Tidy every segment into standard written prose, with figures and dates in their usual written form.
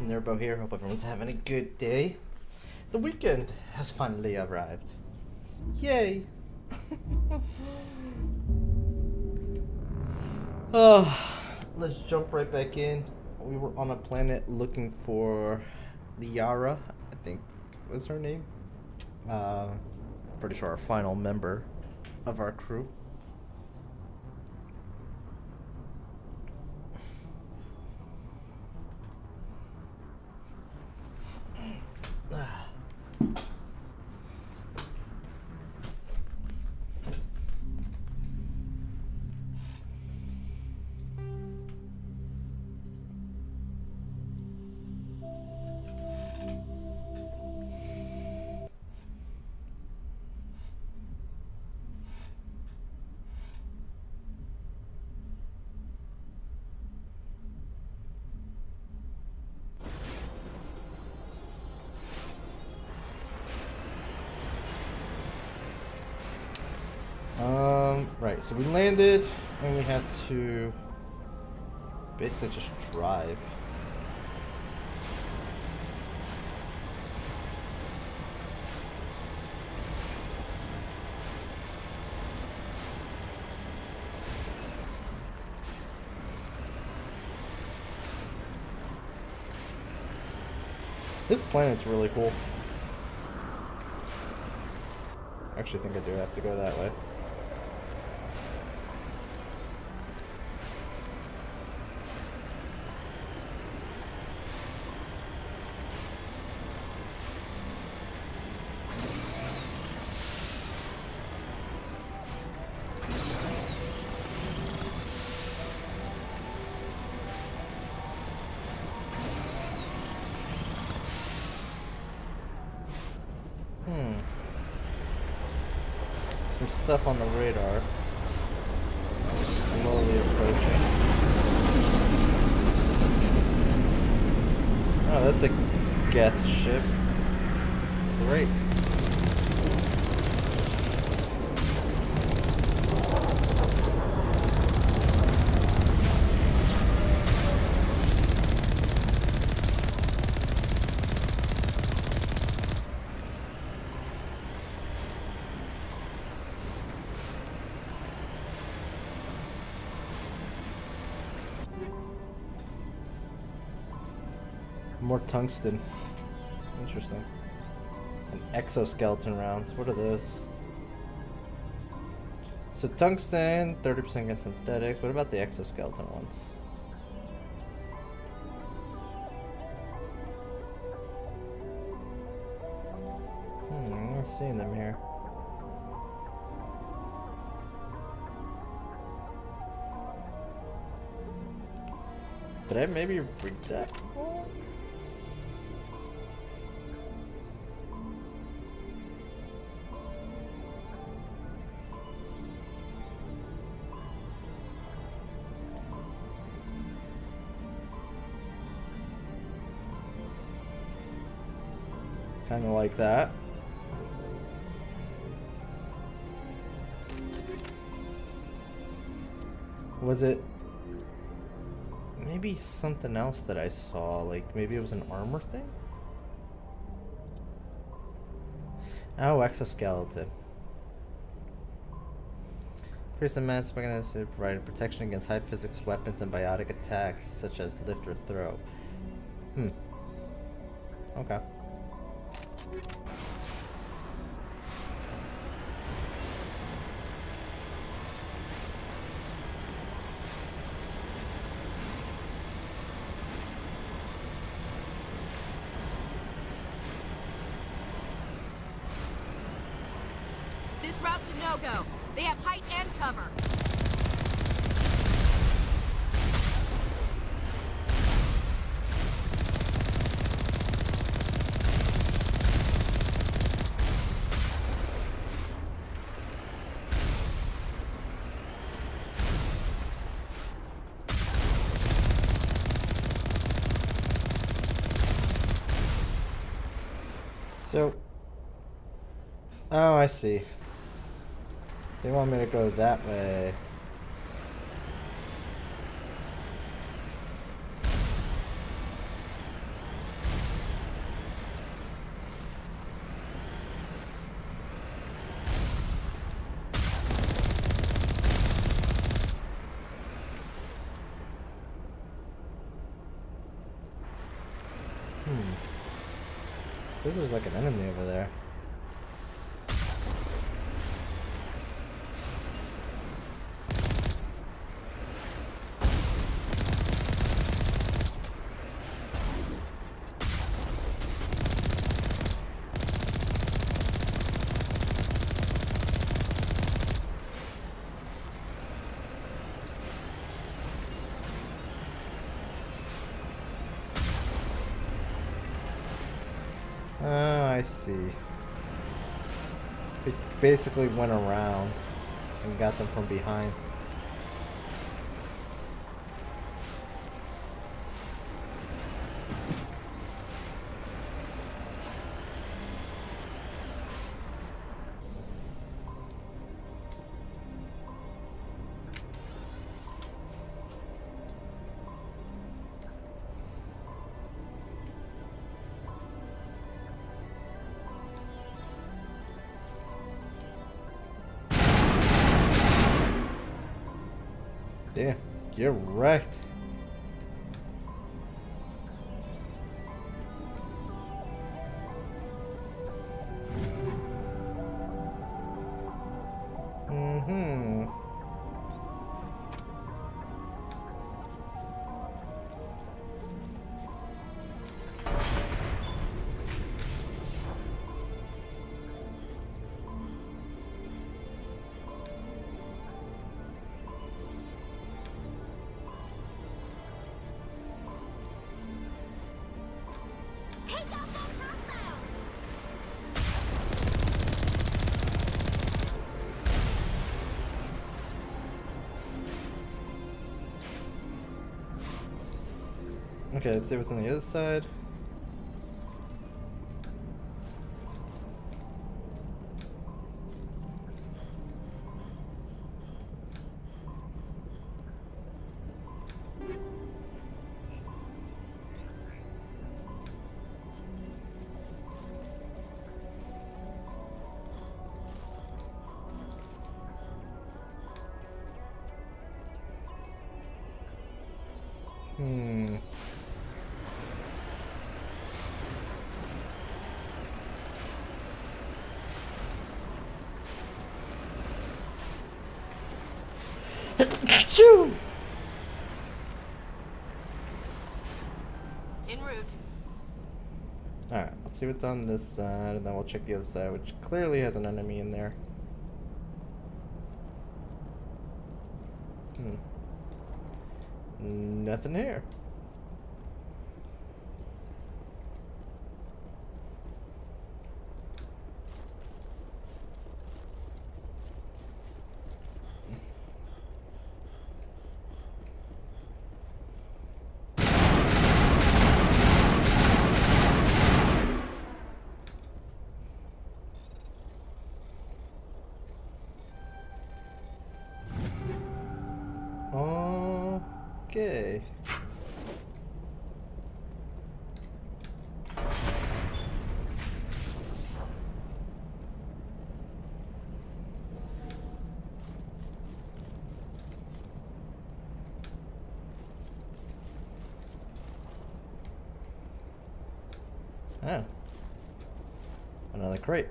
Nurbo here. Hope everyone's having a good day. The weekend has finally arrived. Yay! Let's jump right back in. We were on a planet looking for Liara, I think was her name. Pretty sure our final member of our crew. Right, so we landed and we had to basically just drive. This planet's really cool. I actually think I do have to go that way. Some stuff on the radar. Slowly approaching. Oh, that's a Geth ship. Great. More tungsten. Interesting. And exoskeleton rounds. What are those? So tungsten, 30% against synthetics. What about the exoskeleton ones? I'm not seeing them here. Did I maybe read that? Kind of like that. Was it maybe something else that I saw? Like maybe it was an armor thing? Oh, exoskeleton. Increase the mass mechanism providing protection against high physics weapons and biotic attacks such as lift or throw. Okay. This route's a no-go. They have height and cover. So, oh, I see. They want me to go that way. Says there's like an enemy over there. Oh, I see. It basically went around and got them from behind. Damn, you're wrecked. Mm-hmm. Take out those hostiles! Okay, let's see what's on the other side. Hmm. Achoo! En route. Alright, let's see what's on this side, and then we'll check the other side, which clearly has an enemy in there. Nothing here. Okay. Oh. Another crate.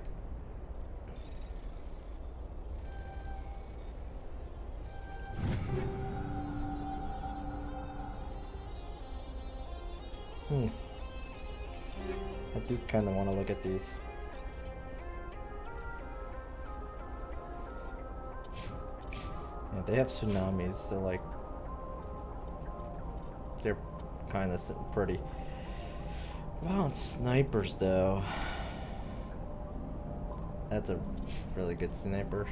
I do kind of want to look at these. Yeah, they have tsunamis, so like they're kind of pretty. Wow, and snipers though. That's a really good sniper.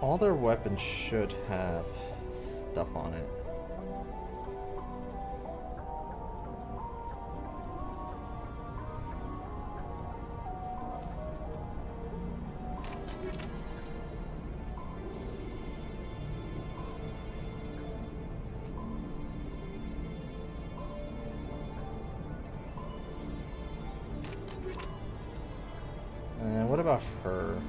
All their weapons should have stuff on it. what about her?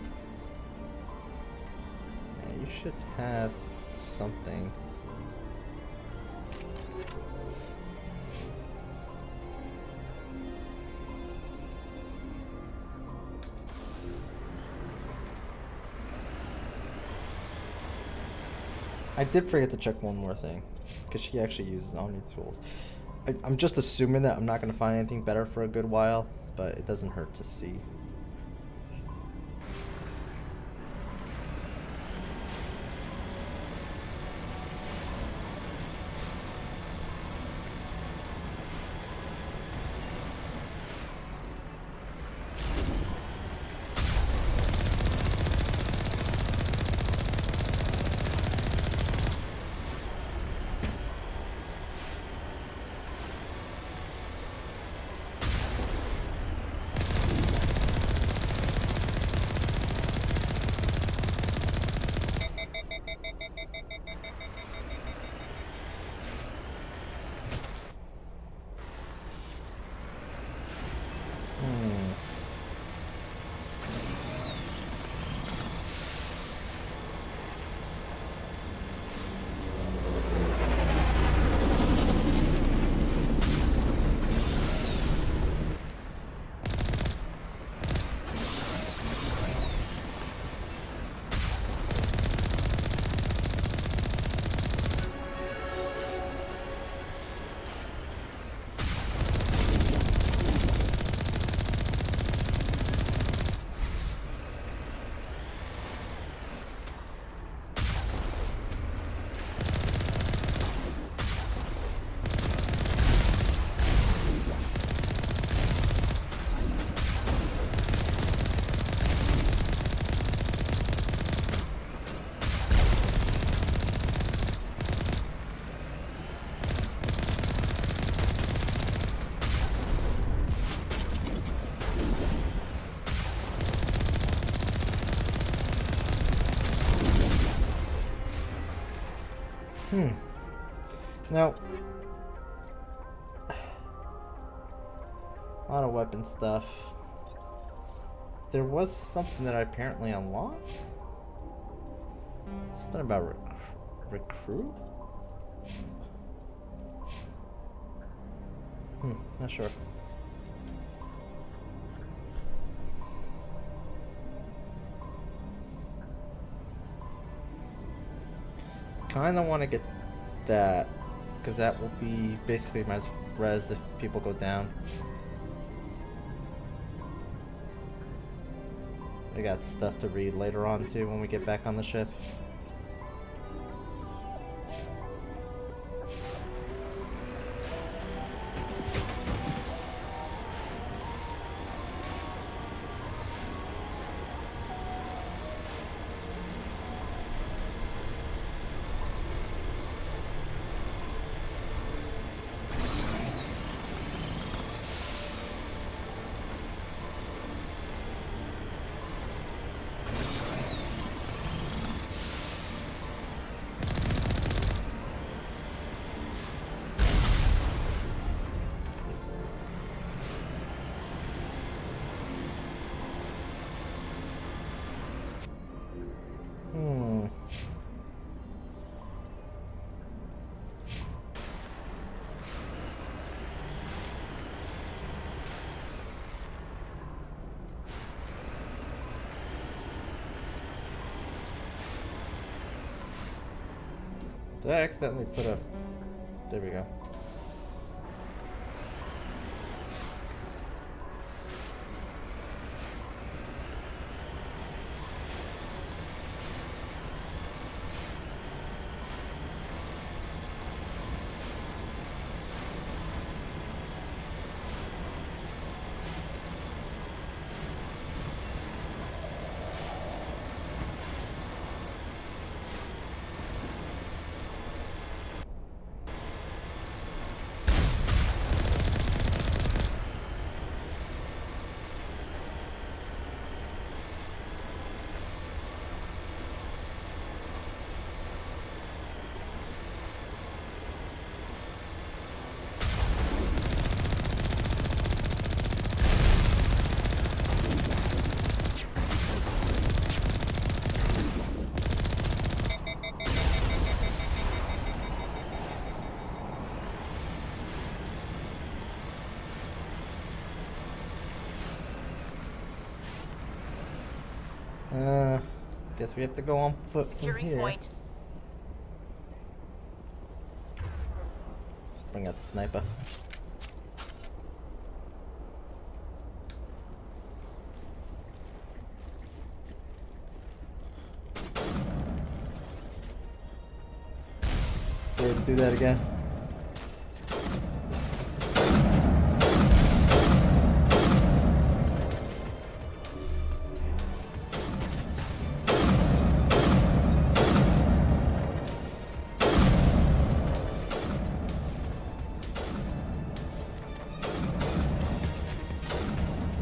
Yeah, you should have something. I did forget to check one more thing, because she actually uses Omni tools. I'm just assuming that I'm not going to find anything better for a good while, but it doesn't hurt to see. Now, a lot of weapon stuff. There was something that I apparently unlocked. Something about recruit? Not sure. Kinda want to get that, because that will be basically my res if people go down. I got stuff to read later on too when we get back on the ship. Did I accidentally put a... There we go. Guess we have to go on foot from Securing here. point. Bring out the sniper. Do that again.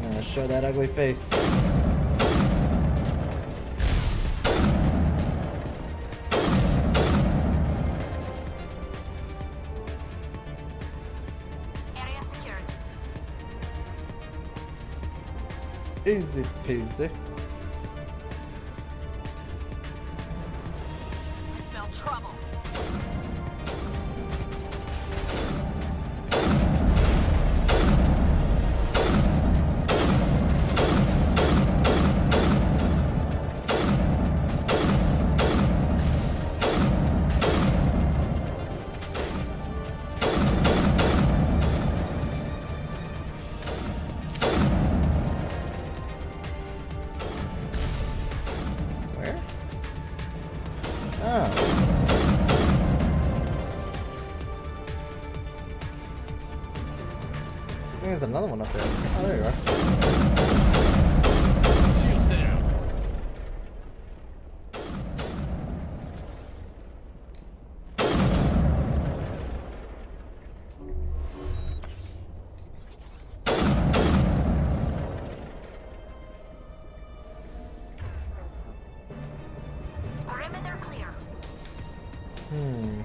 I'm gonna show that ugly face. Easy peasy. I smell trouble. Where? Oh. I think there's another one up there. Oh, there you are. Shields down. Perimeter clear. Hmm.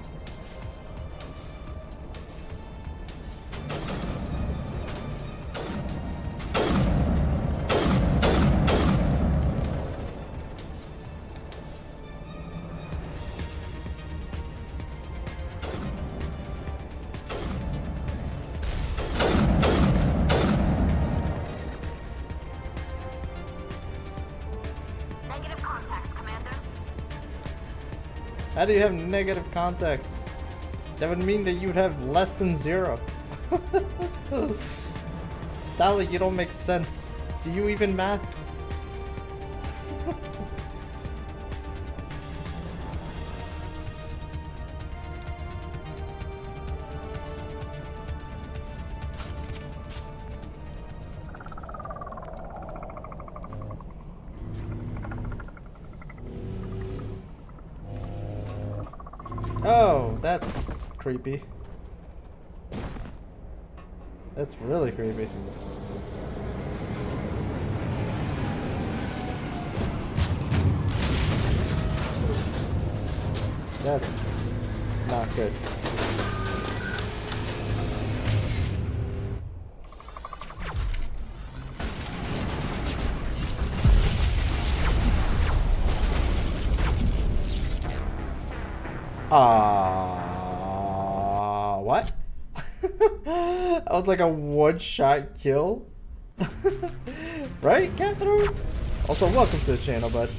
Negative contacts, Commander. How do you have negative contacts? That would mean that you'd have less than 0. Dolly, you don't make sense. Do you even math? Oh, that's creepy. That's really creepy. That's not good. What? That was like a one-shot kill. Right, Catherine? Also, welcome to the channel, bud.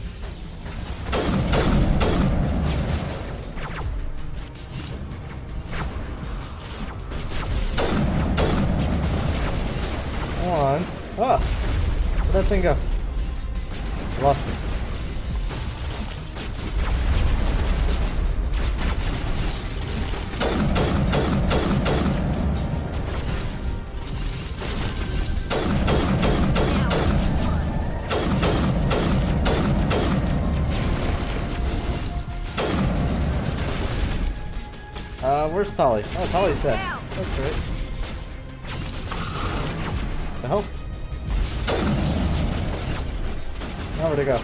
Come on. Ah! Where'd that thing go? Lost it. Where's Tolly? Oh, Tolly's dead. That's great. The hell? Now where'd it go?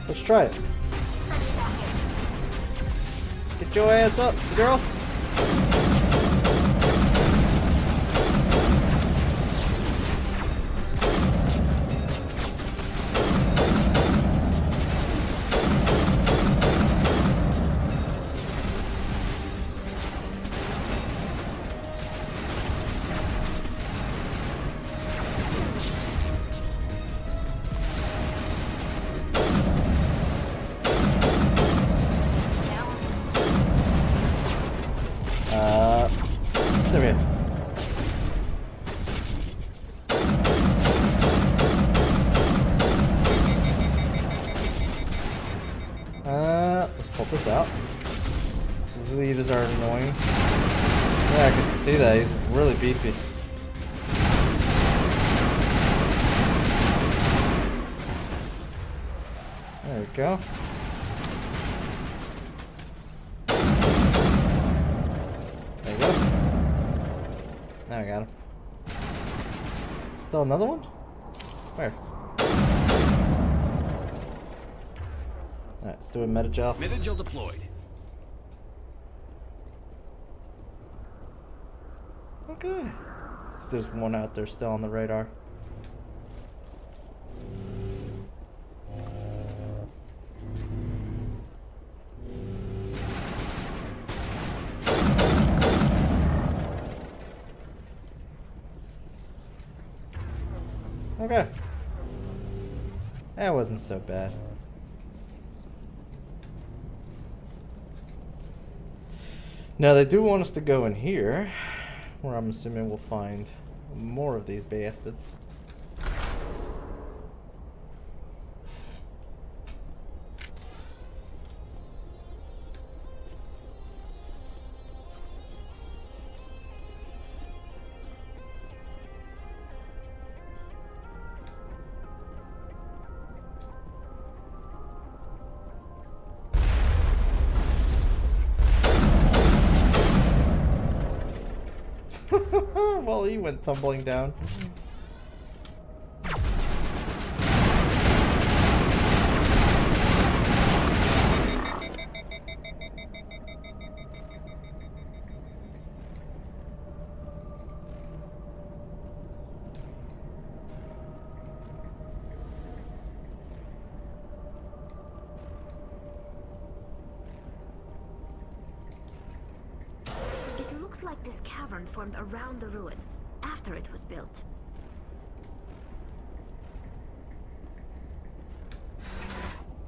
Let's try it. Get your ass up, girl. out. These leaders are annoying. Yeah, I can see that. He's really beefy. There we go. There you go. Now I got him. Still another one? Where? Alright, let's do a metagel. Metagel deployed. Okay. There's one out there still on the radar. Okay. That wasn't so bad. Now they do want us to go in here, where I'm assuming we'll find more of these bastards. Well, he went tumbling down. It looks like this cavern formed around the ruin, after it was built.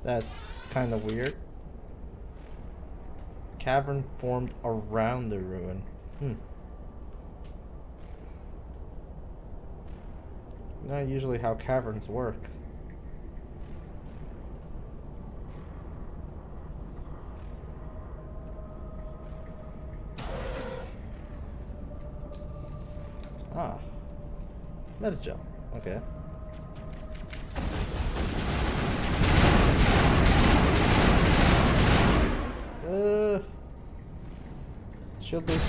That's kind of weird. Cavern formed around the ruin. Not usually how caverns work. Ah. Metagel. Okay. Shield boost.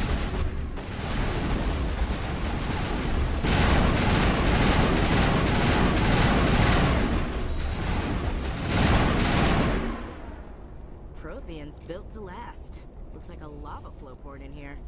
Protheans built to last. Looks like a lava flow poured in here.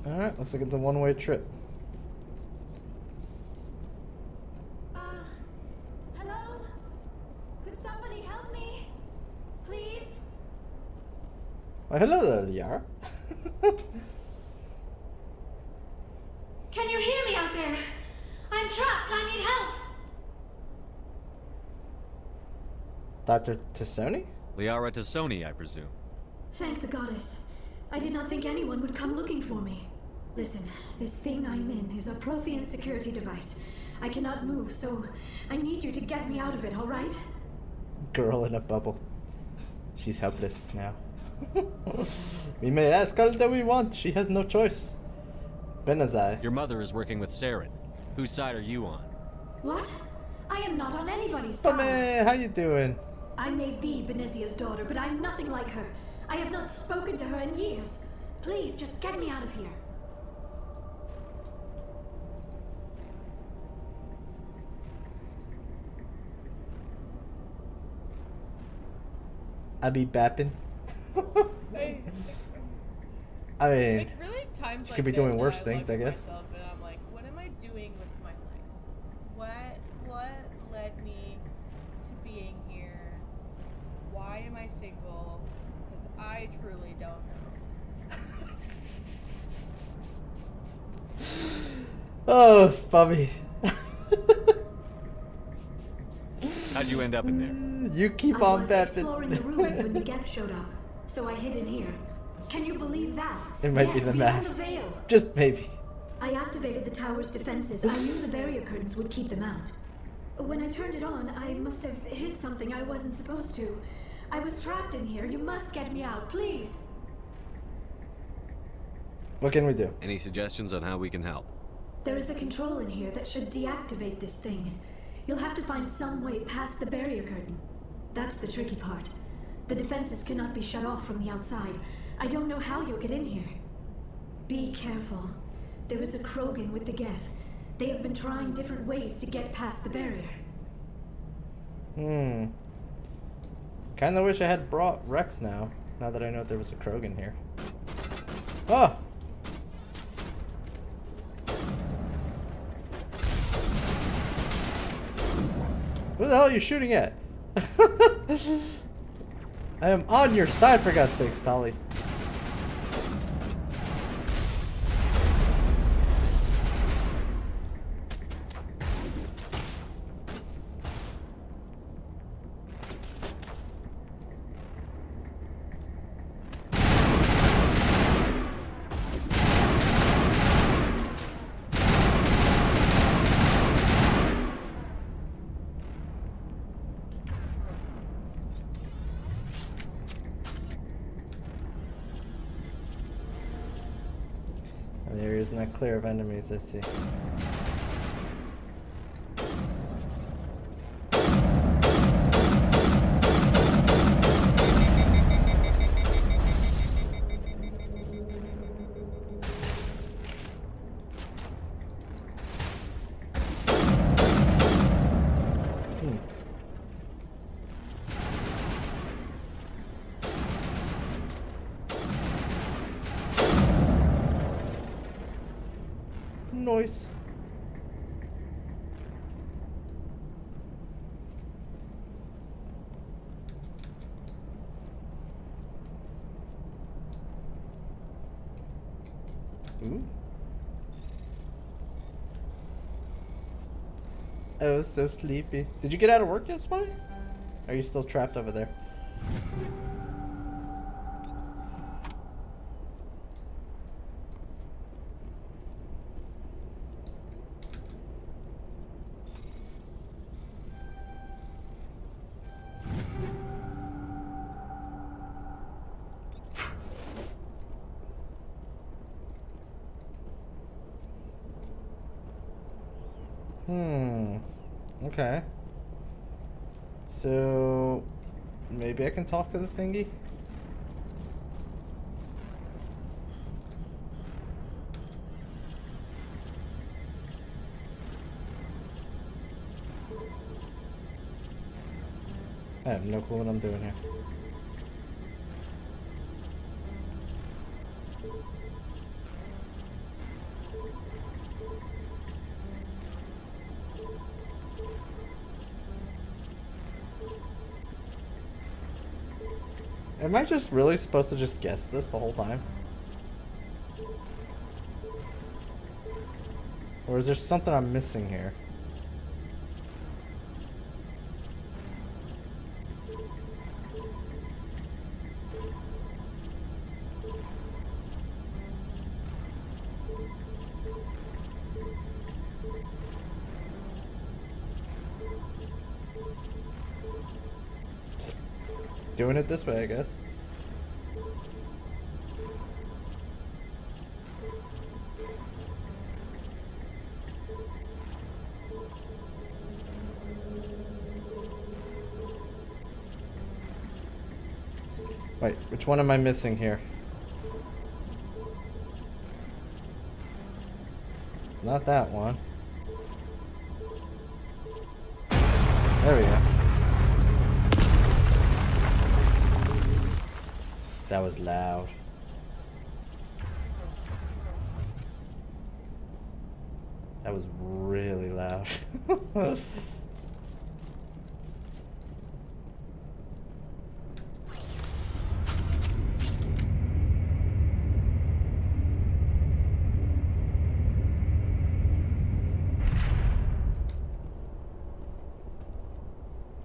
Alright, looks like it's a one-way trip. Hello? Could somebody help me? Please? Well, hello there, Liara. Can you hear me out there? I'm trapped. I need help. Dr. Tassoni? Liara Tassoni, I presume. Thank the goddess. I did not think anyone would come looking for me. Listen, this thing I'm in is a Prothean security device. I cannot move, so I need you to get me out of it, all right? Girl in a bubble. She's helpless now. We may ask all that we want. She has no choice. Benazai. Your mother is working with Saren. Whose side are you on? What? I am not on anybody's Spame, side. how you doing? I may be Benezia's daughter, but I'm nothing like her. I have not spoken to her in years. Please, just get me out of here. I be bapping. I mean, It's really times she like could be this doing that worse I things, look I at guess. myself and I'm like, what am I doing with my life? What led me to being here? Why am I single? Because I truly don't know. Oh, Spubby. How'd you end up in there? You keep I on was betting. exploring the ruins when the Geth showed up, so I hid in here. Can you believe that? It might be Geth the beyond mask. the veil. Just maybe. I activated the tower's defenses. I knew the barrier curtains would keep them out. When I turned it on, I must have hit something I wasn't supposed to. I was trapped in here. You must get me out, please. What can we do? Any suggestions on how we can help? There is a control in here that should deactivate this thing. You'll have to find some way past the barrier curtain. That's the tricky part. The defenses cannot be shut off from the outside. I don't know how you'll get in here. Be careful. There is a Krogan with the Geth. They have been trying different ways to get past the barrier. Kinda wish I had brought Rex now that I know there was a Krogan here. Oh! Who the hell are you shooting at? I am on your side, for God's sakes, Tali. The area is not clear of enemies, I see. Noise. Ooh. I was so sleepy. Did you get out of work yet, Spy? Are you still trapped over there? Okay. So maybe I can talk to the thingy? I have no clue what I'm doing here. Am I just really supposed to just guess this the whole time? Or is there something I'm missing here? Doing it this way, I guess. Wait, which one am I missing here? Not that one. There we go. That was loud. That was really loud.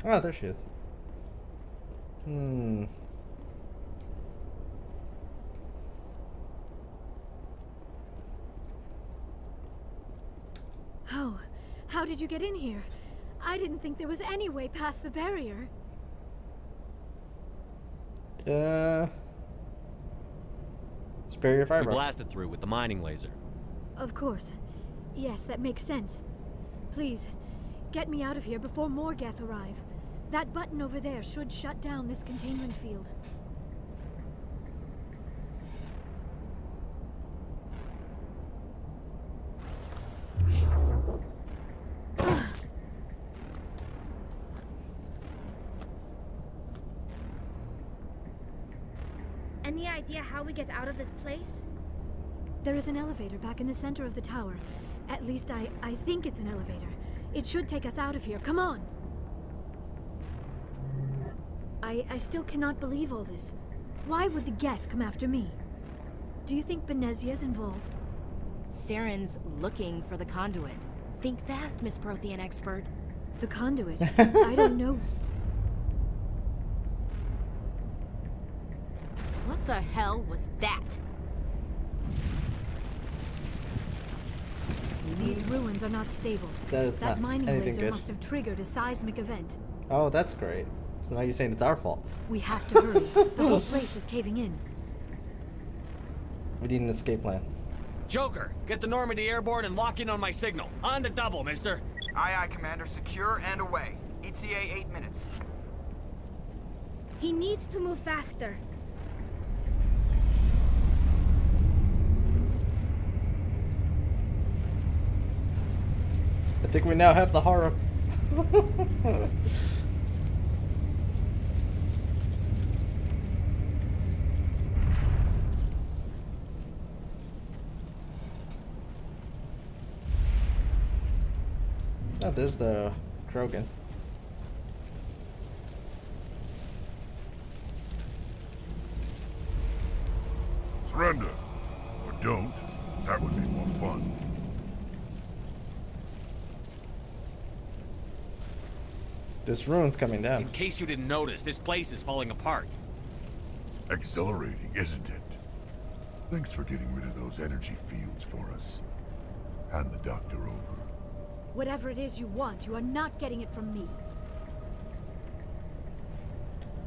Oh, there she is. Hmm. How did you get in here? I didn't think there was any way past the barrier. Superior We fiber. blasted through with the mining laser. Of course. Yes, that makes sense. Please, get me out of here before more Geth arrive. That button over there should shut down this containment field. Any idea how we get out of this place? There is an elevator back in the center of the tower. At least I think it's an elevator. It should take us out of here. Come on! I still cannot believe all this. Why would the Geth come after me? Do you think Benezia's involved? Saren's looking for the conduit. Think fast, Miss Prothean expert. The conduit? I don't know. What the hell was that? These ruins are not stable. That is That not mining anything laser good. must have triggered a seismic event. Oh, that's great. So now you're saying it's our fault. We have to hurry. The whole place is caving in. We need an escape plan. Joker, get the Normandy airborne and lock in on my signal. On the double, mister. Aye, aye, Commander. Secure and away. ETA 8 minutes. He needs to move faster. I think we now have the horror. Oh, there's the Krogan. Surrender. Or don't. That would be more fun. This ruin's coming down. In case you didn't notice, this place is falling apart. Exhilarating, isn't it? Thanks for getting rid of those energy fields for us. Hand the doctor over. Whatever it is you want, you are not getting it from me.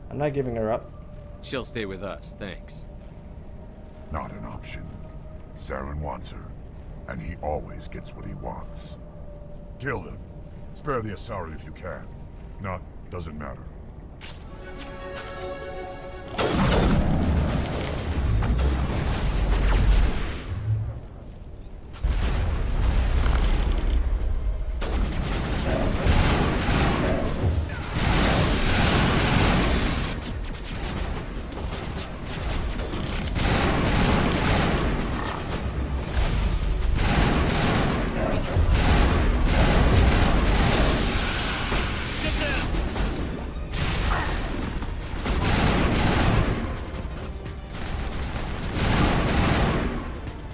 I'm not giving her up. She'll stay with us, thanks. Not an option. Saren wants her, and he always gets what he wants. Kill him. Spare the Asari if you can. If not, doesn't matter.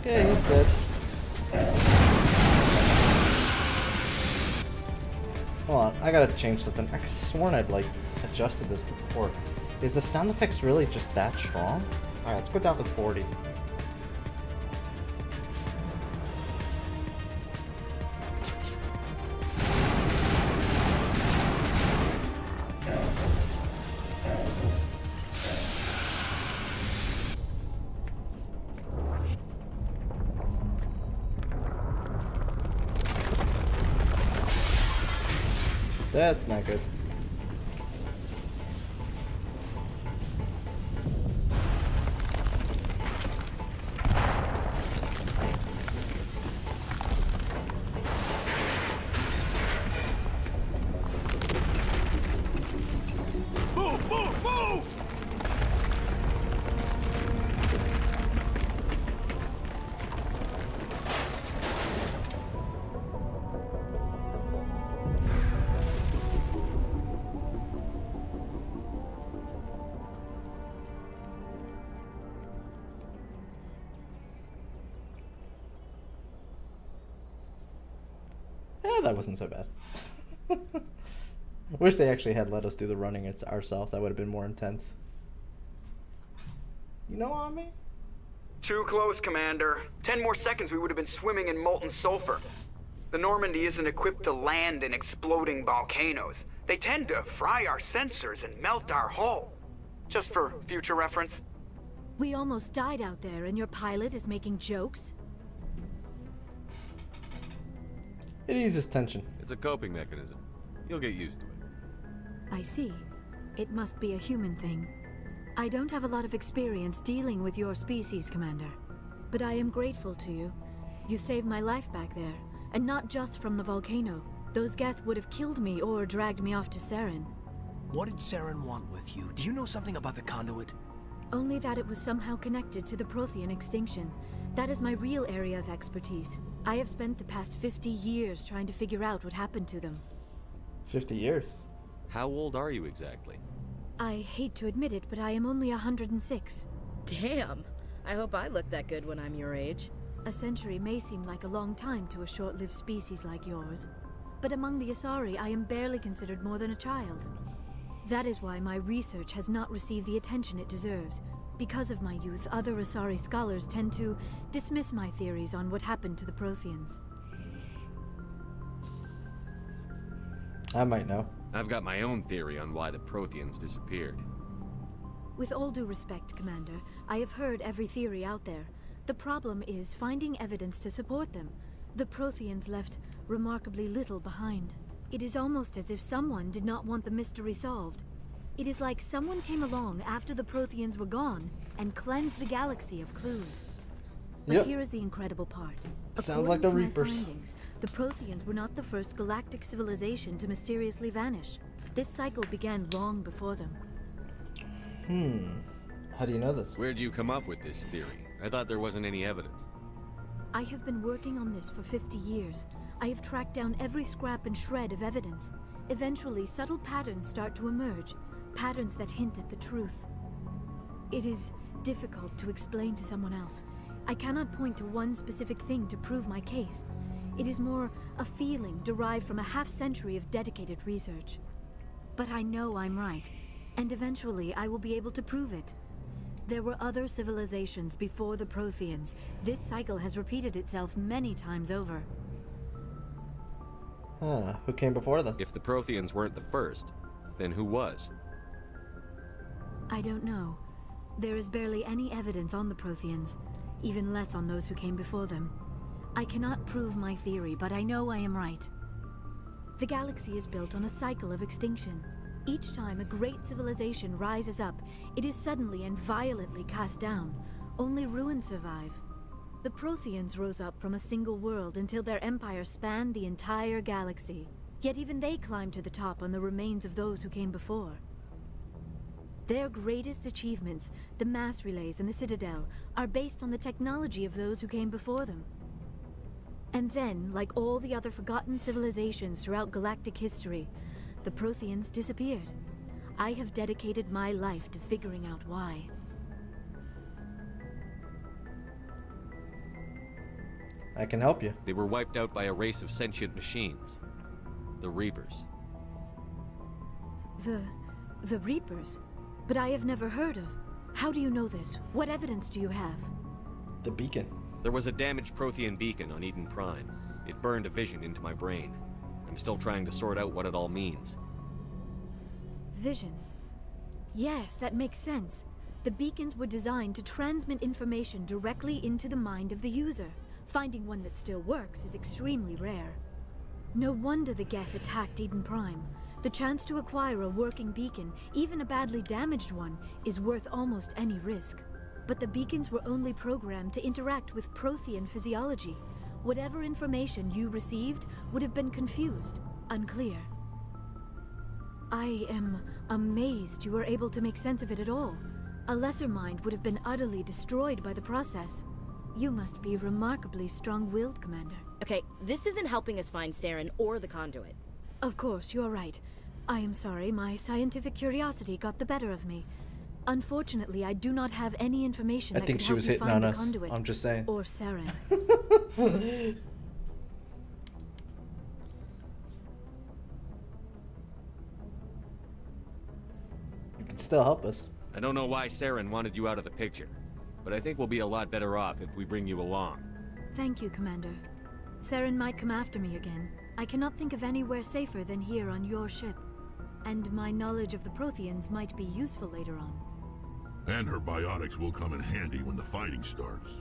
Okay, he's dead. Hold on, I gotta change something. I could have sworn I'd like adjusted this before. Is the sound effects really just that strong? Alright, let's go down to 40. That's not good. Move, move, move! Yeah, that wasn't so bad. Wish they actually had let us do the running ourselves. That would have been more intense. You know what I mean? Too close, Commander. 10 more seconds we would have been swimming in molten sulfur. The Normandy isn't equipped to land in exploding volcanoes. They tend to fry our sensors and melt our hull. Just for future reference. We almost died out there, and your pilot is making jokes? It eases tension. It's a coping mechanism. You'll get used to it. I see. It must be a human thing. I don't have a lot of experience dealing with your species, Commander. But I am grateful to you. You saved my life back there, and not just from the volcano. Those Geth would have killed me or dragged me off to Saren. What did Saren want with you? Do you know something about the conduit? Only that it was somehow connected to the Prothean extinction. That is my real area of expertise. I have spent the past 50 years trying to figure out what happened to them. 50 years. How old are you exactly? I hate to admit it, but I am only 106. Damn. I hope I look that good when I'm your age. A century may seem like a long time to a short-lived species like yours. But among the Asari, I am barely considered more than a child. That is why my research has not received the attention it deserves. Because of my youth, other Asari scholars tend to dismiss my theories on what happened to the Protheans. I might know. I've got my own theory on why the Protheans disappeared. With all due respect, Commander, I have heard every theory out there. The problem is finding evidence to support them. The Protheans left remarkably little behind. It is almost as if someone did not want the mystery solved. It is like someone came along after the Protheans were gone and cleansed the galaxy of clues. But here is the incredible part. Sounds like the According to my Reapers. findings, the Protheans were not the first galactic civilization to mysteriously vanish. This cycle began long before them. How do you know this? Where'd you come up with this theory? I thought there wasn't any evidence. I have been working on this for 50 years. I have tracked down every scrap and shred of evidence. Eventually, subtle patterns start to emerge, patterns that hint at the truth. It is difficult to explain to someone else. I cannot point to one specific thing to prove my case. It is more a feeling derived from a half-century of dedicated research. But I know I'm right, and eventually I will be able to prove it. There were other civilizations before the Protheans. This cycle has repeated itself many times over. Who came before them? If the Protheans weren't the first, then who was? I don't know. There is barely any evidence on the Protheans, even less on those who came before them. I cannot prove my theory, but I know I am right. The galaxy is built on a cycle of extinction. Each time a great civilization rises up, it is suddenly and violently cast down. Only ruins survive. The Protheans rose up from a single world until their empire spanned the entire galaxy. Yet even they climbed to the top on the remains of those who came before. Their greatest achievements, the mass relays and the Citadel, are based on the technology of those who came before them. And then, like all the other forgotten civilizations throughout galactic history, the Protheans disappeared. I have dedicated my life to figuring out why. I can help you. They were wiped out by a race of sentient machines. The Reapers. The Reapers? But I have never heard of. How do you know this? What evidence do you have? The beacon. There was a damaged Prothean beacon on Eden Prime. It burned a vision into my brain. I'm still trying to sort out what it all means. Visions. Yes, that makes sense. The beacons were designed to transmit information directly into the mind of the user. Finding one that still works is extremely rare. No wonder the Geth attacked Eden Prime. The chance to acquire a working beacon, even a badly damaged one, is worth almost any risk. But the beacons were only programmed to interact with Prothean physiology. Whatever information you received would have been confused, unclear. I am amazed you were able to make sense of it at all. A lesser mind would have been utterly destroyed by the process. You must be remarkably strong-willed, Commander. Okay, this isn't helping us find Saren or the conduit. Of course, you're right. I am sorry, my scientific curiosity got the better of me. Unfortunately, I do not have any information that think could she help was me hitting find on the us. conduit. I'm just saying. Or Saren. still help us. I don't know why Saren wanted you out of the picture, but I think we'll be a lot better off if we bring you along. Thank you, Commander. Saren might come after me again. I cannot think of anywhere safer than here on your ship. And my knowledge of the Protheans might be useful later on. And her biotics will come in handy when the fighting starts.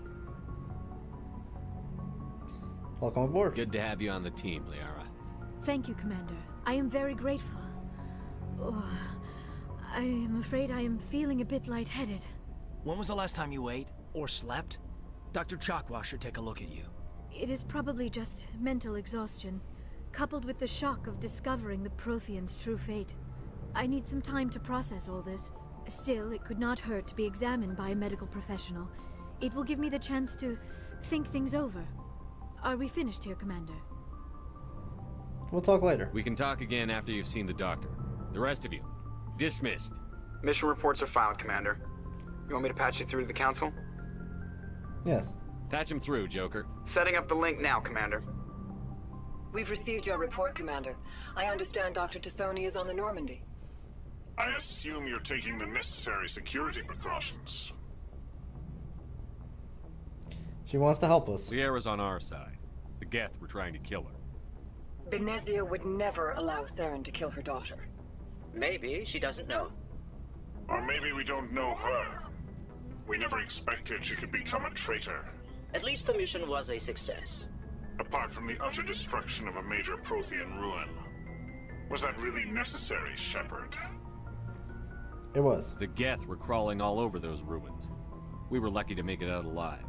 Welcome aboard. Good to have you on the team, Liara. Thank you, Commander. I am very grateful. Oh, I am afraid I am feeling a bit lightheaded. When was the last time you ate or slept? Dr. Chakwa should take a look at you. It is probably just mental exhaustion, coupled with the shock of discovering the Protheans' true fate. I need some time to process all this. Still, it could not hurt to be examined by a medical professional. It will give me the chance to think things over. Are we finished here, Commander? We'll talk later. We can talk again after you've seen the doctor. The rest of you, dismissed. Mission reports are filed, Commander. You want me to patch you through to the Council? Yes. Patch him through, Joker. Setting up the link now, Commander. We've received your report, Commander. I understand Dr. Tassoni is on the Normandy. I assume you're taking the necessary security precautions. She wants to help us. Liara's on our side. The Geth were trying to kill her. Benezia would never allow Saren to kill her daughter. Maybe she doesn't know. Or maybe we don't know her. We never expected she could become a traitor. At least the mission was a success. Apart from the utter destruction of a major Prothean ruin. Was that really necessary, Shepard? It was. The Geth were crawling all over those ruins. We were lucky to make it out alive.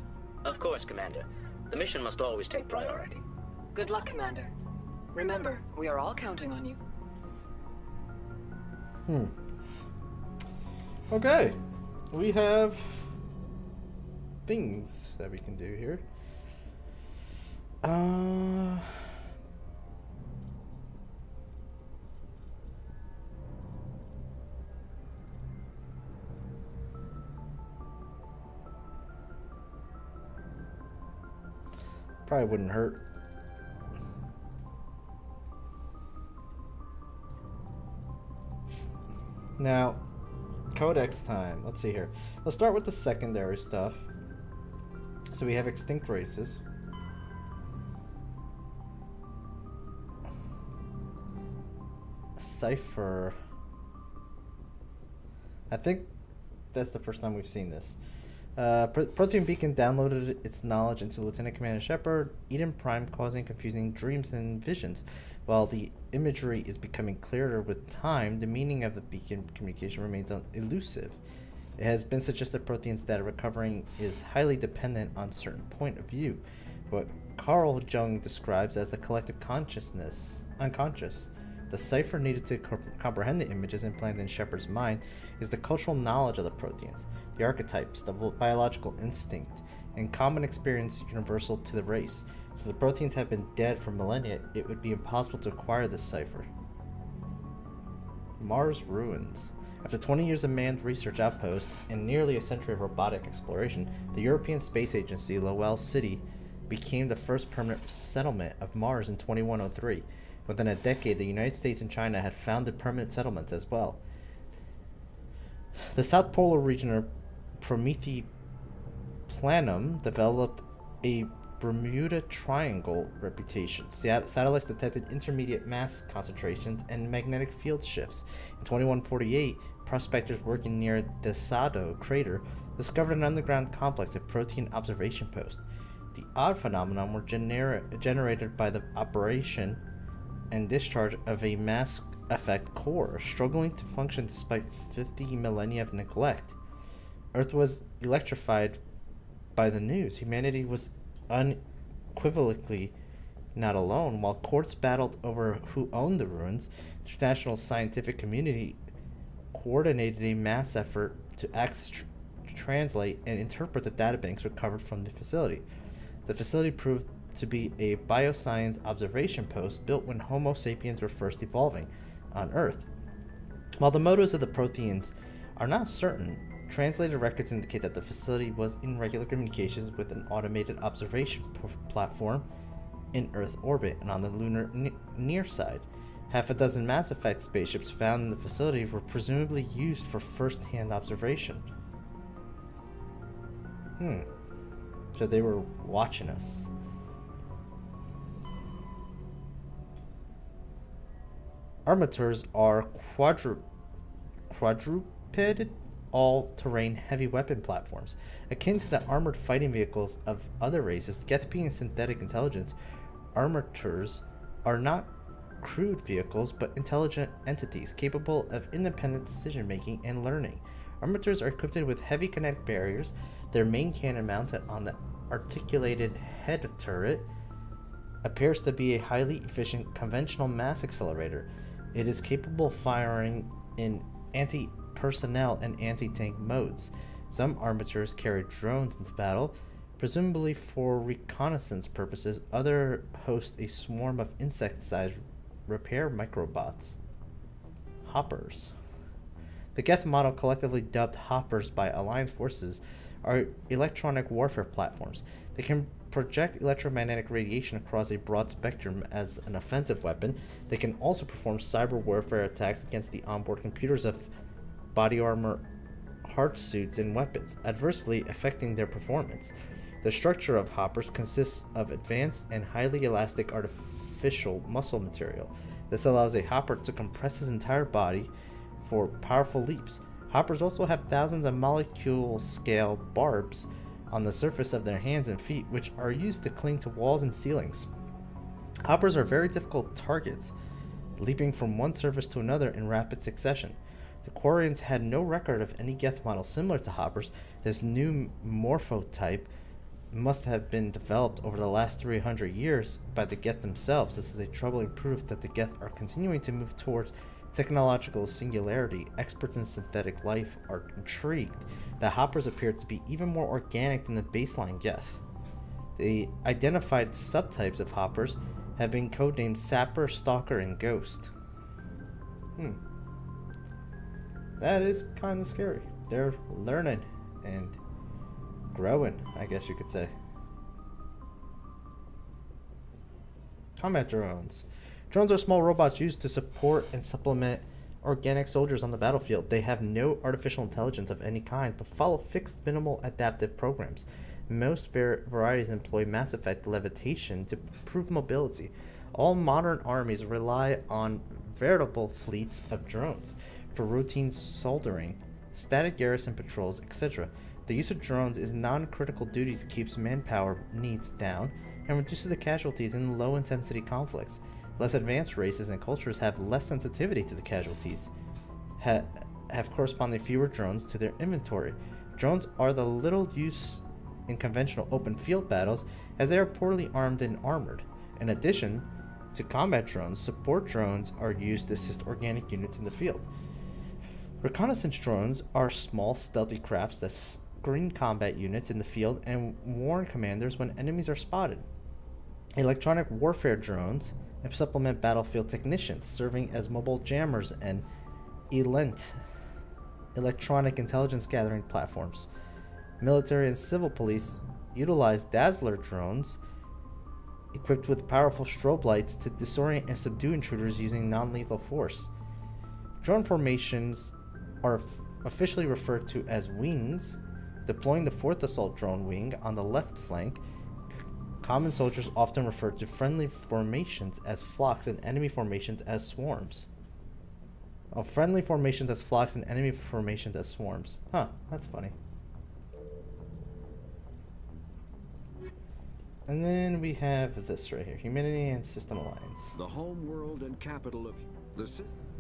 Of course, Commander. The mission must always take priority. Good luck, Commander. Remember, we are all counting on you. Okay. We have things that we can do here. Probably wouldn't hurt. Now, Codex time. Let's see here. Let's start with the secondary stuff. So we have extinct races. Cipher. I think that's the first time we've seen this. Prothean Beacon downloaded its knowledge into Lieutenant Commander Shepard, Eden Prime, causing confusing dreams and visions. While the imagery is becoming clearer with time, the meaning of the beacon communication remains elusive. It has been suggested Prothean's data recovering is highly dependent on certain point of view, what Carl Jung describes as the collective consciousness, unconscious. The cipher needed to comprehend the images implanted in Shepard's mind is the cultural knowledge of the Protheans, the archetypes, the biological instinct, and common experience universal to the race. Since the Protheans have been dead for millennia, it would be impossible to acquire this cipher. Mars ruins. After 20 years of manned research outposts and nearly a century of robotic exploration, the European Space Agency Lowell City became the first permanent settlement of Mars in 2103. Within a decade, the United States and China had founded permanent settlements as well. The South Polar region of Promethe Planum developed a Bermuda Triangle reputation. Satellites detected intermediate mass concentrations and magnetic field shifts. In 2148, prospectors working near the Sado crater discovered an underground complex of Protean observation posts. The odd phenomenon were generated by the operation and discharge of a mass effect core, struggling to function despite 50 millennia of neglect. Earth was electrified by the news. Humanity was unequivocally not alone. While courts battled over who owned the ruins, the international scientific community coordinated a mass effort to access, translate, and interpret the databanks recovered from the facility. The facility proved to be a bioscience observation post built when Homo sapiens were first evolving on Earth. While the motives of the Protheans are not certain, translated records indicate that the facility was in regular communications with an automated observation platform in Earth orbit and on the lunar near side. Half a dozen Mass Effect spaceships found in the facility were presumably used for first-hand observation. So they were watching us. Armatures are quadruped, all-terrain heavy weapon platforms. Akin to the armored fighting vehicles of other races, Geth being synthetic intelligence, armatures are not crewed vehicles but intelligent entities capable of independent decision-making and learning. Armatures are equipped with heavy kinetic barriers. Their main cannon, mounted on the articulated head turret, appears to be a highly efficient conventional mass accelerator. It is capable of firing in anti-personnel and anti-tank modes. Some armatures carry drones into battle, presumably for reconnaissance purposes. Others host a swarm of insect-sized repair microbots. Hoppers. The Geth model, collectively dubbed Hoppers by Alliance forces, are electronic warfare platforms. They can project electromagnetic radiation across a broad spectrum as an offensive weapon. They can also perform cyber warfare attacks against the onboard computers of body armor, heart suits, and weapons, adversely affecting their performance. The structure of Hoppers consists of advanced and highly elastic artificial muscle material. This allows a Hopper to compress his entire body for powerful leaps. Hoppers also have thousands of molecule-scale barbs on the surface of their hands and feet, which are used to cling to walls and ceilings. Hoppers are very difficult targets, leaping from one surface to another in rapid succession. The Quarians had no record of any Geth model similar to Hoppers. This new morphotype must have been developed over the last 300 years by the Geth themselves. This is a troubling proof that the Geth are continuing to move towards technological singularity. Experts in synthetic life are intrigued that Hoppers appear to be even more organic than the baseline Geth. The identified subtypes of Hoppers have been codenamed Sapper, Stalker, and Ghost. That is kind of scary. They're learning and growing, I guess you could say. Combat drones. Drones are small robots used to support and supplement organic soldiers on the battlefield. They have no artificial intelligence of any kind, but follow fixed minimal adaptive programs. Most varieties employ Mass Effect levitation to improve mobility. All modern armies rely on veritable fleets of drones for routine soldering, static garrison patrols, etc. The use of drones is non-critical duties, keeps manpower needs down, and reduces the casualties in low-intensity conflicts. Less advanced races and cultures have less sensitivity to the casualties, have corresponding fewer drones to their inventory. Drones are the little use in conventional open field battles, as they are poorly armed and armored. In addition to combat drones, support drones are used to assist organic units in the field. Reconnaissance drones are small, stealthy crafts that screen combat units in the field and warn commanders when enemies are spotted. Electronic warfare drones supplement battlefield technicians, serving as mobile jammers and electronic intelligence gathering platforms. Military and civil police utilize Dazzler drones equipped with powerful strobe lights to disorient and subdue intruders using non-lethal force. Drone formations are officially referred to as wings, deploying the 4th Assault Drone Wing on the left flank. Common soldiers often refer to friendly formations as flocks and enemy formations as swarms. Friendly formations as flocks and enemy formations as swarms. Huh, that's funny. And then we have this right here, Humanity and System Alliance. The home world and capital of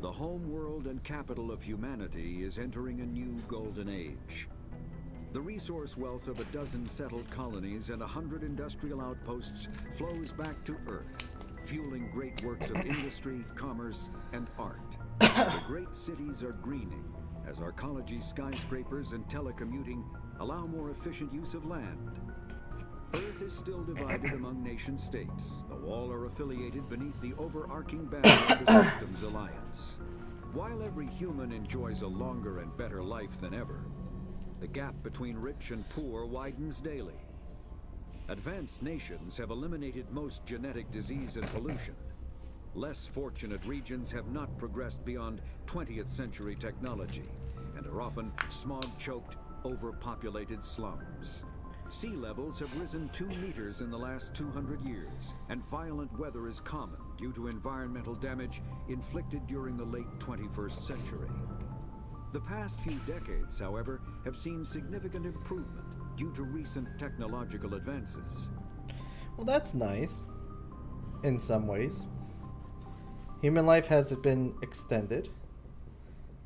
the home world and capital of humanity is entering a new golden age. The resource wealth of a dozen settled colonies and 100 industrial outposts flows back to Earth, fueling great works of industry, commerce, and art. The great cities are greening as arcology, skyscrapers, and telecommuting allow more efficient use of land. Earth is still divided among nation-states, though all are affiliated beneath the overarching banner of the Systems Alliance. While every human enjoys a longer and better life than ever, the gap between rich and poor widens daily. Advanced nations have eliminated most genetic disease and pollution. less fortunate regions have not progressed beyond 20th century technology and are often smog-choked, overpopulated slums. Sea levels have risen 2 meters in the last 200 years, and violent weather is common due to environmental damage inflicted during the late 21st century. The past few decades, however, have seen significant improvement due to recent technological advances. Well, that's nice. In some ways. Human life has been extended.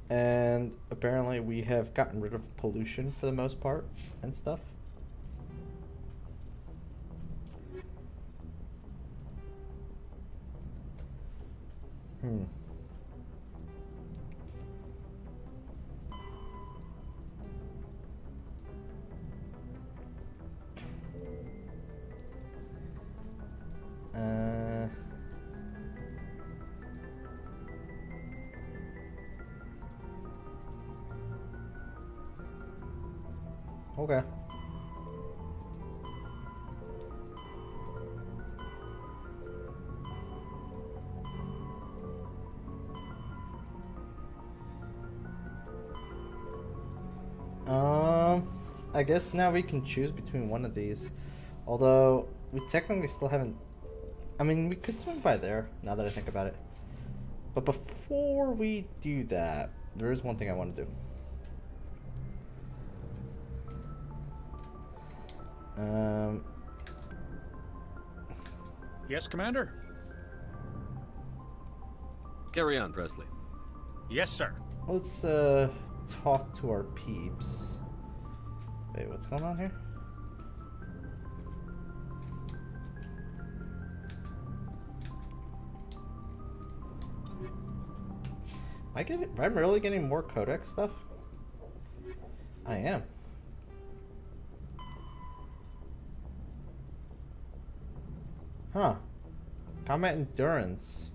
And apparently we have gotten rid of pollution for the most part and stuff. Okay. I guess now we can choose between one of these. Although, we technically still haven't... I mean, we could swing by there, now that I think about it. But before we do that, there is one thing I want to do. Yes, Commander? Carry on, Presley. Yes, sir. Let's, talk to our peeps. Wait, what's going on here? Am I really getting more codex stuff? I am. Huh. Combat endurance.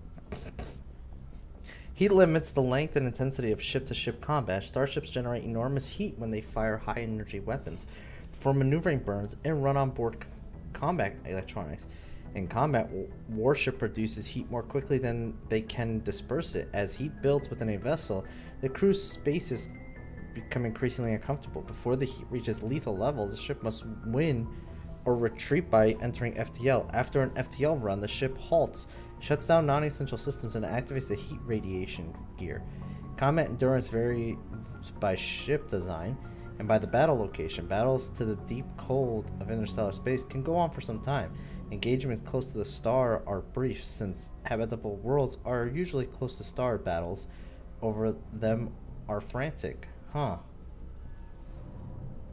Heat limits the length and intensity of ship-to-ship combat. Starships generate enormous heat when they fire high-energy weapons, perform maneuvering burns, and run on-board combat electronics. In combat, warship produces heat more quickly than they can disperse it. As heat builds within a vessel, the crew's spaces become increasingly uncomfortable. Before the heat reaches lethal levels, the ship must win or retreat by entering FTL. After an FTL run, the ship halts, shuts down non-essential systems, and activates the heat radiation gear. Combat endurance varies by ship design and by the battle location. Battles to the deep cold of interstellar space can go on for some time. Engagements close to the star are brief, since habitable worlds are usually close to star. Battles over them are frantic.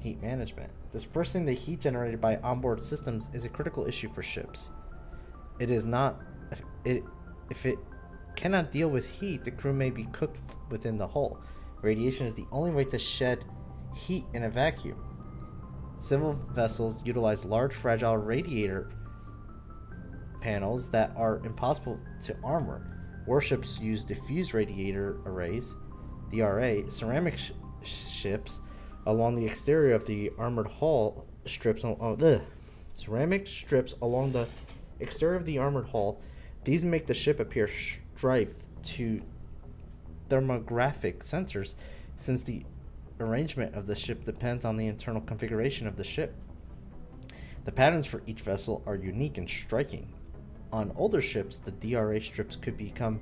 Heat management. Dispersing the heat generated by onboard systems is a critical issue for ships. If it cannot deal with heat, the crew may be cooked within the hull. Radiation is the only way to shed heat in a vacuum. Civil vessels utilize large, fragile radiator panels that are impossible to armor. Warships use diffuse radiator arrays, DRA. Ceramic ships along the exterior of the armored hull ceramic strips along the exterior of the armored hull. These make the ship appear striped to thermographic sensors, since the arrangement of the ship depends on the internal configuration of the ship. The patterns for each vessel are unique and striking. On older ships, the DRA strips could become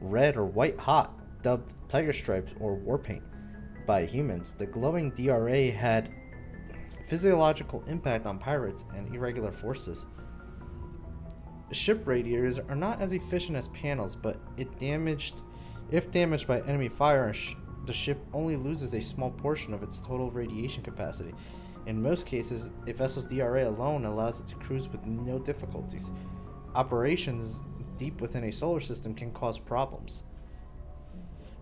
red or white hot, dubbed tiger stripes or war paint by humans. The glowing DRA had physiological impact on pirates and irregular forces. Ship radiators are not as efficient as panels, but if damaged by enemy fire, the ship only loses a small portion of its total radiation capacity. In most cases, a vessel's DRA alone allows it to cruise with no difficulties. Operations deep within a solar system can cause problems.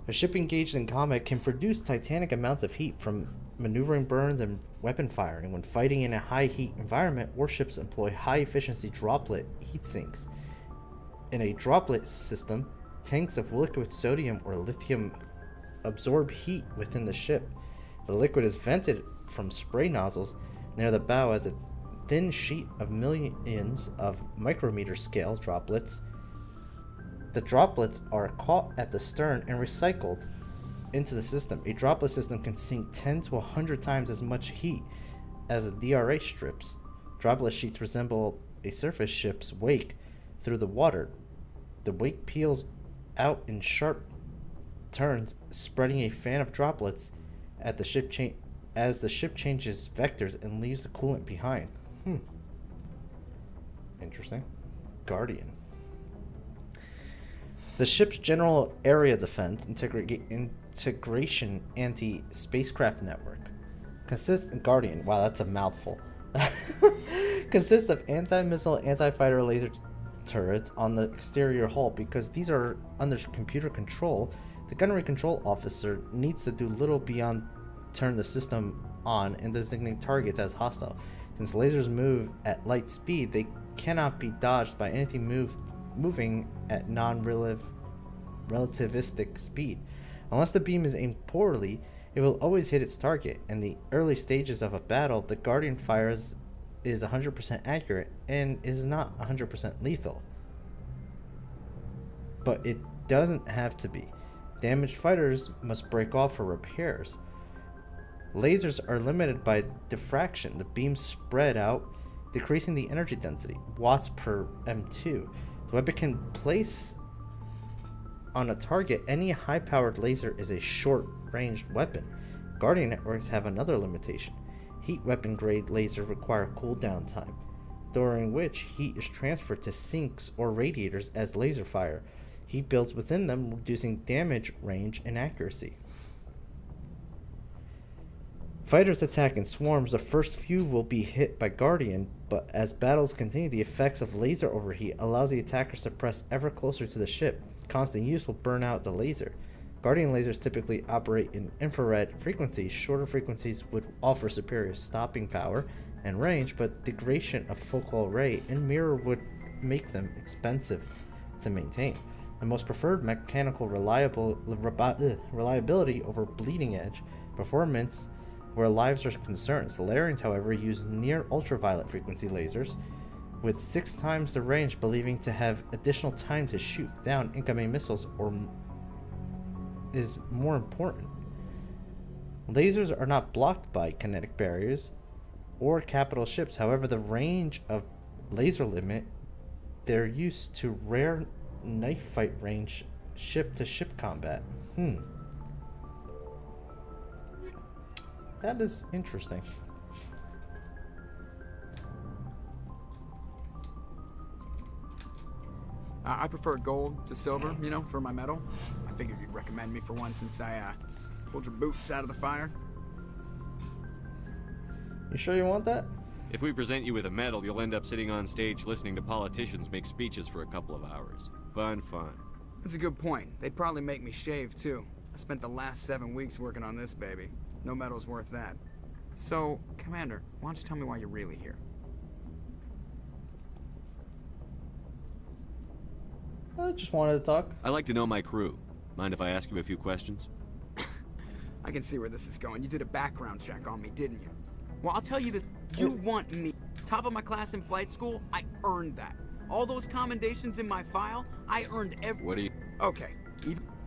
A ship engaged in combat can produce titanic amounts of heat from maneuvering burns and weapon firing. When fighting in a high heat environment, warships employ high efficiency droplet heat sinks. In a droplet system, tanks of liquid sodium or lithium absorb heat within the ship. The liquid is vented from spray nozzles near the bow as a thin sheet of millions of micrometer scale droplets The droplets are caught at the stern and recycled into the system. A droplet system can sink 10 to 100 times as much heat as the DRA strips. Droplet sheets resemble a surface ship's wake through the water. The wake peels out in sharp turns, spreading a fan of droplets at the ship as the ship changes vectors and leaves the coolant behind. Interesting. Guardian. The ship's general area defense integration anti-spacecraft network consists Guardian. Wow, that's a mouthful. Consists of anti-missile, anti-fighter laser turrets on the exterior hull. Because these are under computer control, the gunnery control officer needs to do little beyond turn the system on and designate targets as hostile. Since lasers move at light speed, they cannot be dodged by anything moving at non-relativistic speed. Unless the beam is aimed poorly, it will always hit its target. In the early stages of a battle, the Guardian fires is 100% accurate and is not 100% lethal. But it doesn't have to be. Damaged fighters must break off for repairs. Lasers are limited by diffraction. The beams spread out, decreasing the energy density, watts per M2. The weapon can place on a target. Any high-powered laser is a short-ranged weapon. Guardian networks have another limitation. Heat weapon-grade lasers require cooldown time, during which heat is transferred to sinks or radiators as laser fire. Heat builds within them, reducing damage, range, and accuracy. Fighters attack in swarms. The first few will be hit by Guardian, but as battles continue, the effects of laser overheat allows the attackers to press ever closer to the ship. Constant use will burn out the laser. Guardian lasers typically operate in infrared frequencies. Shorter frequencies would offer superior stopping power and range, but degradation of focal array and mirror would make them expensive to maintain. The most preferred mechanical reliability over bleeding edge performance where lives are concerned. Solarians, however, use near ultraviolet frequency lasers with 6 times the range, believing to have additional time to shoot down incoming missiles or is more important. Lasers are not blocked by kinetic barriers or capital ships. However, the range of laser limit their use to rare knife fight range ship-to-ship combat. That is interesting. I prefer gold to silver, you know, for my medal. I figured you'd recommend me for one since I pulled your boots out of the fire. You sure you want that? If we present you with a medal, you'll end up sitting on stage listening to politicians make speeches for a couple of hours. Fun. That's a good point. They'd probably make me shave, too. I spent the last 7 weeks working on this baby. No medal's worth that. So, Commander, why don't you tell me why you're really here? I just wanted to talk. I like to know my crew. Mind if I ask you a few questions? I can see where this is going. You did a background check on me, didn't you? Well, I'll tell you this. You want me. Top of my class in flight school, I earned that. All those commendations in my file, I earned every... What do you... Okay,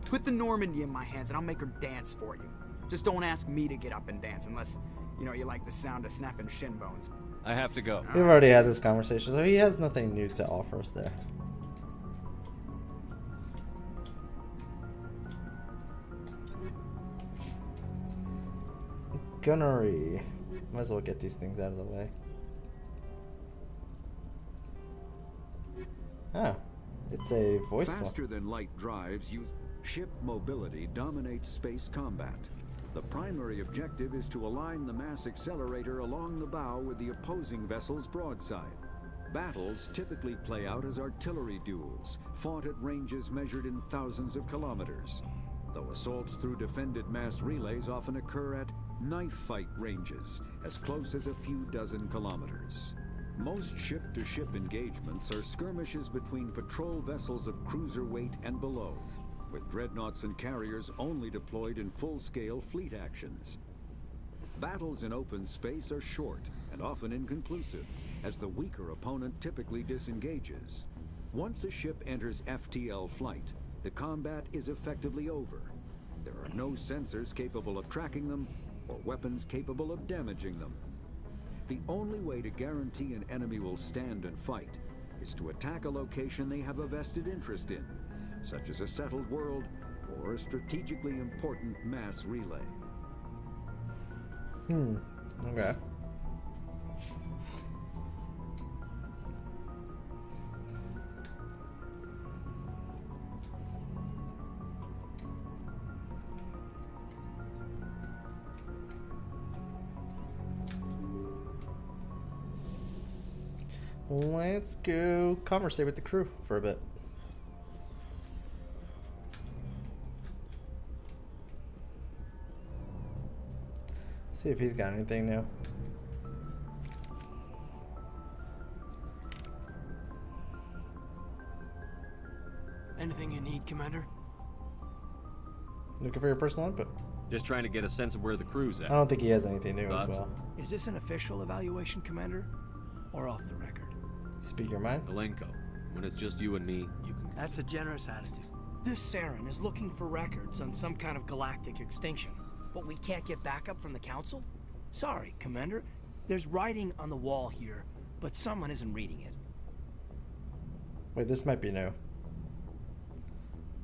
put the Normandy in my hands and I'll make her dance for you. Just don't ask me to get up and dance unless, you know, you like the sound of snapping shin bones. I have to go. We've already had this conversation, so he has nothing new to offer us there. Gunnery. Might as well get these things out of the way. Oh, it's a voice one. Faster than light drives use ship mobility dominates space combat. The primary objective is to align the mass accelerator along the bow with the opposing vessel's broadside. Battles typically play out as artillery duels, fought at ranges measured in thousands of kilometers, though assaults through defended mass relays often occur at knife fight ranges, as close as a few dozen kilometers. Most ship-to-ship engagements are skirmishes between patrol vessels of cruiser weight and below, with dreadnoughts and carriers only deployed in full-scale fleet actions. Battles in open space are short and often inconclusive, as the weaker opponent typically disengages. Once a ship enters FTL flight, the combat is effectively over. There are no sensors capable of tracking them, or weapons capable of damaging them. The only way to guarantee an enemy will stand and fight is to attack a location they have a vested interest in, such as a settled world or a strategically important mass relay. Okay. Let's go conversate with the crew for a bit. See if he's got anything new. Anything you need, Commander? Looking for your personal input. Just trying to get a sense of where the crew's at. I don't think he has anything new as Thoughts? well. Is this an official evaluation, Commander? Or off the record? Speak your mind. Malenko, when it's just you and me, you can... That's a generous attitude. This Saren is looking for records on some kind of galactic extinction. But we can't get backup from the Council? Sorry, Commander. There's writing on the wall here, but someone isn't reading it. Wait, this might be new.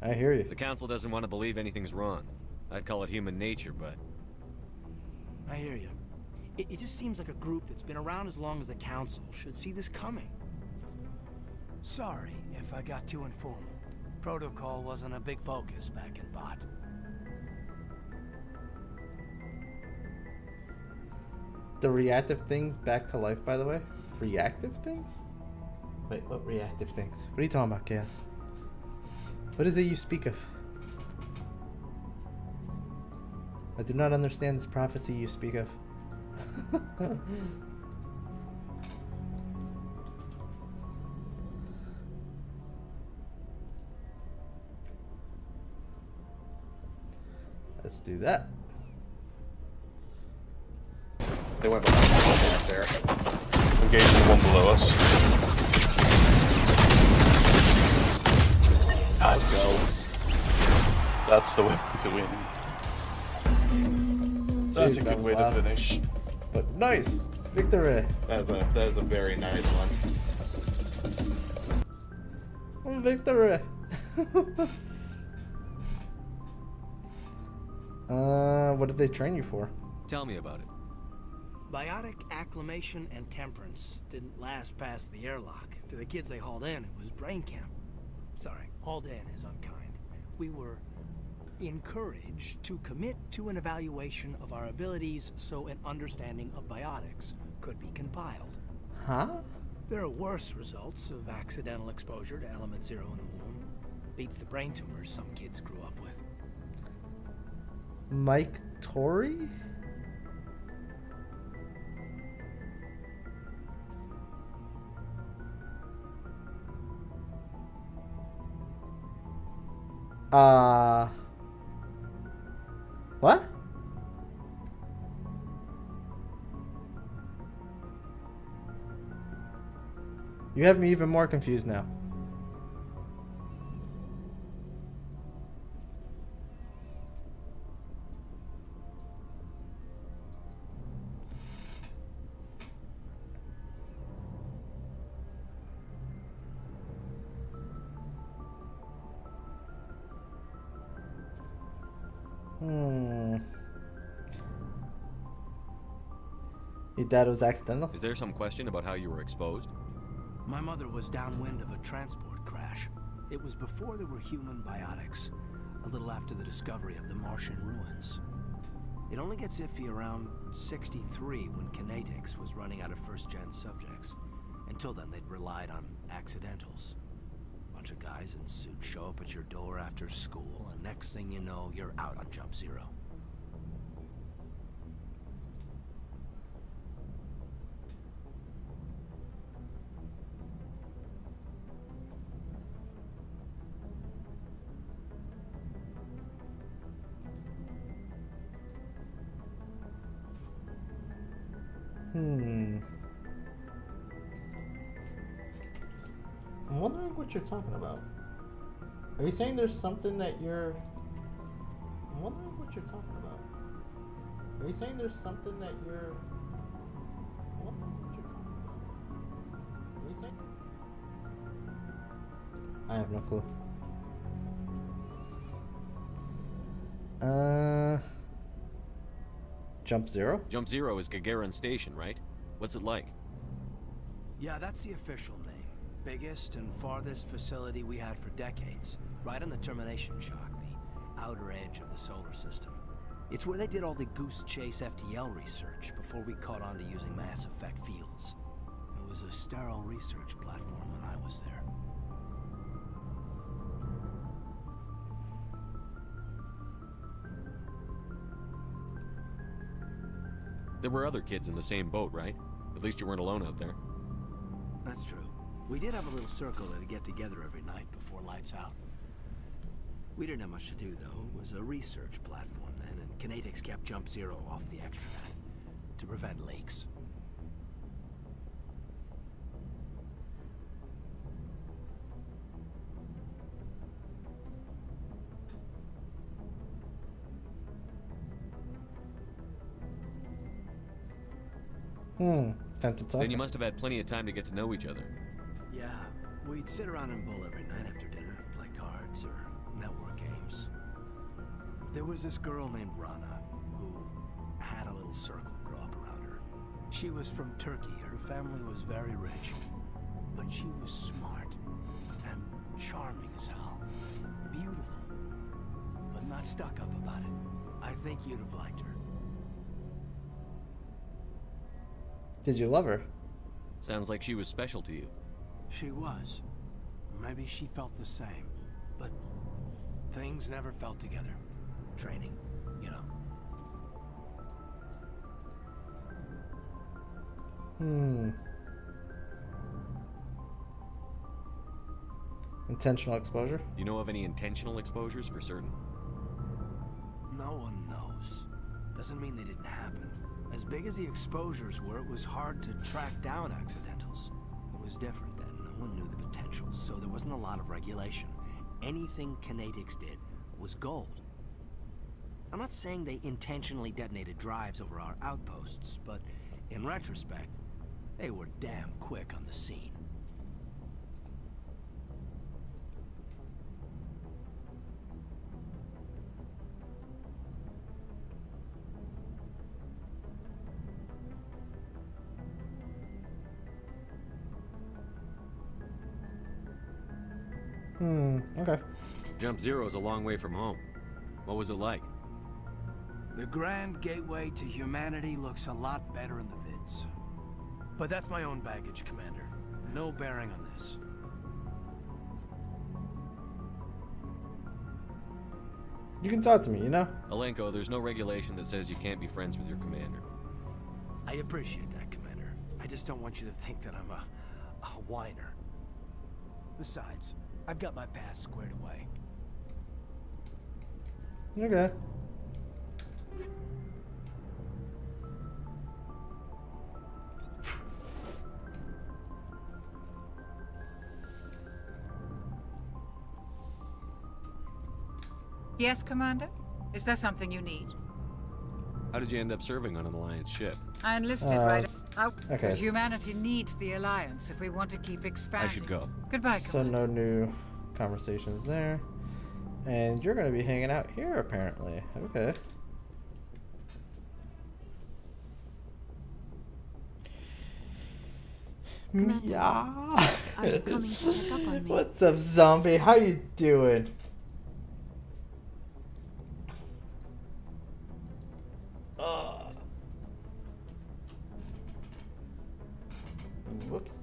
I hear you. The Council doesn't want to believe anything's wrong. I'd call it human nature, but... I hear you. It just seems like a group that's been around as long as the Council should see this coming. Sorry if I got too informal. Protocol wasn't a big focus back in Bot. The reactive things back to life, by the way? Reactive things? Wait, what reactive things? What are you talking about, Chaos? What is it you speak of? I do not understand this prophecy you speak of. Let's do that. They went behind there. Engaging the one below us. Nice. That's the way to win. That's a good way to finish. But nice! Victory! That is a very nice one. Victory! What did they train you for? Tell me about it. Biotic acclimation and temperance didn't last past the airlock. To the kids they hauled in, it was brain camp. Sorry, hauled in is unkind. We were encouraged to commit to an evaluation of our abilities so an understanding of biotics could be compiled. Huh? There are worse results of accidental exposure to element 0 in a womb. Beats the brain tumors some kids grew up with. Mike Tory? What? You have me even more confused now. Your dad was accidental? Is there some question about how you were exposed? My mother was downwind of a transport crash. It was before there were human biotics, a little after the discovery of the Martian ruins. It only gets iffy around 63 when Kinetics was running out of first-gen subjects. Until then, they'd relied on accidentals. Bunch of guys in suits show up at your door after school, and next thing you know, you're out on Jump Zero. I'm wondering wondering what you're talking about. Are you saying there's something that you're... I'm wondering what you're talking about. Are you saying there's something that you're... I'm wondering what you're talking about. Are you saying... I have no clue. Jump Zero? Jump Zero is Gagarin Station, right? What's it like? Yeah, that's the official name. Biggest and farthest facility we had for decades. Right on the termination shock, the outer edge of the solar system. It's where they did all the Goose Chase FTL research before we caught on to using mass effect fields. It was a sterile research platform when I was there. There were other kids in the same boat, right? At least you weren't alone out there. That's true. We did have a little circle that'd get together every night before lights out. We didn't have much to do, though. It was a research platform then, and Kinetics kept Jump Zero off the extranet to prevent leaks. Time to talk. Then you must have had plenty of time to get to know each other. Yeah, we'd sit around and bull every night after dinner, play cards or network games. There was this girl named Rana who had a little circle grow up around her. She was from Turkey. Her family was very rich, but she was smart and charming as hell. Beautiful, but not stuck up about it. I think you'd have liked her. Did you love her? Sounds like she was special to you. She was. Maybe she felt the same, but things never felt together. Training, you know. Intentional exposure? You know of any intentional exposures for certain? No one knows. Doesn't mean they didn't happen. As big as the exposures were, it was hard to track down accidentals. It was different then. No one knew the potential, so there wasn't a lot of regulation. Anything Kinetics did was gold. I'm not saying they intentionally detonated drives over our outposts, but in retrospect, they were damn quick on the scene. Okay. Jump Zero is a long way from home. What was it like? The grand gateway to humanity looks a lot better in the vids. But that's my own baggage, Commander. No bearing on this. You can talk to me, you know? Alenko, there's no regulation that says you can't be friends with your commander. I appreciate that, Commander. I just don't want you to think that I'm a whiner. Besides, I've got my past squared away. Okay. Yes, Commander? Is there something you need? How did you end up serving on an Alliance ship? I enlisted right out okay. because humanity needs the Alliance if we want to keep expanding. I should go. Goodbye, So Commander. no new conversations there. And you're going to be hanging out here, apparently. Okay. Commander, Yeah. are you coming to check up on me? What's up, zombie? How you doing? Whoops.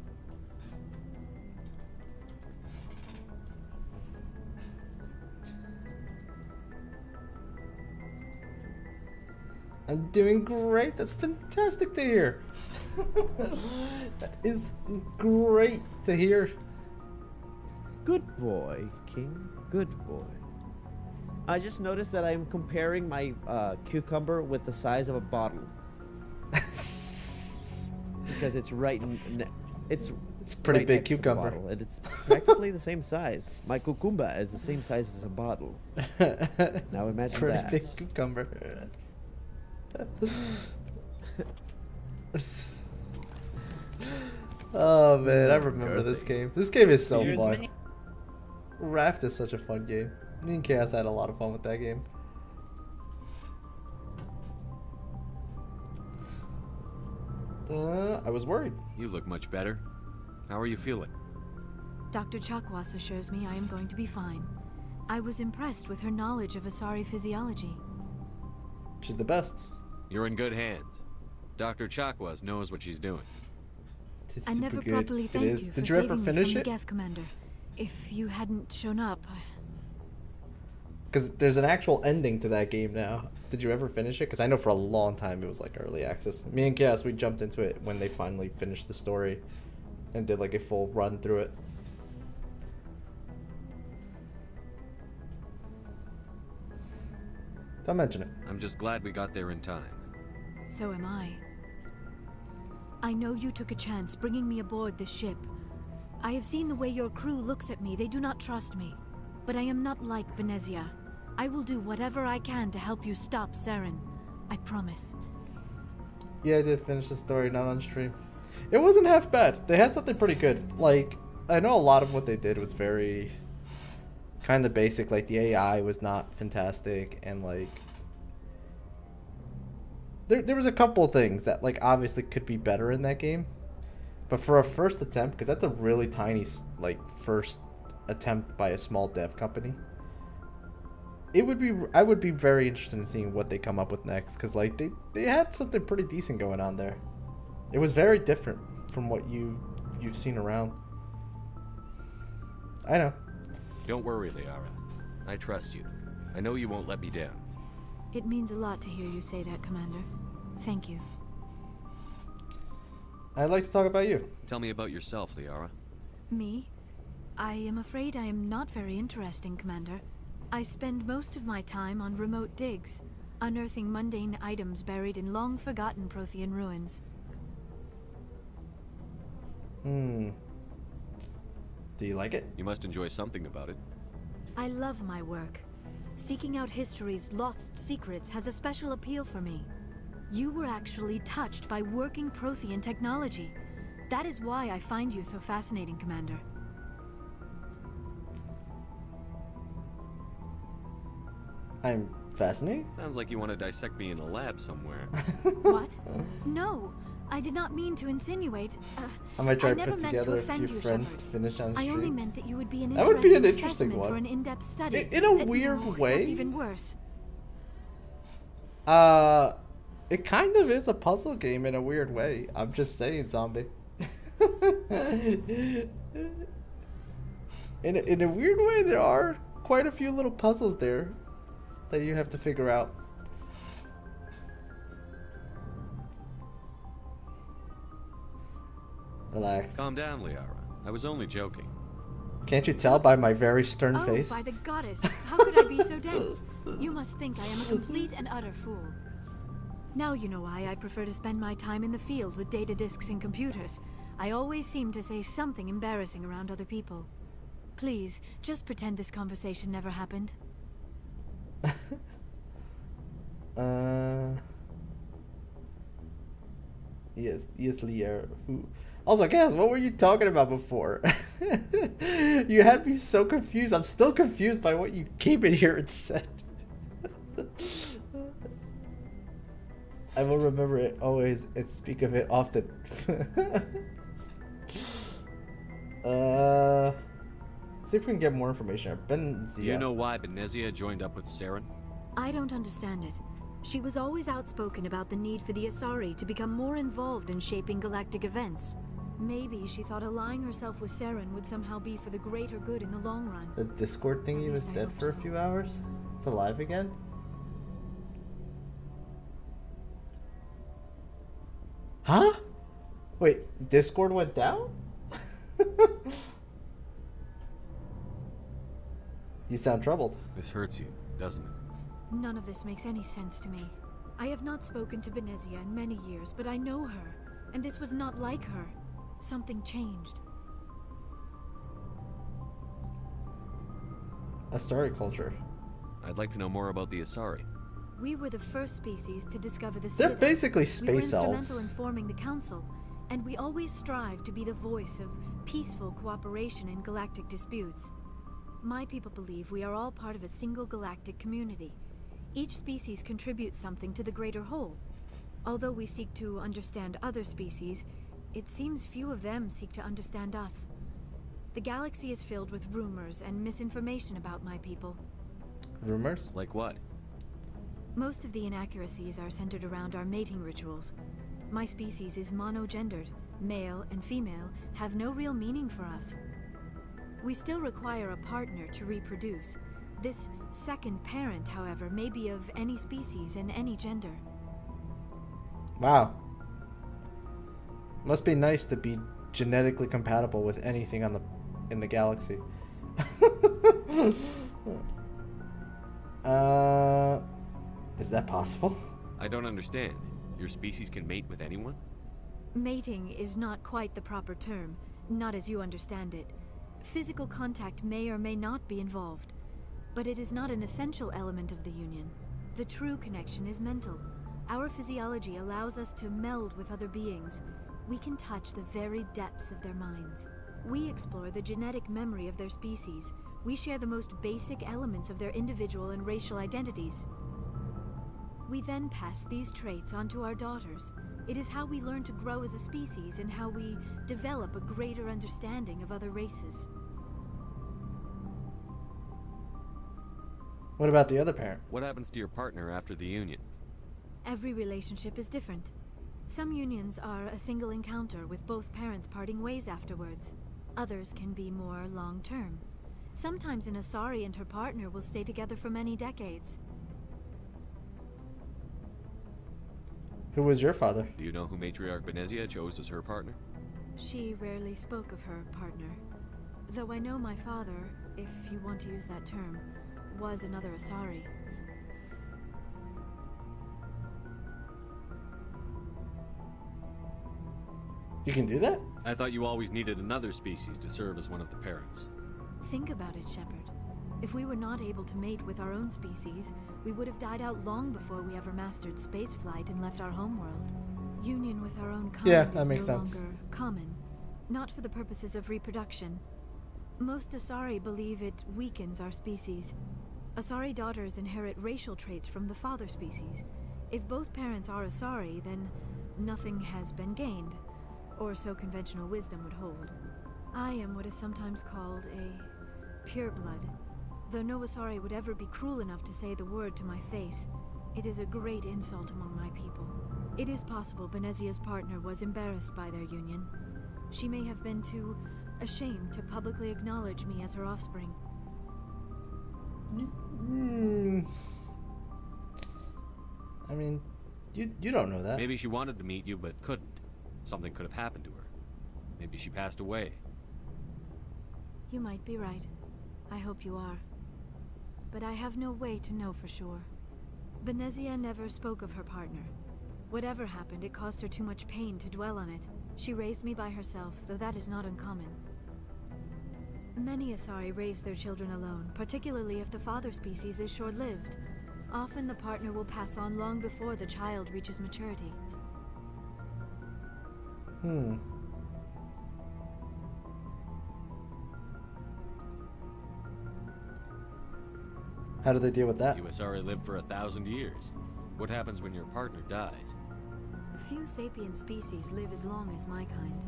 I'm doing great. That's fantastic to hear. That is great to hear. Good boy, King. Good boy. I just noticed that I'm comparing my cucumber with the size of a bottle. Because it's right It's a pretty right big next to the cucumber. bottle, and it's practically the same size. My cucumba is the same size as a bottle. Now imagine pretty that. big cucumber. Oh man, I remember this game. This game is so fun. Raft is such a fun game. Me and Chaos had a lot of fun with that game. I was worried. You look much better. How are you feeling? Dr. Chakwas assures me I am going to be fine. I was impressed with her knowledge of Asari physiology. She's the best. You're in good hands. Dr. Chakwas knows what she's doing. I never properly thanked you for Did you ever saving me finish from it? the Geth Commander. If you hadn't shown up, Because there's an actual ending to that game now. Did you ever finish it? Because I know for a long time it was like early access. Me and Chaos, we jumped into it when they finally finished the story and did like a full run through it. Don't mention it. I'm just glad we got there in time. so am I. I know you took a chance bringing me aboard this ship. I have seen the way your crew looks at me. They do not trust me. But I am not like Venezia. I will do whatever I can to help you stop Saren. I promise. Yeah, I did finish the story, not on stream. It wasn't half bad. They had something pretty good. Like, I know a lot of what they did was very kind of basic. Like, the AI was not fantastic, and like there was a couple things that like obviously could be better in that game. But for a first attempt, because that's a really tiny like first attempt by a small dev company, I would be very interested in seeing what they come up with next, because like they had something pretty decent going on there. It was very different from what you've seen around. I know. Don't worry, Liara. I trust you. I know you won't let me down. It means a lot to hear you say that, Commander. Thank you. I'd like to talk about you. Tell me about yourself, Liara. Me? I am afraid I am not very interesting, Commander. I spend most of my time on remote digs, unearthing mundane items buried in long-forgotten Prothean ruins. Do you like it? You must enjoy something about it. I love my work. Seeking out history's lost secrets has a special appeal for me. You were actually touched by working Prothean technology. That is why I find you so fascinating, Commander. I'm fascinated? Sounds like you want to dissect me in a lab somewhere. What? No, I did not mean to insinuate. I might try I to never put meant together to a offend few you, friends Shepard. to finish on I stream. only meant that you would be an That would be an interesting interesting specimen one. for an in-depth study. In a weird no, way. That's even worse. It kind of is a puzzle game in a weird way. I'm just saying, zombie. In a weird way, there are quite a few little puzzles there that you have to figure out. Relax. Calm down, Liara. I was only joking. Can't you tell by my very stern face? By the goddess, how could I be so dense? You must think I am a complete and utter fool. Now you know why I prefer to spend my time in the field with data disks and computers. I always seem to say something embarrassing around other people. Please, just pretend this conversation never happened. Yes, Liara. Also, guys, what were you talking about before? You had me so confused. I'm still confused by what you came in here and said. I will remember it always and speak of it often. See if we can get more information. Benezia. Do you know why Venezia joined up with Saren? I don't understand it. She was always outspoken about the need for the Asari to become more involved in shaping galactic events. Maybe she thought allying herself with Saren would somehow be for the greater good in the long run. The Discord thingy was dead for a few hours? It's alive again? Huh? Wait, Discord went down? You sound troubled. This hurts you, doesn't it? None of this makes any sense to me. I have not spoken to Venezia in many years, but I know her, and this was not like her. Something changed. Asari culture. I'd like to know more about the Asari. We were the first species to discover the They're Citadel. basically We were space elves. instrumental in forming the Council, and we always strive to be the voice of peaceful cooperation in galactic disputes. My people believe we are all part of a single galactic community. Each species contributes something to the greater whole. Although we seek to understand other species, it seems few of them seek to understand us. The galaxy is filled with rumors and misinformation about my people. Rumors? Like what? Most of the inaccuracies are centered around our mating rituals. My species is monogendered. Male and female have no real meaning for us. We still require a partner to reproduce. This second parent, however, may be of any species and any gender. Wow. Must be nice to be genetically compatible with anything in the galaxy. Is that possible? I don't understand. Your species can mate with anyone? Mating is not quite the proper term, not as you understand it. Physical contact may or may not be involved, but it is not an essential element of the union. The true connection is mental. Our physiology allows us to meld with other beings. We can touch the very depths of their minds. We explore the genetic memory of their species. We share the most basic elements of their individual and racial identities. We then pass these traits on to our daughters. It is how we learn to grow as a species and how we develop a greater understanding of other races. What about the other parent? What happens to your partner after the union? Every relationship is different. Some unions are a single encounter with both parents parting ways afterwards. Others can be more long-term. Sometimes an Asari and her partner will stay together for many decades. Who was your father? Do you know who Matriarch Benezia chose as her partner? She rarely spoke of her partner. Though I know my father, if you want to use that term, was another Asari. You can do that? I thought you always needed another species to serve as one of the parents. Think about it, Shepard. If we were not able to mate with our own species, we would have died out long before we ever mastered spaceflight and left our homeworld. Union with our own kind is makes no sense. longer common, not for the purposes of reproduction. Most Asari believe it weakens our species. Asari daughters inherit racial traits from the father species. If both parents are Asari, then nothing has been gained, or so conventional wisdom would hold. I am what is sometimes called a pureblood. Though no Asari would ever be cruel enough to say the word to my face, it is a great insult among my people. It is possible Benezia's partner was embarrassed by their union. She may have been too ashamed to publicly acknowledge me as her offspring. I mean, you don't know that. Maybe she wanted to meet you but couldn't. Something could have happened to her. Maybe she passed away. You might be right. I hope you are. But I have no way to know for sure. Benezia never spoke of her partner. Whatever happened, it caused her too much pain to dwell on it. She raised me by herself, though that is not uncommon. Many Asari raise their children alone, particularly if the father species is short-lived. Often the partner will pass on long before the child reaches maturity. How do they deal with that? You Asari live for 1,000 years. What happens when your partner dies? Few sapient species live as long as my kind.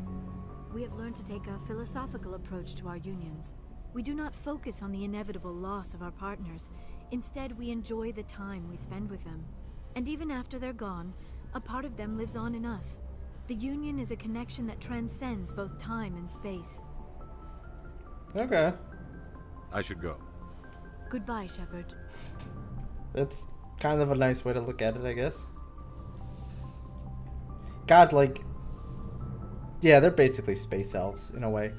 We have learned to take a philosophical approach to our unions. We do not focus on the inevitable loss of our partners. Instead, we enjoy the time we spend with them. And even after they're gone, a part of them lives on in us. The union is a connection that transcends both time and space. Okay. I should go. Goodbye, Shepard. That's kind of a nice way to look at it, I guess. God, like... Yeah, they're basically space elves, in a way.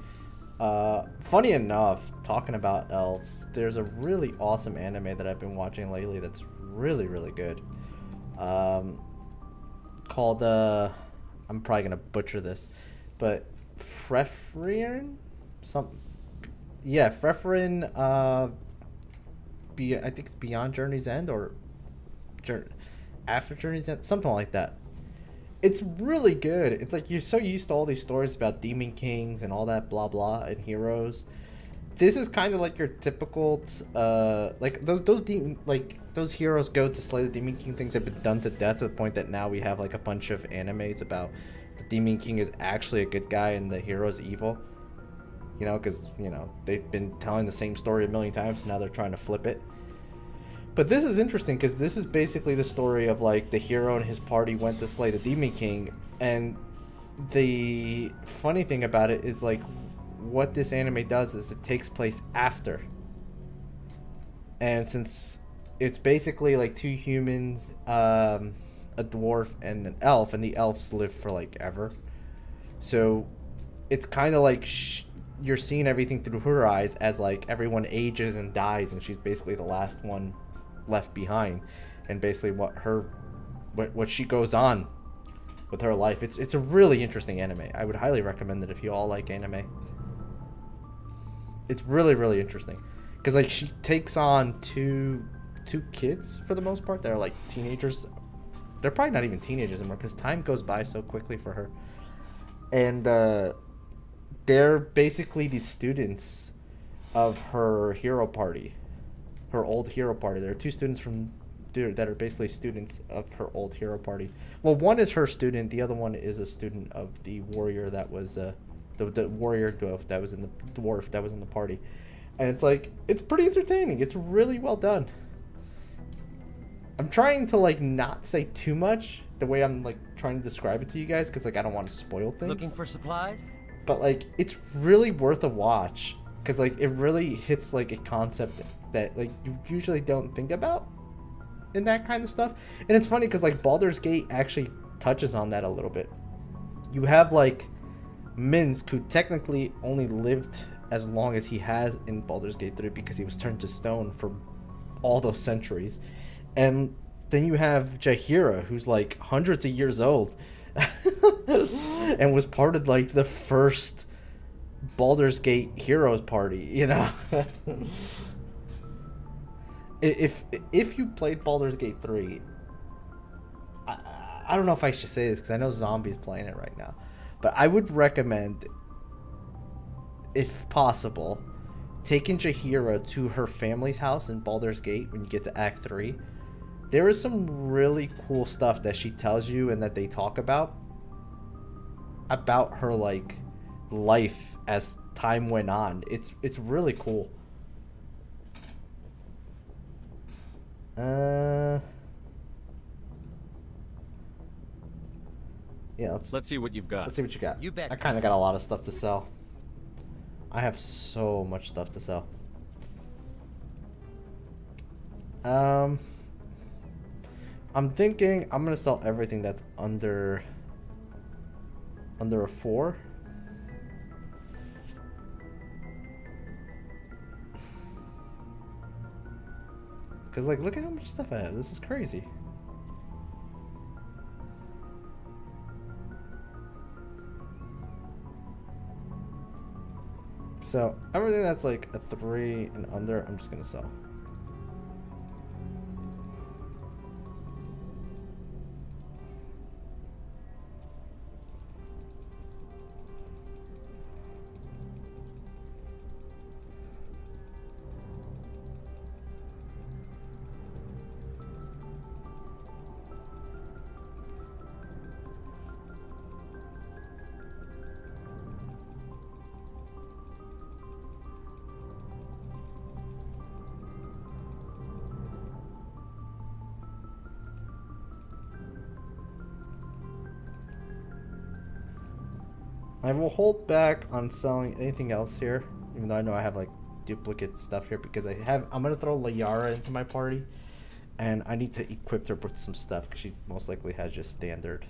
Funny enough, talking about elves, there's a really awesome anime that I've been watching lately that's really, really good. Called, I'm probably gonna butcher this, but Frefrin? Yeah, Frefrin, I think it's Beyond Journey's End or After Journey's End, something like that. It's really good. It's like you're so used to all these stories about demon kings and all that blah blah and heroes. This is kind of like your typical like those heroes go to slay the demon king. Things have been done to death to the point that now we have like a bunch of animes about the demon king is actually a good guy and the hero's evil. You know, because they've been telling the same story a million times. Now they're trying to flip it. But this is interesting because this is basically the story of like the hero and his party went to slay the demon king, and the funny thing about it is like what this anime does is it takes place after. And since it's basically like two humans, a dwarf and an elf, and the elves live for like ever, so it's kind of like you're seeing everything through her eyes as like everyone ages and dies, and she's basically the last one left behind, and basically what she goes on with her life. It's a really interesting anime. I would highly recommend it if you all like anime. It's really, really interesting because like she takes on two kids for the most part. They're like teenagers. They're probably not even teenagers anymore because time goes by so quickly for her, and they're basically the students of her hero party, her old hero party. There are two students that are basically students of her old hero party. Well, one is her student, the other one is a student of the warrior that was the warrior dwarf that was in the party. And it's like, it's pretty entertaining. It's really well done. I'm trying to like not say too much the way I'm like trying to describe it to you guys because like I don't want to spoil things. Looking for supplies? But like it's really worth a watch because like it really hits like a concept that like you usually don't think about in that kind of stuff. And it's funny because like Baldur's Gate actually touches on that a little bit. You have like Minsk, who technically only lived as long as he has in Baldur's Gate 3 because he was turned to stone for all those centuries. And then you have Jaheira, who's like hundreds of years old and was part of like the first Baldur's Gate heroes party, you know. If you played Baldur's Gate 3, I don't know if I should say this because I know Zombie's playing it right now, but I would recommend, if possible, taking Jaheira to her family's house in Baldur's Gate when you get to Act 3. There is some really cool stuff that she tells you and that they talk about her like life as time went on. It's really cool. Yeah, let's see what you've got. Let's see what you got. You bet. I kind of got a lot of stuff to sell. I have so much stuff to sell. I'm thinking I'm gonna sell everything that's under a 4. Cause like, look at how much stuff I have. This is crazy. So everything that's like a 3 and under, I'm just gonna sell. I will hold back on selling anything else here, even though I know I have like duplicate stuff here because I'm gonna throw Liara into my party, and I need to equip her with some stuff because she most likely has just standard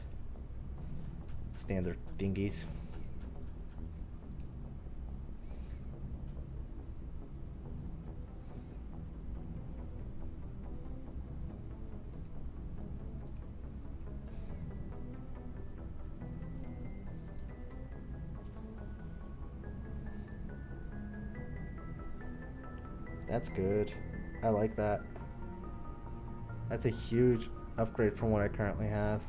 thingies. That's good. I like that. That's a huge upgrade from what I currently have.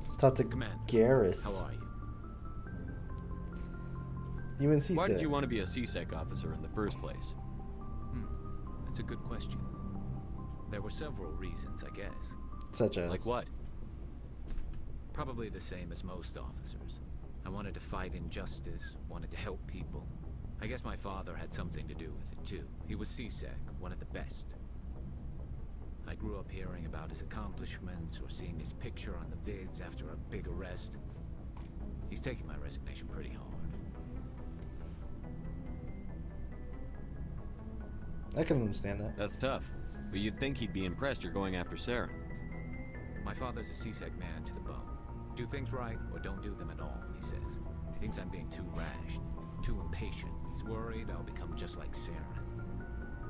Let's talk to Garrus. How are you? You and CSEC. Why did you want to be a CSEC officer in the first place? That's a good question. There were several reasons, I guess. Such as? Like what? Probably the same as most officers. I wanted to fight injustice, wanted to help people. I guess my father had something to do with it too. He was CSEC, one of the best. I grew up hearing about his accomplishments or seeing his picture on the vids after a big arrest. He's taking my resignation pretty hard. I can understand that. That's tough. But you'd think he'd be impressed you're going after Sarah. My father's a CSEC man to the bone. Do things right or don't do them at all, he says. He thinks I'm being too rash, too impatient. He's worried I'll become just like Sarah.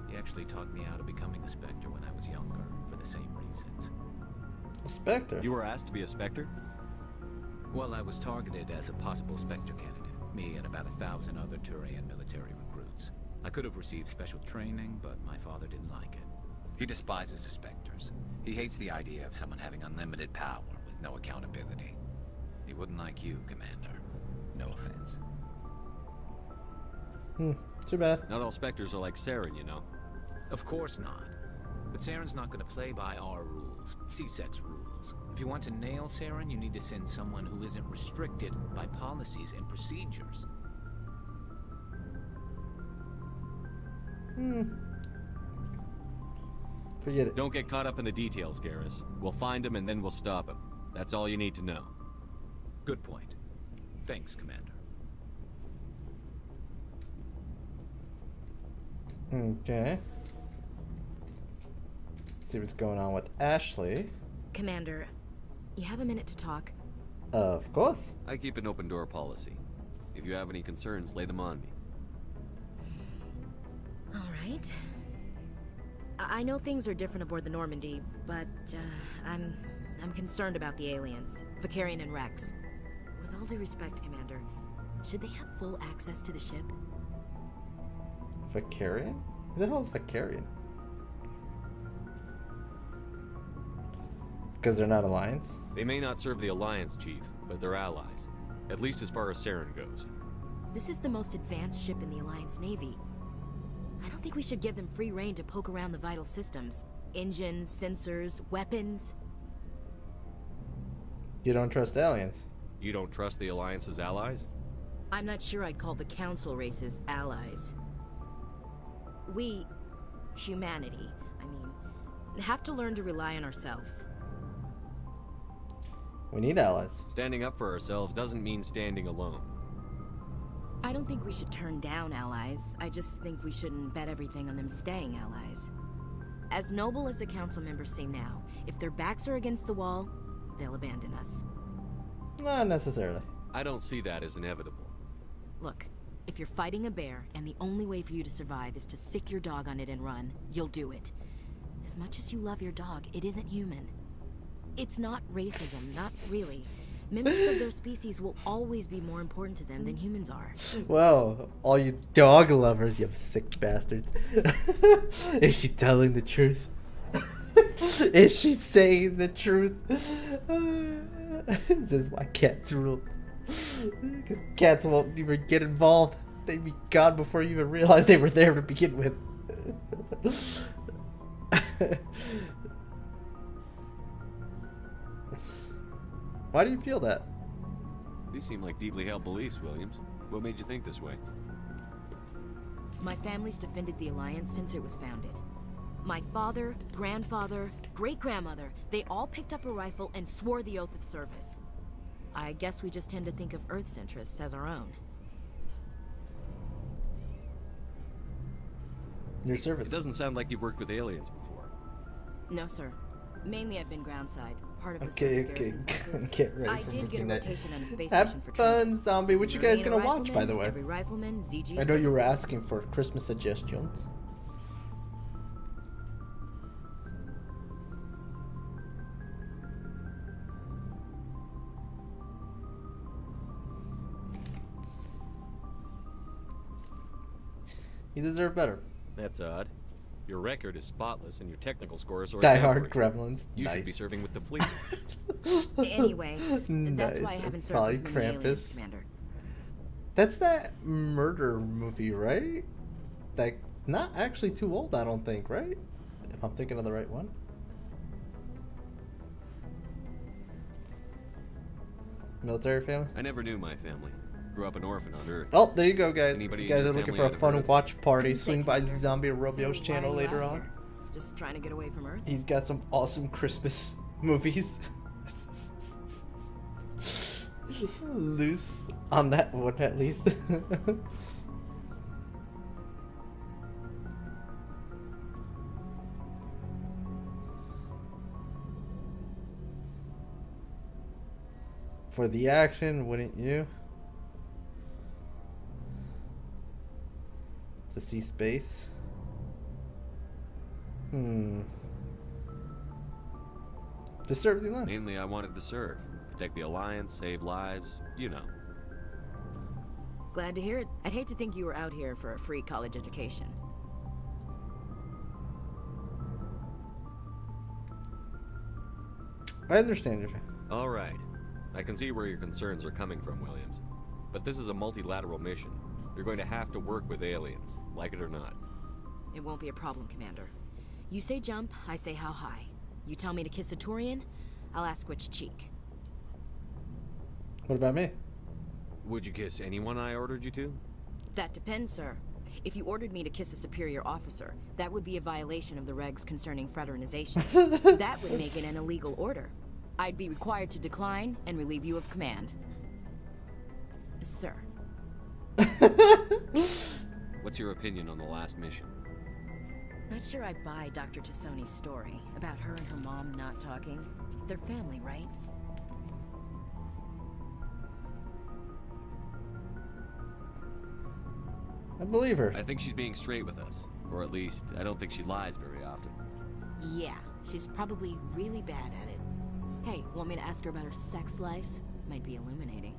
He actually talked me out of becoming a Spectre when I was younger, for the same reasons. A Spectre? You were asked to be a Spectre? Well, I was targeted as a possible Spectre candidate. Me and about 1,000 other Turian military recruits. I could have received special training, but my father didn't like it. He despises the Spectres. He hates the idea of someone having unlimited power with no accountability. He wouldn't like you, Commander. No offense. Too bad. Not all Spectres are like Saren, you know. Of course not. But Saren's not going to play by our rules, CSEC's rules. If you want to nail Saren, you need to send someone who isn't restricted by policies and procedures. Forget it. Don't get caught up in the details, Garrus. We'll find him and then we'll stop him. That's all you need to know. Good point. Thanks, Commander. Okay. See what's going on with Ashley. Commander, you have a minute to talk? Of course. I keep an open door policy. If you have any concerns, lay them on me. All right. I know things are different aboard the Normandy, but I'm concerned about the aliens, Vicarian and Rex. With all due respect, Commander, should they have full access to the ship? Vicarian? Who the hell is Vicarian? Because they're not Alliance? They may not serve the Alliance, Chief, but they're allies. At least as far as Saren goes. This is the most advanced ship in the Alliance Navy. I don't think we should give them free rein to poke around the vital systems. Engines, sensors, weapons. You don't trust aliens? You don't trust the Alliance's allies? I'm not sure I'd call the Council races allies. We, humanity, have to learn to rely on ourselves. We need allies. Standing up for ourselves doesn't mean standing alone. I don't think we should turn down allies. I just think we shouldn't bet everything on them staying allies. As noble as the council members seem now, if their backs are against the wall, they'll abandon us. Not necessarily. I don't see that as inevitable. Look, if you're fighting a bear and the only way for you to survive is to sick your dog on it and run, you'll do it. As much as you love your dog, it isn't human. It's not racism, not really. Members of their species will always be more important to them than humans are. Well, all you dog lovers, you sick bastards. Is she telling the truth? Is she saying the truth? This is why cats rule. Because cats won't even get involved. They'd be gone before you even realize they were there to begin with. Why do you feel that? These seem like deeply held beliefs, Williams. What made you think this way? My family's defended the Alliance since it was founded. My father, grandfather, great-grandmother, they all picked up a rifle and swore the oath of service. I guess we just tend to think of Earth's interests as our own. Your service. It doesn't sound like you've worked with aliens before. No, sir. Mainly I've been groundside, part of the Okay, service garrison forces. get ready I for did get a looking at- rotation on a space Have station for fun, training. zombie. What you guys Marine gonna watch, by the way? Every rifleman, ZG. I know you were asking for Christmas suggestions. You deserve better. That's odd. Your record is spotless and your technical scores are Die Hard exemplary. Gremlins. You should be Nice. serving with the fleet. Anyway, that's why I Nice. haven't served Probably with many aliens, Krampus. Commander. That's that murder movie, right? Like, not actually too old, I don't think, right? If I'm thinking of the right one. Military family? I never knew my family. Grew up an orphan on Earth. Oh, there you go, guys. Anybody If in you guys your are looking family for a I'd have fun heard of? watch party, Couldn't swing say, by Commander. Zombie So Romeo's why channel are you later out on. here? Just trying to get away from Earth? He's got some awesome Christmas movies. Loose on that one, at least. For the action, wouldn't you? To see space? To serve the Alliance. Mainly I wanted to serve. Protect the Alliance, save lives, you know. Glad to hear it. I'd hate to think you were out here for a free college education. I understand you. All right. I can see where your concerns are coming from, Williams. But this is a multilateral mission. You're going to have to work with aliens, like it or not. It won't be a problem, Commander. You say jump, I say how high. You tell me to kiss a Turian, I'll ask which cheek. What about me? Would you kiss anyone I ordered you to? That depends, sir. If you ordered me to kiss a superior officer, that would be a violation of the regs concerning fraternization. That would make it an illegal order. I'd be required to decline and relieve you of command. Sir. What's your opinion on the last mission? Not sure I buy Dr. Tassoni's story about her and her mom not talking. They're family, right? I believe her. I think she's being straight with us. Or at least, I don't think she lies very often. Yeah, she's probably really bad at it. Hey, want me to ask her about her sex life? Might be illuminating.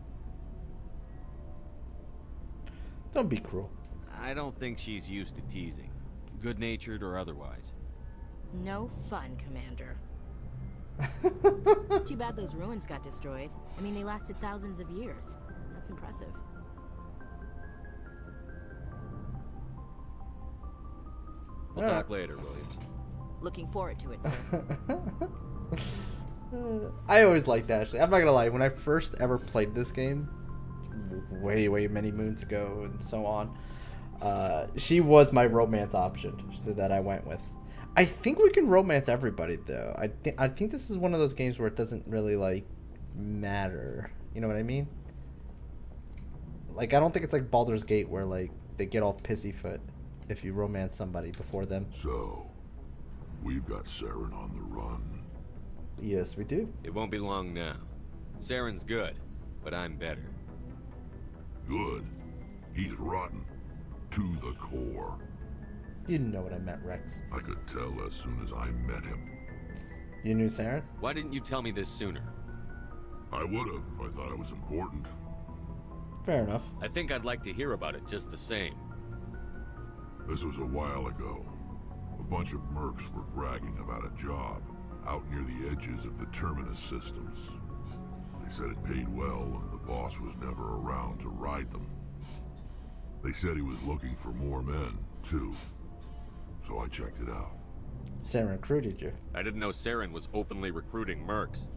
Don't be cruel. I don't think she's used to teasing. Good-natured or otherwise. No fun, Commander. Too bad those ruins got destroyed. I mean, they lasted thousands of years. That's impressive. We'll talk later, Williams. Looking forward to it, sir. I always liked that, actually. I'm not gonna lie, when I first ever played this game, way many moons ago and so on, she was my romance option that I went with. I think we can romance everybody, though. I think this is one of those games where it doesn't really, like, matter. You know what I mean? Like, I don't think it's like Baldur's Gate where, like, they get all pussyfoot if you romance somebody before them. So, we've got Saren on the run. Yes, we do. It won't be long now. Saren's good, but I'm better. Good. He's rotten. To the core. You know what I meant, Rex. I could tell as soon as I met him. You knew Saren? Why didn't you tell me this sooner? I would've if I thought it was important. Fair enough. I think I'd like to hear about it just the same. This was a while ago. A bunch of mercs were bragging about a job out near the edges of the Terminus systems. They said it paid well and the boss was never around to ride them. They said he was looking for more men, too. So I checked it out. Saren recruited you. I didn't know Saren was openly recruiting mercs.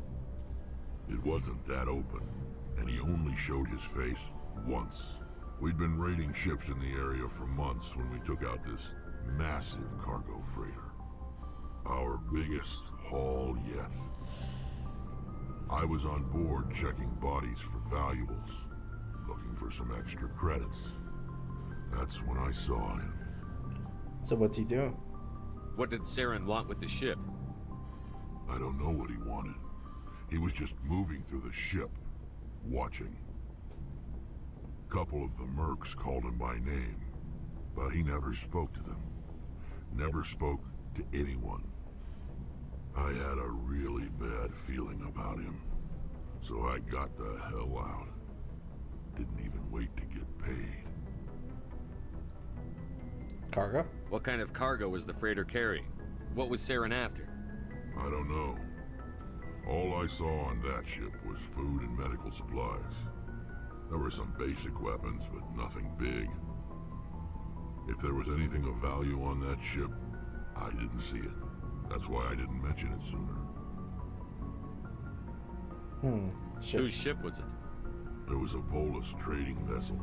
It wasn't that open, and he only showed his face once. We'd been raiding ships in the area for months when we took out this massive cargo freighter. Our biggest haul yet. I was on board checking bodies for valuables, looking for some extra credits. That's when I saw him. So what's he doing? What did Saren want with the ship? I don't know what he wanted. He was just moving through the ship, watching. Couple of the mercs called him by name, but he never spoke to them. Never spoke to anyone. I had a really bad feeling about him, so I got the hell out. Didn't even wait to get paid. Cargo? What kind of cargo was the freighter carrying? What was Saren after? I don't know. All I saw on that ship was food and medical supplies. There were some basic weapons, but nothing big. If there was anything of value on that ship, I didn't see it. That's why I didn't mention it sooner. Shit. Whose ship was it? It was a Volus trading vessel.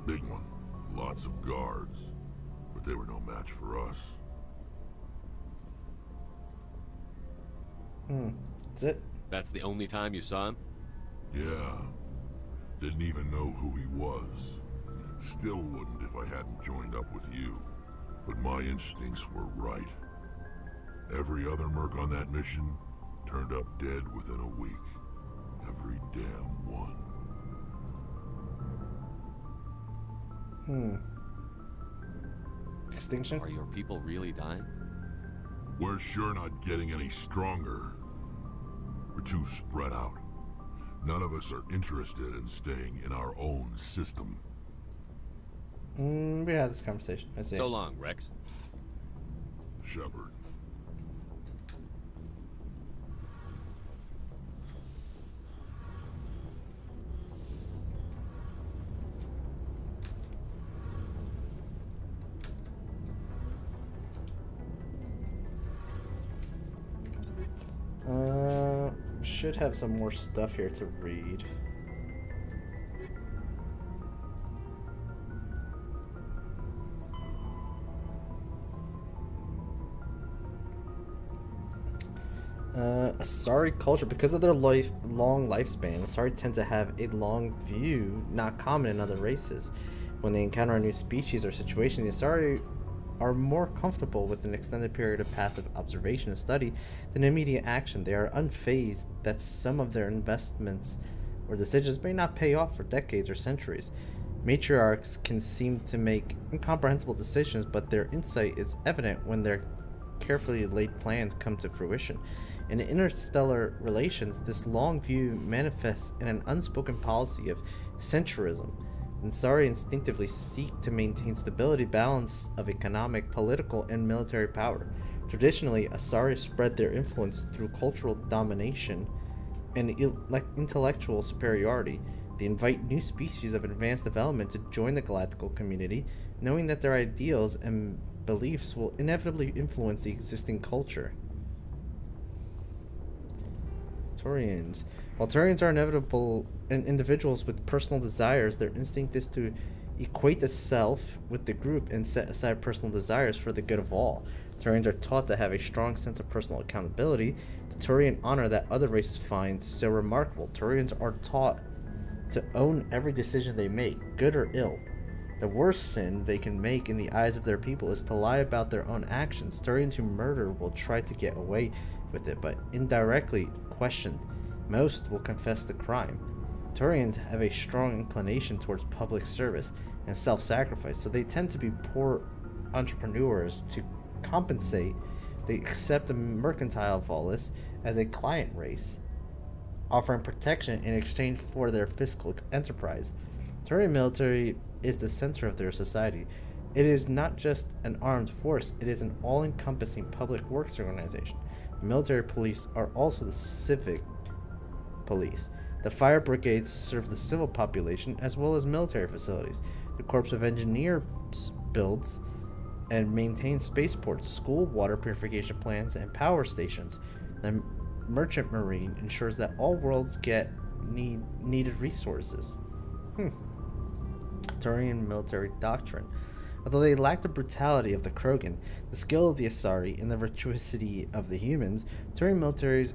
Big one. Lots of guards. But they were no match for us. That's it? That's the only time you saw him? Yeah. Didn't even know who he was. Still wouldn't if I hadn't joined up with you. But my instincts were right. Every other merc on that mission turned up dead within a week. Every damn one. Extinction? Are your people really dying? We're sure not getting any stronger. We're too spread out. None of us are interested in staying in our own system. We had this conversation. I see. So long, Rex. Shepard. Should have some more stuff here to read. Asari culture, because of their long lifespan, Asari tend to have a long view, not common in other races. When they encounter a new species or situation, the Asari are more comfortable with an extended period of passive observation and study than immediate action. They are unfazed that some of their investments or decisions may not pay off for decades or centuries. Matriarchs can seem to make incomprehensible decisions, but their insight is evident when their carefully laid plans come to fruition. In interstellar relations, this long view manifests in an unspoken policy of centrism. Ansari instinctively seek to maintain stability, balance of economic, political, and military power. Traditionally, Asari spread their influence through cultural domination and intellectual superiority. They invite new species of advanced development to join the galactical community, knowing that their ideals and beliefs will inevitably influence the existing culture. Turians. While Turians are inevitable individuals with personal desires, their instinct is to equate the self with the group and set aside personal desires for the good of all. Turians are taught to have a strong sense of personal accountability, the Turian honor that other races find so remarkable. Turians are taught to own every decision they make, good or ill. The worst sin they can make in the eyes of their people is to lie about their own actions. Turians who murder will try to get away with it, but indirectly questioned. Most will confess the crime. Turians have a strong inclination towards public service and self-sacrifice, so they tend to be poor entrepreneurs. To compensate, they accept the mercantile Volus as a client race, offering protection in exchange for their fiscal enterprise. Turian military is the center of their society. It is not just an armed force, it is an all-encompassing public works organization. The military police are also the civic police. The fire brigades serve the civil population as well as military facilities. The Corps of Engineers builds and maintains spaceports, school water purification plants, and power stations. The Merchant Marine ensures that all worlds get needed resources. Turian military doctrine. Although they lack the brutality of the Krogan, the skill of the Asari, and the virtuosity of the humans, Turian military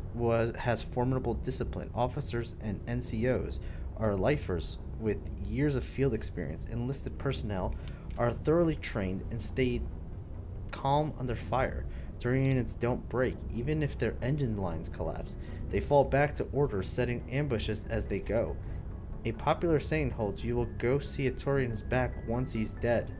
has formidable discipline. Officers and NCOs are lifers with years of field experience. Enlisted personnel are thoroughly trained and stay calm under fire. Turian units don't break, even if their engine lines collapse. They fall back to order, setting ambushes as they go. A popular saying holds, you will go see a Turian's back once he's dead.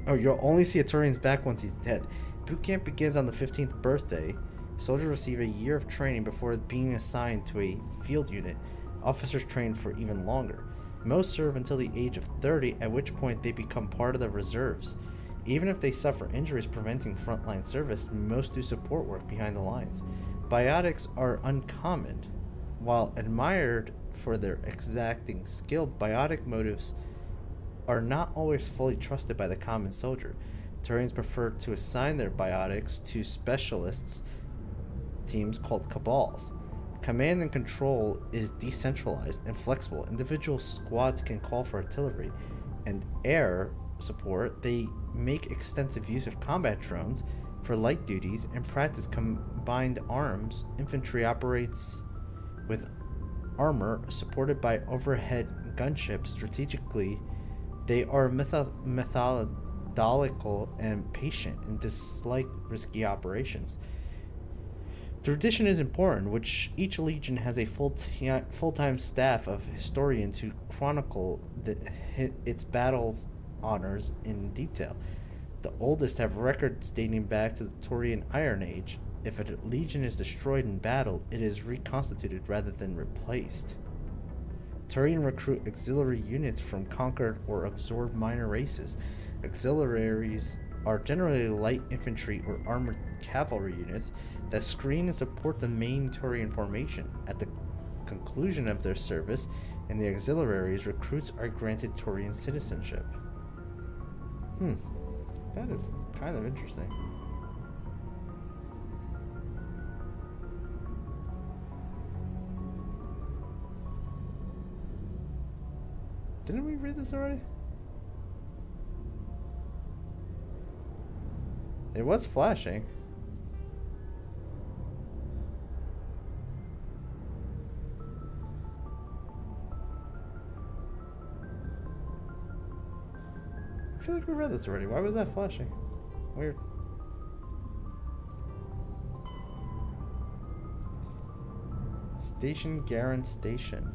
Oh, you'll only see a Turian's back once he's dead. Boot camp begins on the 15th birthday. Soldiers receive a year of training before being assigned to a field unit. Officers train for even longer. Most serve until the age of 30, at which point they become part of the reserves. Even if they suffer injuries preventing frontline service, most do support work behind the lines. Biotics are uncommon. While admired for their exacting skill, biotic motives are not always fully trusted by the common soldier. Turians prefer to assign their biotics to specialists teams called cabals. Command and control is decentralized and flexible. Individual squads can call for artillery and air support. They make extensive use of combat drones for light duties and practice combined arms. Infantry operates with armor supported by overhead gunships. Strategically, they are methodical and patient and dislike risky operations. Tradition is important, which each legion has a full-time staff of historians who chronicle its battles honors in detail. The oldest have records dating back to the Turian Iron Age. If a legion is destroyed in battle, it is reconstituted rather than replaced. Turian recruit auxiliary units from conquered or absorbed minor races. Auxiliaries are generally light infantry or armored cavalry units that screen and support the main Turian formation. At the conclusion of their service in the auxiliaries, recruits are granted Turian citizenship. That is kind of interesting. Didn't we read this already? It was flashing. I feel like we read this already. Why was that flashing? Weird. Station Garen Station.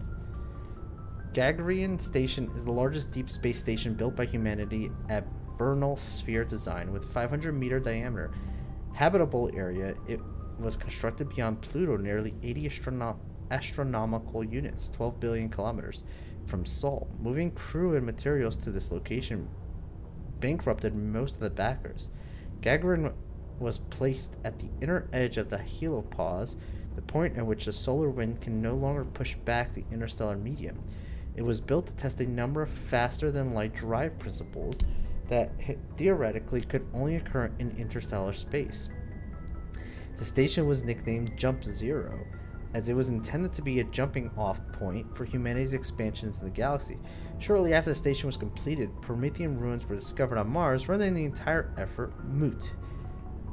Gagarian Station is the largest deep space station built by humanity at Bernal Sphere design with 500-meter diameter. Habitable area, it was constructed beyond Pluto, nearly 80 astronomical units, 12 billion kilometers from Sol. Moving crew and materials to this location bankrupted most of the backers. Gagarin was placed at the inner edge of the helipause, the point at which the solar wind can no longer push back the interstellar medium. It was built to test a number of faster-than-light drive principles that theoretically could only occur in interstellar space. The station was nicknamed Jump Zero, as it was intended to be a jumping-off point for humanity's expansion into the galaxy. Shortly after the station was completed, Promethean ruins were discovered on Mars, rendering the entire effort moot.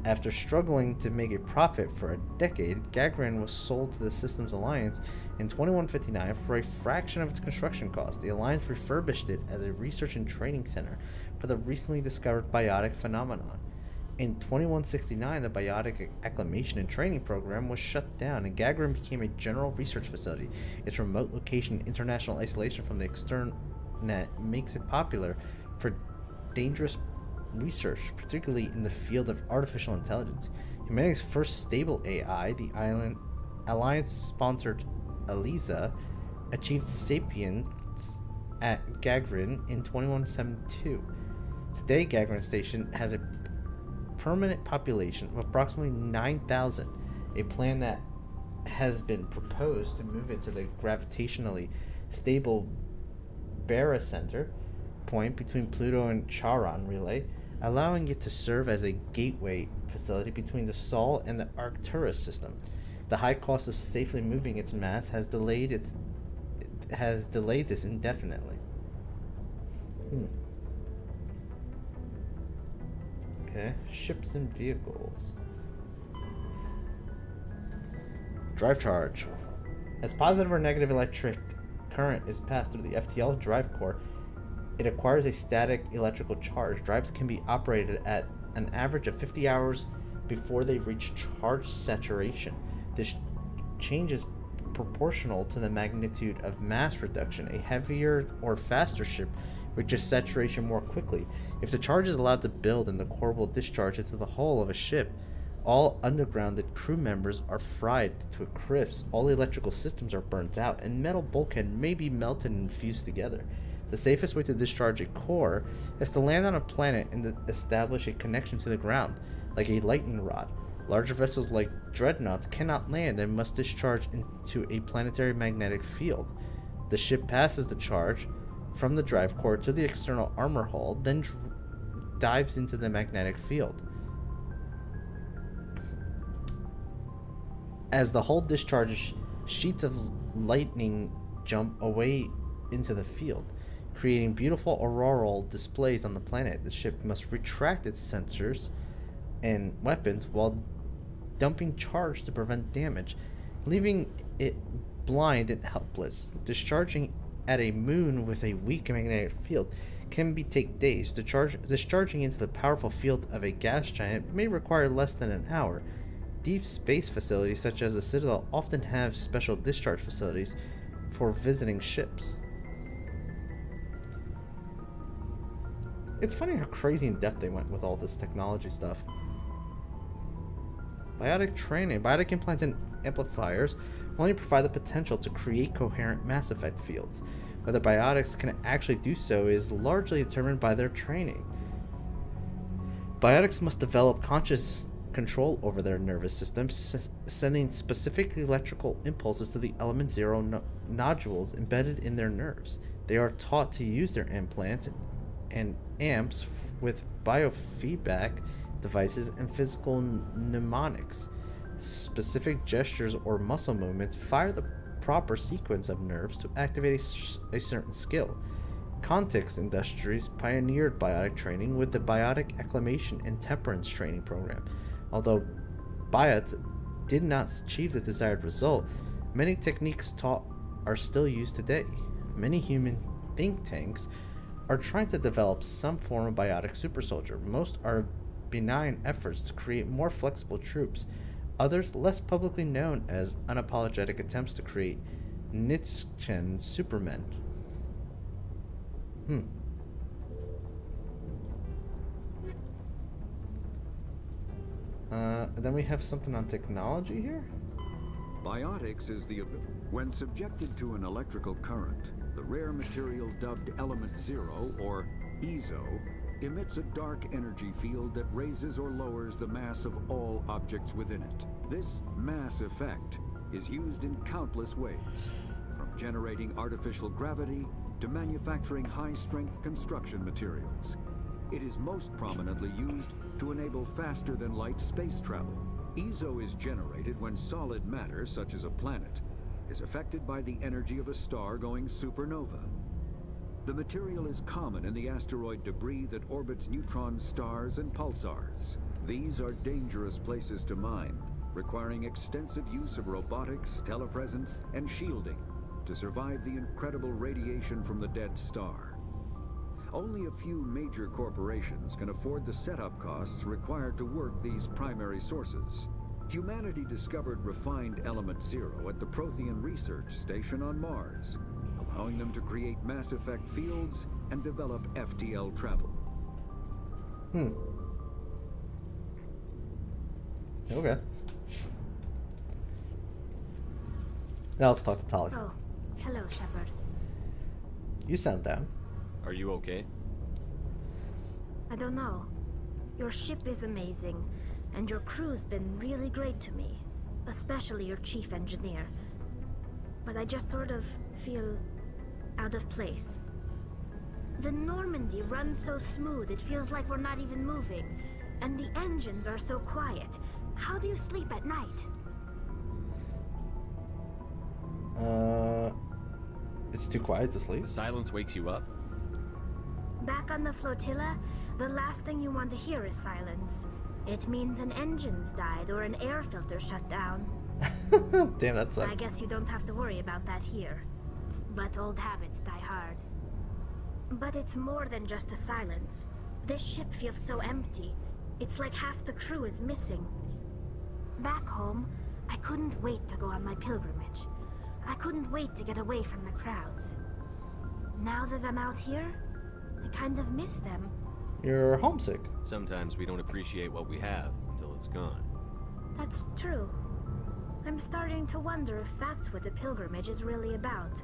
After struggling to make a profit for a decade, Gagarin was sold to the Systems Alliance in 2159 for a fraction of its construction cost. The Alliance refurbished it as a research and training center for the recently discovered biotic phenomenon. In 2169, the biotic acclimation and training program was shut down, and Gagarin became a general research facility. Its remote location and international isolation from the external net makes it popular for dangerous research, particularly in the field of artificial intelligence. Humanity's first stable AI, the Alliance-sponsored ELIZA, achieved sapience at Gagarin in 2172. Today, Gagarin Station has a permanent population of approximately 9,000, a plan that has been proposed to move it to the gravitationally stable barycenter point between Pluto and Charon relay, allowing it to serve as a gateway facility between the Sol and the Arcturus system. The high cost of safely moving its mass has delayed this indefinitely. Okay, ships and vehicles. Drive charge. As positive or negative electric current is passed through the FTL drive core, it acquires a static electrical charge. Drives can be operated at an average of 50 hours before they reach charge saturation. This change is proportional to the magnitude of mass reduction. A heavier or faster ship reaches saturation more quickly. If the charge is allowed to build and the core will discharge into the hull of a ship, all undergrounded crew members are fried to a crisp, all electrical systems are burnt out, and metal bulkhead may be melted and fused together. The safest way to discharge a core is to land on a planet and establish a connection to the ground, like a lightning rod. Larger vessels like dreadnoughts cannot land and must discharge into a planetary magnetic field. The ship passes the charge from the drive core to the external armor hull, then dives into the magnetic field. As the hull discharges, sheets of lightning jump away into the field, creating beautiful auroral displays on the planet. The ship must retract its sensors and weapons while dumping charge to prevent damage, leaving it blind and helpless. Discharging at a moon with a weak magnetic field can take days. Discharging into the powerful field of a gas giant may require less than an hour. Deep space facilities such as the Citadel often have special discharge facilities for visiting ships. It's funny how crazy in depth they went with all this technology stuff. Biotic training. Biotic implants and amplifiers only provide the potential to create coherent mass effect fields. Whether biotics can actually do so is largely determined by their training. Biotics must develop conscious control over their nervous systems, sending specific electrical impulses to the element 0 nodules embedded in their nerves. They are taught to use their implants and amps with biofeedback devices and physical mnemonics. Specific gestures or muscle movements fire the proper sequence of nerves to activate a certain skill. Context Industries pioneered biotic training with the Biotic Acclimation and Temperance training program. Although Biot did not achieve the desired result, many techniques taught are still used today. Many human think tanks are trying to develop some form of biotic super soldier. Most are benign efforts to create more flexible troops. Others, less publicly known as unapologetic attempts to create Nietzschean supermen. Then we have something on technology here. Biotics is when subjected to an electrical current, the rare material dubbed Element 0, or EZO, emits a dark energy field that raises or lowers the mass of all objects within it. This mass effect is used in countless ways, from generating artificial gravity to manufacturing high-strength construction materials. It is most prominently used to enable faster-than-light space travel. EZO is generated when solid matter, such as a planet, is affected by the energy of a star going supernova. The material is common in the asteroid debris that orbits neutron stars and pulsars. These are dangerous places to mine, requiring extensive use of robotics, telepresence, and shielding to survive the incredible radiation from the dead star. Only a few major corporations can afford the setup costs required to work these primary sources. Humanity discovered refined Element 0 at the Prothean Research Station on Mars, allowing them to create mass effect fields and develop FTL travel. Okay. Now let's talk to Tali. Oh, hello, Shepard. You sound down. Are you okay? I don't know. Your ship is amazing, and your crew's been really great to me, especially your chief engineer. But I just sort of feel out of place. The Normandy runs so smooth, it feels like we're not even moving. And the engines are so quiet. How do you sleep at night? It's too quiet to sleep. The silence wakes you up? Back on the flotilla, The last thing you want to hear is silence. It means an engine's died or an air filter shut down. Damn, that sucks. I guess you don't have to worry about that here. But old habits die hard. But it's more than just the silence. This ship feels so empty. It's like half the crew is missing. Back home, I couldn't wait to go on my pilgrimage. I couldn't wait to get away from the crowds. Now that I'm out here, I kind of miss them. You're homesick. Sometimes we don't appreciate what we have until it's gone. That's true. I'm starting to wonder if that's what the pilgrimage is really about.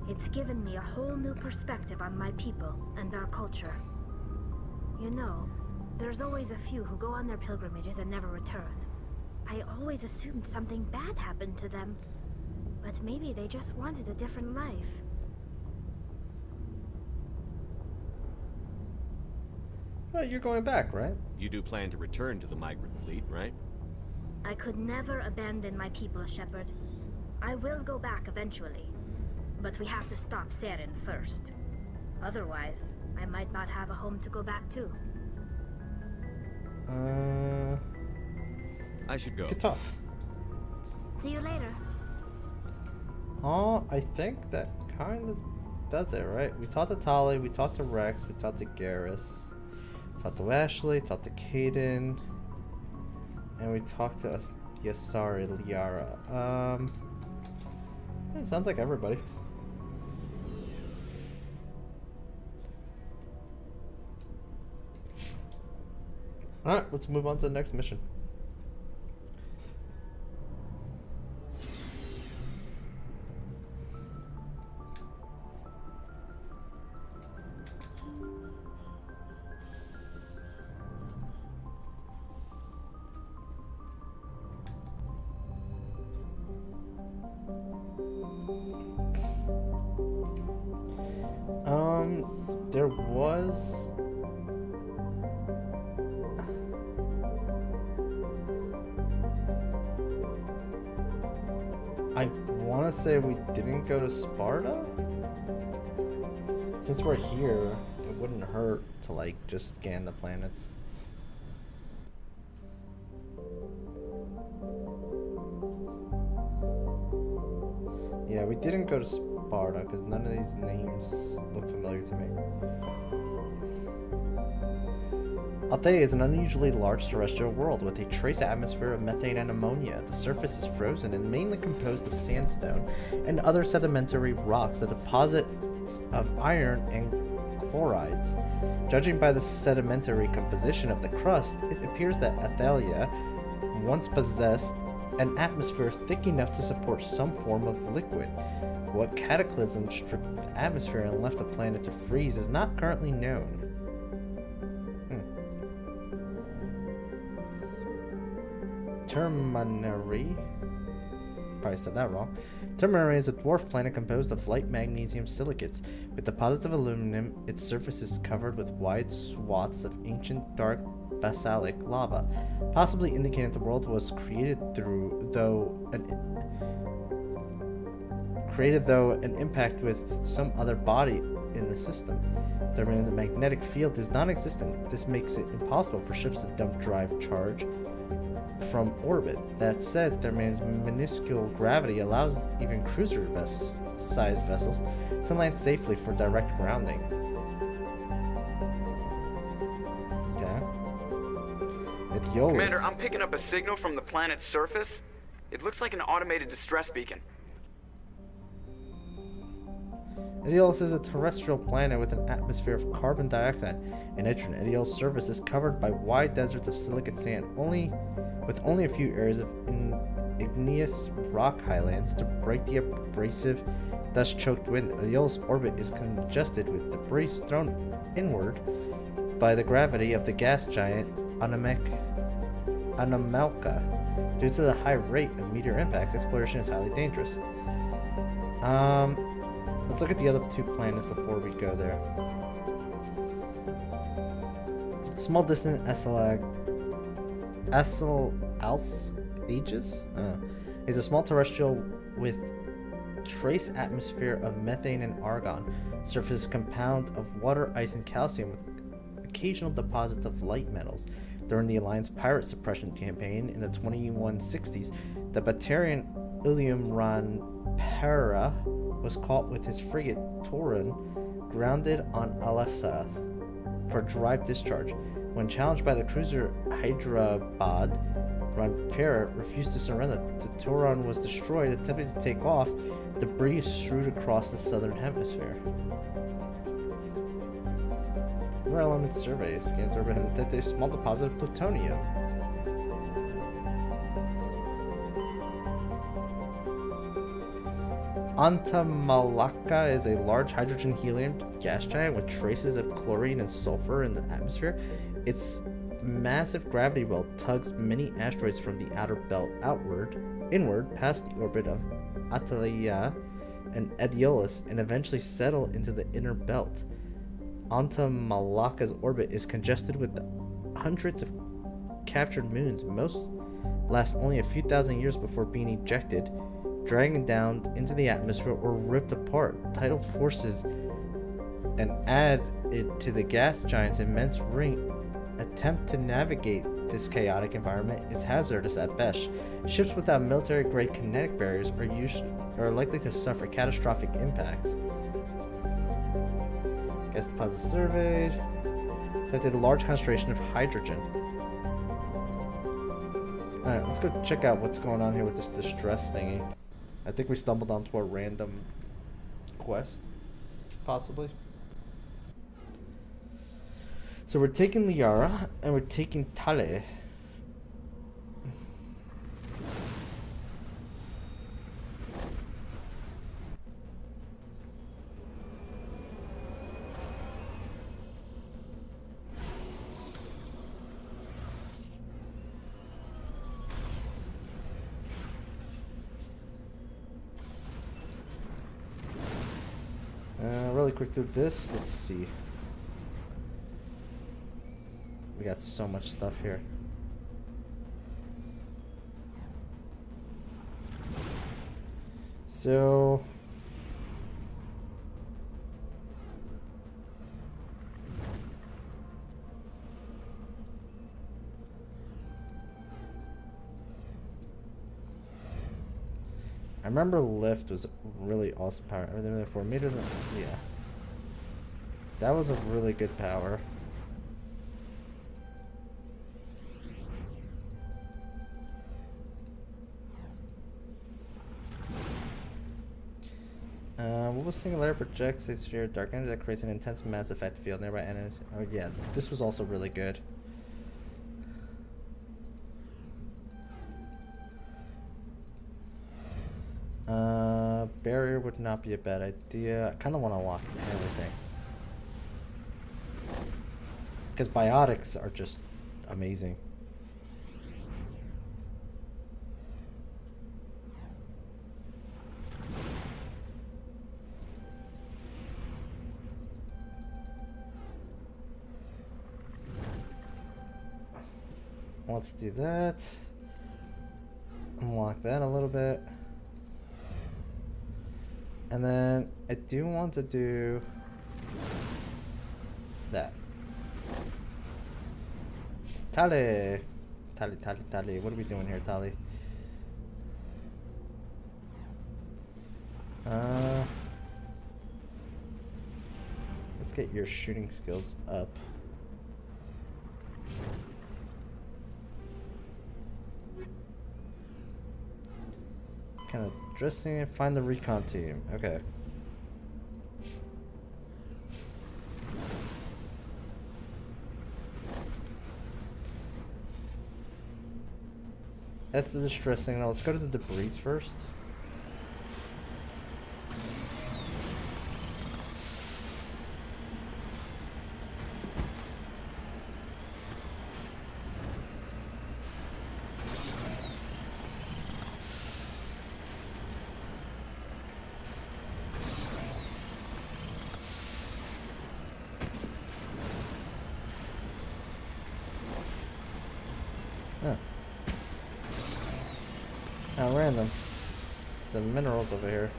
It's given me a whole new perspective on my people and our culture. You know, there's always a few who go on their pilgrimages and never return. I always assumed something bad happened to them, but maybe they just wanted a different life. Well, you're going back, right? You do plan to return to the migrant fleet, right? I could never abandon my people, Shepard. I will go back eventually, but we have to stop Saren first. Otherwise, I might not have a home to go back to. I should go. Good talk. See you later. Oh, I think that kind of does it, right? We talked to Tali, we talked to Rex, we talked to Garrus, talked to Ashley, talked to Kaden, and we talked to Yasari Liara. It sounds like everybody. Alright, let's move on to the next mission. There was... I want to say we didn't go to Sparta? Since we're here, it wouldn't hurt to, like, just scan the planets. Yeah, we didn't go to Sparta because none of these names look familiar to me. Althea is an unusually large terrestrial world with a trace atmosphere of methane and ammonia. The surface is frozen and mainly composed of sandstone and other sedimentary rocks that deposits of iron and chlorides. Judging by the sedimentary composition of the crust, it appears that Althea once possessed an atmosphere thick enough to support some form of liquid. What cataclysm stripped the atmosphere and left the planet to freeze is not currently known. Terminary. Probably said that wrong. Terminary is a dwarf planet composed of light magnesium silicates. With deposits of aluminum, its surface is covered with wide swaths of ancient dark basalic lava, possibly indicating the world was created though an impact with some other body in the system. There remains a magnetic field is non-existent. This makes it impossible for ships to dump drive charge from orbit. That said, there remains minuscule gravity allows even cruiser-sized vessels to land safely for direct grounding. Commander, I'm picking up a signal from the planet's surface. It looks like an automated distress beacon. Aeolus is a terrestrial planet with an atmosphere of carbon dioxide and nitrogen. Aeolus' surface is covered by wide deserts of silicate sand, with only a few areas of igneous rock highlands to break the abrasive, dust-choked wind. Aeolus' orbit is congested with debris thrown inward by the gravity of the gas giant Anomalka. Due to the high rate of meteor impacts, exploration is highly dangerous. Let's look at the other two planets before we go there. Small distant Aegis is a small terrestrial with trace atmosphere of methane and argon. Surface compound of water, ice, and calcium with occasional deposits of light metals. During the Alliance pirate suppression campaign in the 2160s, the Batarian Ilium Ranpera was caught with his frigate Torun grounded on Alessa for drive discharge. When challenged by the cruiser Hyderabad, Ranpera refused to surrender. The Torun was destroyed. Attempting to take off, debris strewed across the southern hemisphere. Rare element survey scans orbit and detected a small deposit of plutonium. Antamalaka is a large hydrogen-helium gas giant with traces of chlorine and sulfur in the atmosphere. Its massive gravity well tugs many asteroids from the outer belt inward past the orbit of Atalia and Aeolus and eventually settle into the inner belt. Antamalaka's orbit is congested with hundreds of captured moons. Most last only a few thousand years before being ejected, dragging down into the atmosphere or ripped apart. Tidal forces and add it to the gas giant's immense ring. Attempt to navigate this chaotic environment is hazardous at best. Ships without military-grade kinetic barriers are likely to suffer catastrophic impacts. Gas deposit surveyed. Detected a large concentration of hydrogen. Alright, let's go check out what's going on here with this distress thingy. I think we stumbled onto a random quest, possibly. So we're taking Liara and we're taking Tale. Really quick through this. Let's see. We got so much stuff here. So I remember lift was really awesome power. Everything 4 meters. Yeah, that was a really good power. What was singular projects a sphere of dark energy that creates an intense mass effect field nearby energy? Oh yeah, this was also really good. Barrier would not be a bad idea. I kind of want to lock everything. Because biotics are just amazing. Let's do that. Unlock that a little bit. And then I do want to do that. Tali. Tali. What are we doing here, Tali? Let's get your shooting skills up. Kind of dressing and find the recon team. Okay. That's the distress signal. Let's go to the debris first. How random. Some minerals over here.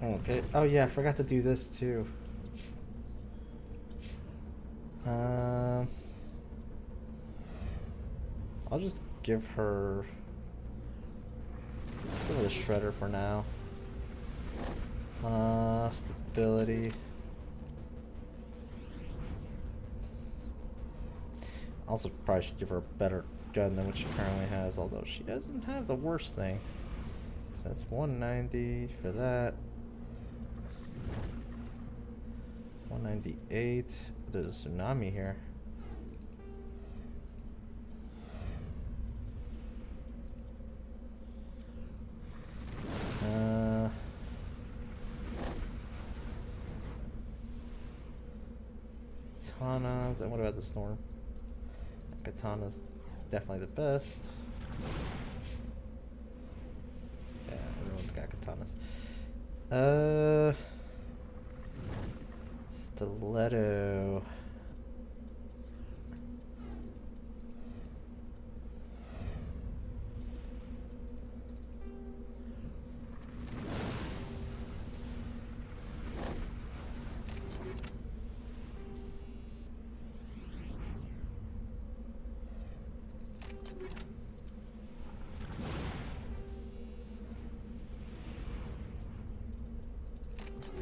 Okay. Oh yeah, I forgot to do this too. I'll just give her the shredder for now. Stability. Also, probably should give her a better gun than what she currently has, although she doesn't have the worst thing. So that's 190 for that. 198. There's a tsunami here. Katanas, and what about the storm? Katana's definitely the best. Yeah, everyone's got katanas. Stiletto.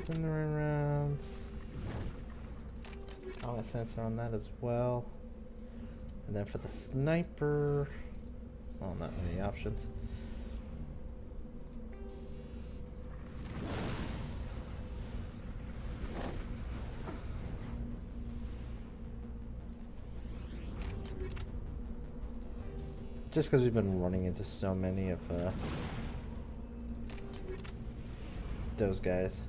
Cinnamon rounds. I'll sensor on that as well. And then for the sniper, well, not many options. Just because we've been running into so many of those guys.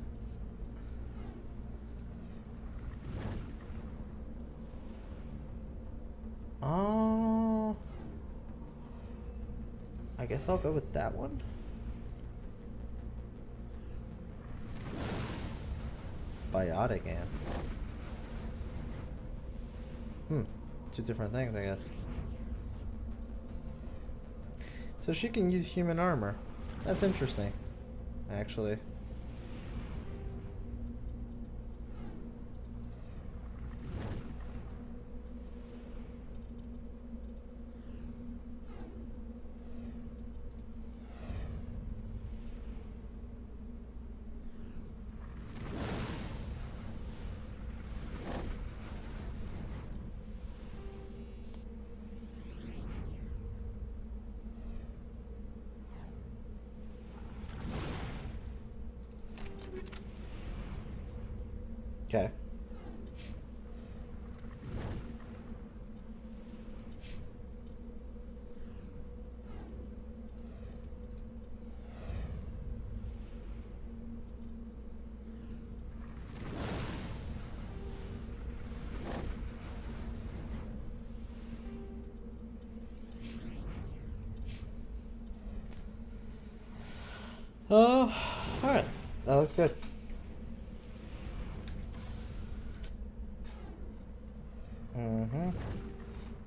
I guess I'll go with that one. Biotic amp. Two different things, I guess. So she can use human armor. That's interesting, actually. Okay. Oh, alright. That looks good.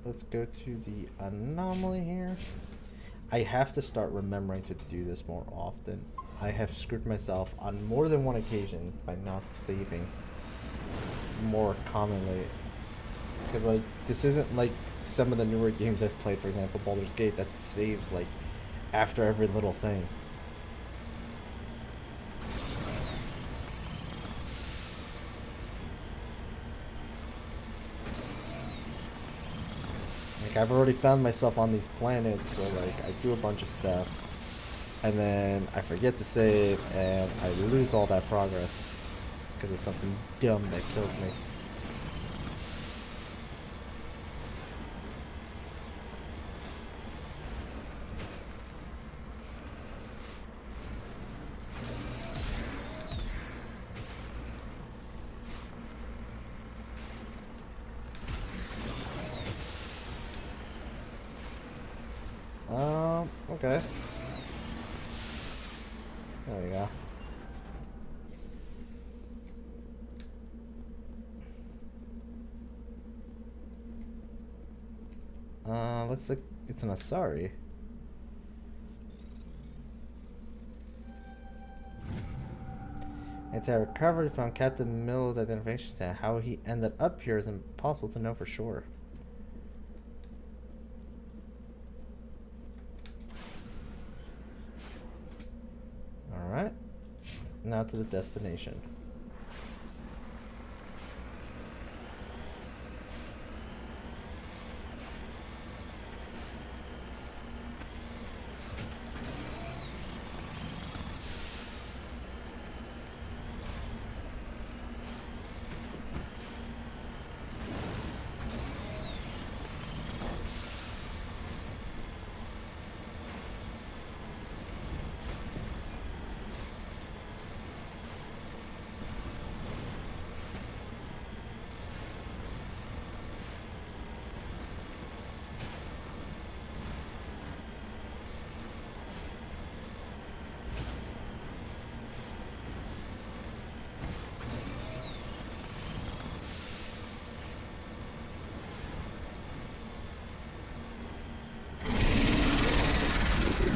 Let's go to the anomaly here. I have to start remembering to do this more often. I have screwed myself on more than one occasion by not saving more commonly. Because, like, this isn't like some of the newer games I've played, for example, Baldur's Gate, that saves, like, after every little thing. I've already found myself on these planets where, like, I do a bunch of stuff and then I forget to save and I lose all that progress because of something dumb that kills me. Okay. There we go. Looks like it's an Asari. Until I recovered, found Captain Mills' identification, and how he ended up here is impossible to know for sure. Alright. Now to the destination.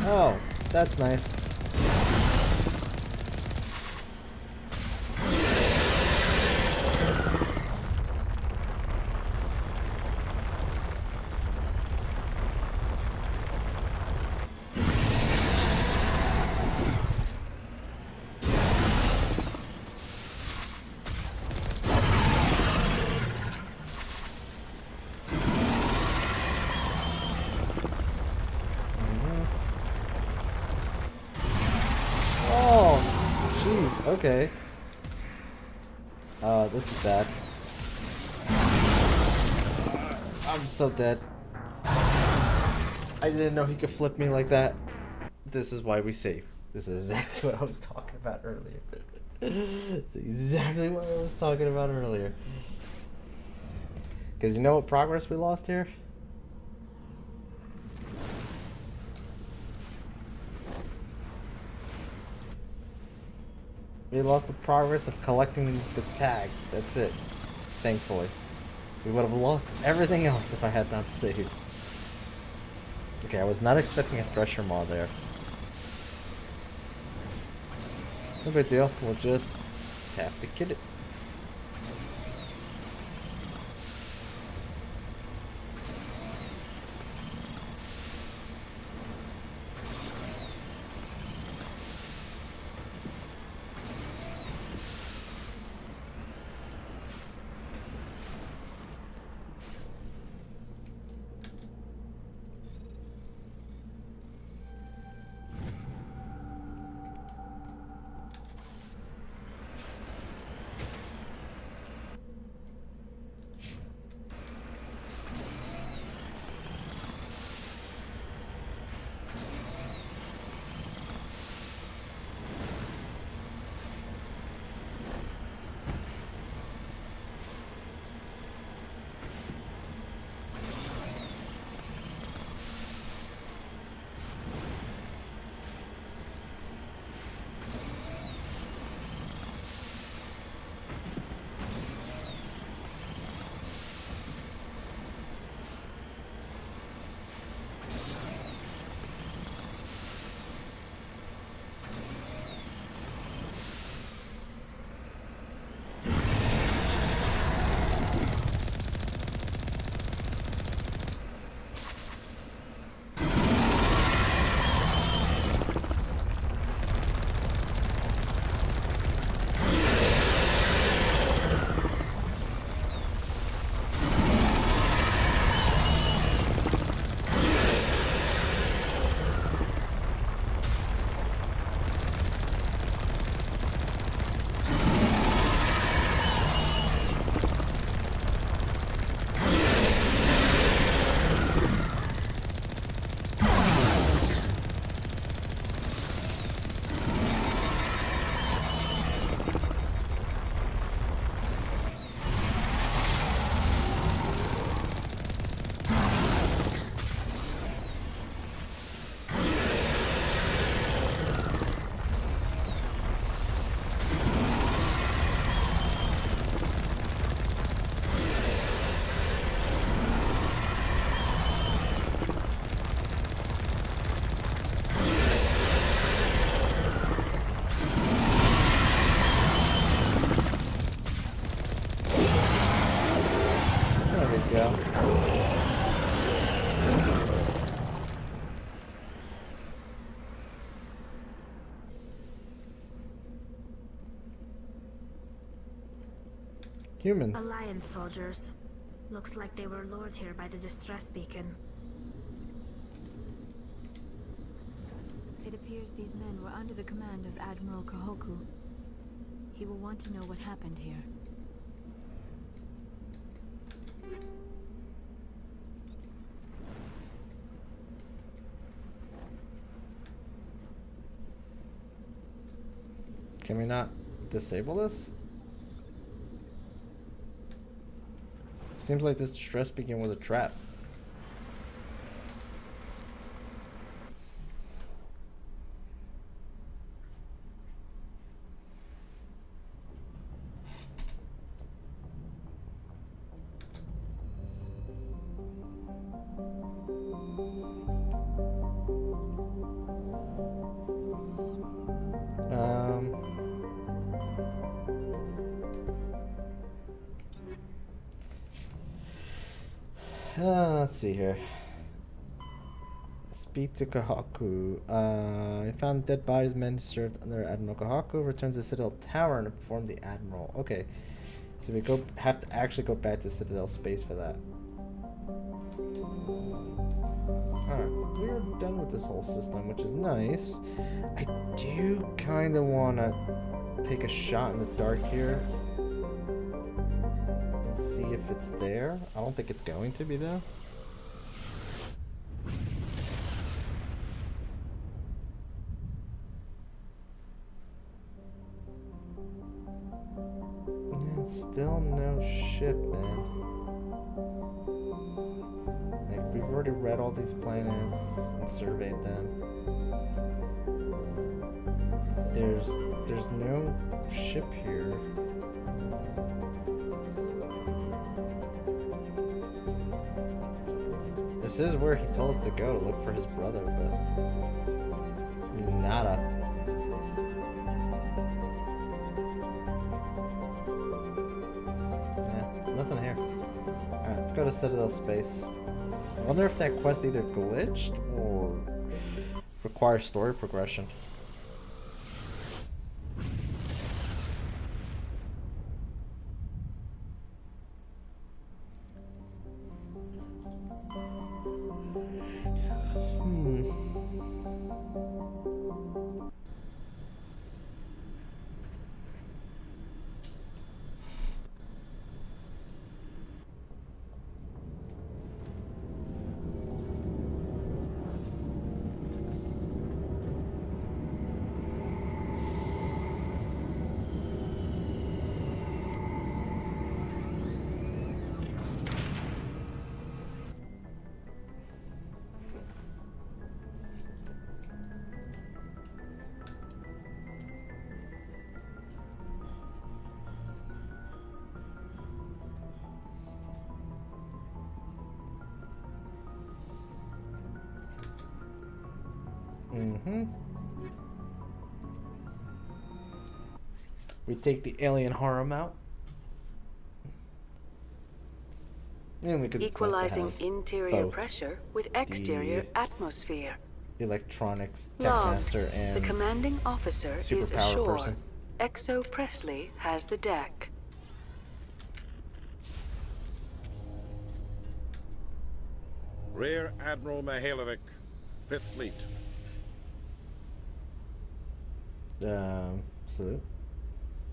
Oh, that's nice. Okay. This is bad. I'm so dead. I didn't know he could flip me like that. This is why we save. This is exactly what I was talking about earlier. It's exactly what I was talking about earlier. Because you know what progress we lost here? We lost the progress of collecting the tag. That's it. Thankfully. We would have lost everything else if I had not saved. Okay, I was not expecting a Thresher Maw there. No big deal. We'll just have to get it. Humans. Alliance soldiers. Looks like they were lured here by the distress beacon. It appears these men were under the command of Admiral Kahoku. He will want to know what happened here. Can we not disable this? Seems like this distress beacon was a trap. Let's see here. Speak to Kahaku. I found dead bodies. Men served under Admiral Kahaku. Returns to Citadel Tower and inform the Admiral. Okay, so we have to actually go back to Citadel space for that. Alright, we're done with this whole system, which is nice. I do kind of want to take a shot in the dark here. See if it's there. I don't think it's going to be though. It's still no ship, man. Like, we've already read all these planets and surveyed them. There's no ship here. This is where he told us to go to look for his brother, but nada. Yeah, there's nothing here. Alright, let's go to Citadel space. I wonder if that quest either glitched or requires story progression. We take the alien harem out. Mainly because Equalizing it's nice to have interior both pressure with exterior atmosphere. Electronics, Logged. Techmaster, and The commanding officer is superpower ashore. person. Exo Presley has the deck. Rear Admiral Mihailovic, 5th Fleet. Salute.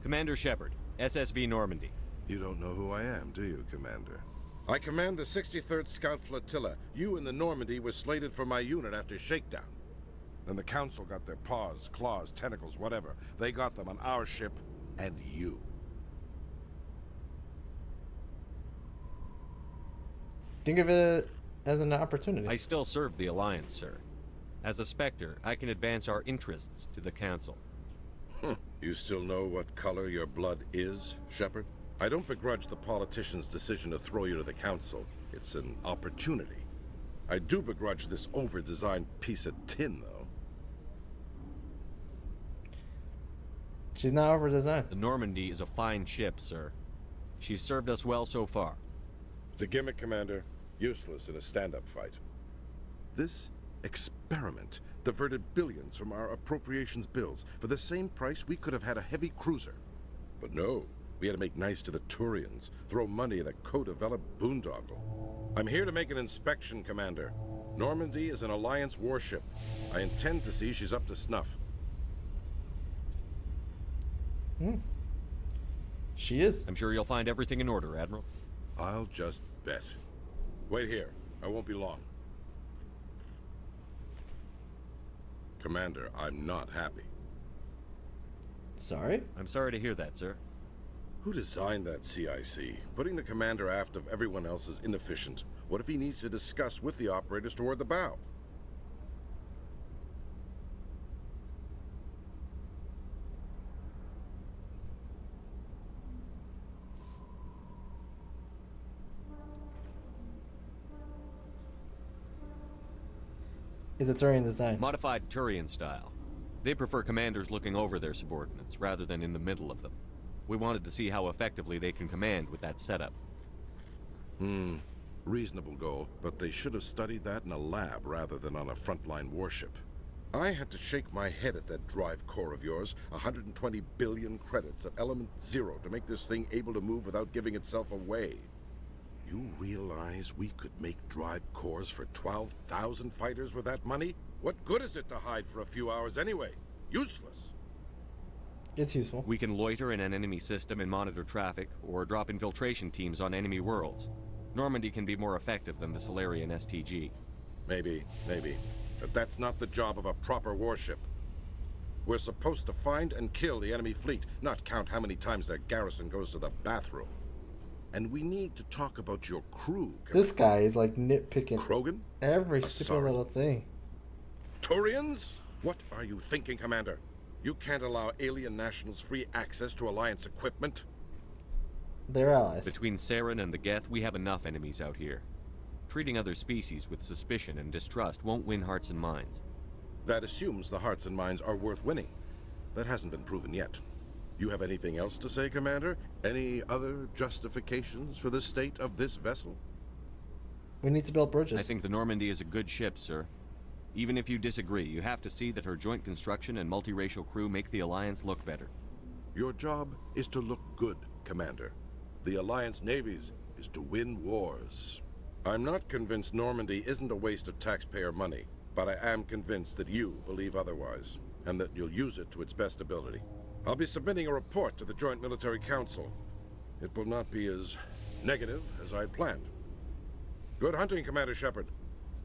Commander Shepard, SSV Normandy. You don't know who I am, do you, Commander? I command the 63rd Scout Flotilla. You and the Normandy were slated for my unit after shakedown. Then the Council got their paws, claws, tentacles, whatever. They got them on our ship and you. Think of it as an opportunity. I still serve the Alliance, sir. As a Spectre, I can advance our interests to the Council. You still know what color your blood is, Shepard? I don't begrudge the politician's decision to throw you to the Council. It's an opportunity. I do begrudge this over-designed piece of tin, though. She's not over-designed. The Normandy is a fine ship, sir. She's served us well so far. It's a gimmick, Commander. Useless in a stand-up fight. This experiment diverted billions from our appropriations bills. For the same price, we could have had a heavy cruiser. But no, We had to make nice to the Turians, throw money at a co-developed boondoggle. I'm here to make an inspection, Commander. Normandy is an Alliance warship. I intend to see she's up to snuff. She is. I'm sure you'll find everything in order, Admiral. I'll just bet. Wait here. I won't be long. Commander, I'm not happy. Sorry? I'm sorry to hear that, sir. Who designed that CIC? Putting the commander aft of everyone else is inefficient. What if he needs to discuss with the operators toward the bow? Is a Turian design. Modified Turian style. They prefer commanders looking over their subordinates rather than in the middle of them. We wanted to see how effectively they can command with that setup. Reasonable goal, but they should have studied that in a lab rather than on a frontline warship. I had to shake my head at that drive core of yours. 120 billion credits of element 0 to make this thing able to move without giving itself away. You realize we could make drive cores for 12,000 fighters with that money? What good is it to hide for a few hours anyway? Useless. It's useful. We can loiter in an enemy system and monitor traffic, or drop infiltration teams on enemy worlds. Normandy can be more effective than the Solarian STG. Maybe. But that's not the job of a proper warship. We're supposed to find and kill the enemy fleet, not count how many times their garrison goes to the bathroom. And we need to talk about your crew. This guy is like nitpicking Krogan? every stupid little thing. Turians? What are you thinking, Commander? You can't allow alien nationals free access to Alliance equipment? They're allies. Between Saren and the Geth, we have enough enemies out here. Treating other species with suspicion and distrust won't win hearts and minds. That assumes the hearts and minds are worth winning. That hasn't been proven yet. You have anything else to say, Commander? Any other justifications for the state of this vessel? We need to build bridges. I think the Normandy is a good ship, sir. Even if you disagree, you have to see that her joint construction and multiracial crew make the Alliance look better. Your job is to look good, Commander. The Alliance navies is to win wars. I'm not convinced Normandy isn't a waste of taxpayer money, but I am convinced that you believe otherwise, and that you'll use it to its best ability. I'll be submitting a report to the Joint Military Council. It will not be as negative as I'd planned. Good hunting, Commander Shepard.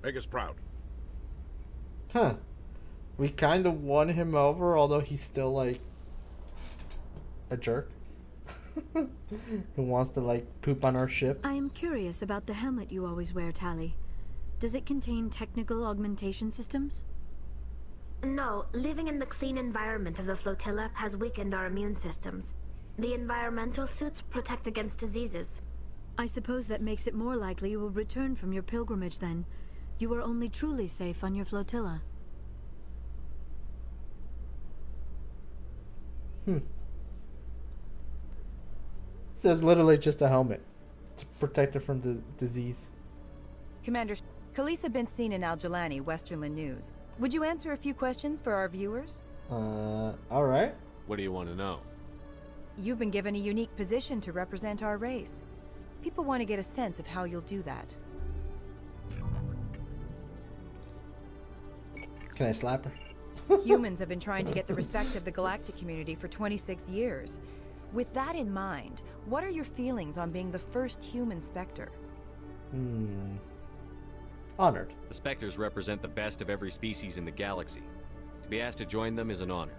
Make us proud. Huh. We kind of won him over, although he's still like a jerk. Who wants to like poop on our ship. I am curious about the helmet you always wear, Tali. Does it contain technical augmentation systems? No, living in the clean environment of the flotilla has weakened our immune systems. The environmental suits protect against diseases. I suppose that makes it more likely you will return from your pilgrimage then. You are only truly safe on your flotilla. So it's literally just a helmet to protect her from the disease. Commander, Khaleesa been seen in Al-Jalani, Westerland News. Would you answer a few questions for our viewers? Alright. What do you want to know? You've been given a unique position to represent our race. People want to get a sense of how you'll do that. Can I slap her? Humans have been trying to get the respect of the galactic community for 26 years. With that in mind, what are your feelings on being the first human Spectre? Honored. The Spectres represent the best of every species in the galaxy. To be asked to join them is an honor.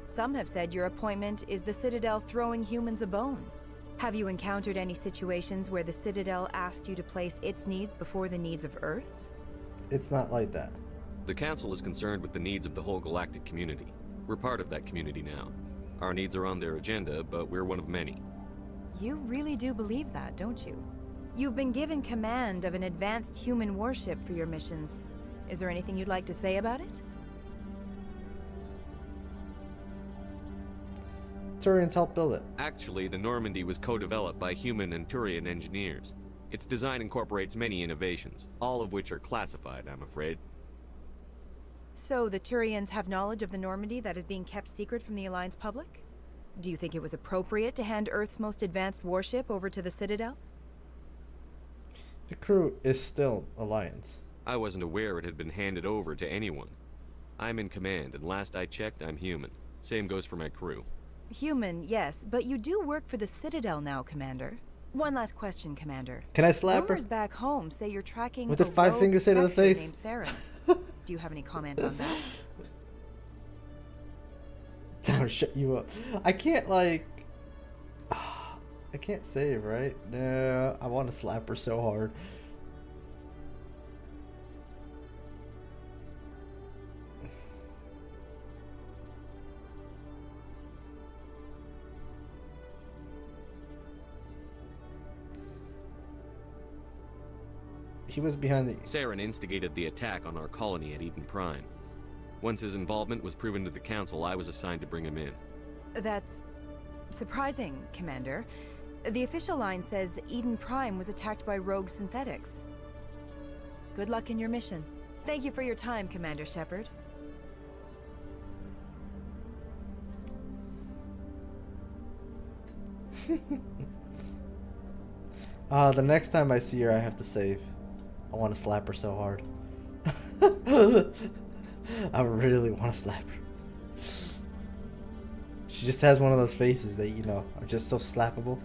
Some have said your appointment is the Citadel throwing humans a bone. Have you encountered any situations where the Citadel asked you to place its needs before the needs of Earth? It's not like that. The Council is concerned with the needs of the whole galactic community. We're part of that community now. Our needs are on their agenda, but we're one of many. You really do believe that, don't you? You've been given command of an advanced human warship for your missions. Is there anything you'd like to say about it? Turians helped build it. Actually, the Normandy was co-developed by human and Turian engineers. Its design incorporates many innovations, all of which are classified, I'm afraid. So the Turians have knowledge of the Normandy that is being kept secret from the Alliance public? Do you think it was appropriate to hand Earth's most advanced warship over to the Citadel? The crew is still Alliance. I wasn't aware it had been handed over to anyone. I'm in command, and last I checked, I'm human. Same goes for my crew. Human, yes, but you do work for the Citadel now, Commander. One last question, Commander. Can I slap her? Rumors back home say you're tracking with a a 5 finger say to the spectre face? named Saren. Do you have any comment on that? That'll shut you up. I can't like. I can't save, right? No, I want to slap her so hard. He was behind the... Saren instigated the attack on our colony at Eden Prime. Once his involvement was proven to the Council, I was assigned to bring him in. That's surprising, Commander. The official line says Eden Prime was attacked by rogue synthetics. Good luck in your mission. Thank you for your time, Commander Shepard. The next time I see her, I have to save. I want to slap her so hard. I really want to slap her. She just has one of those faces that, you know, are just so slappable.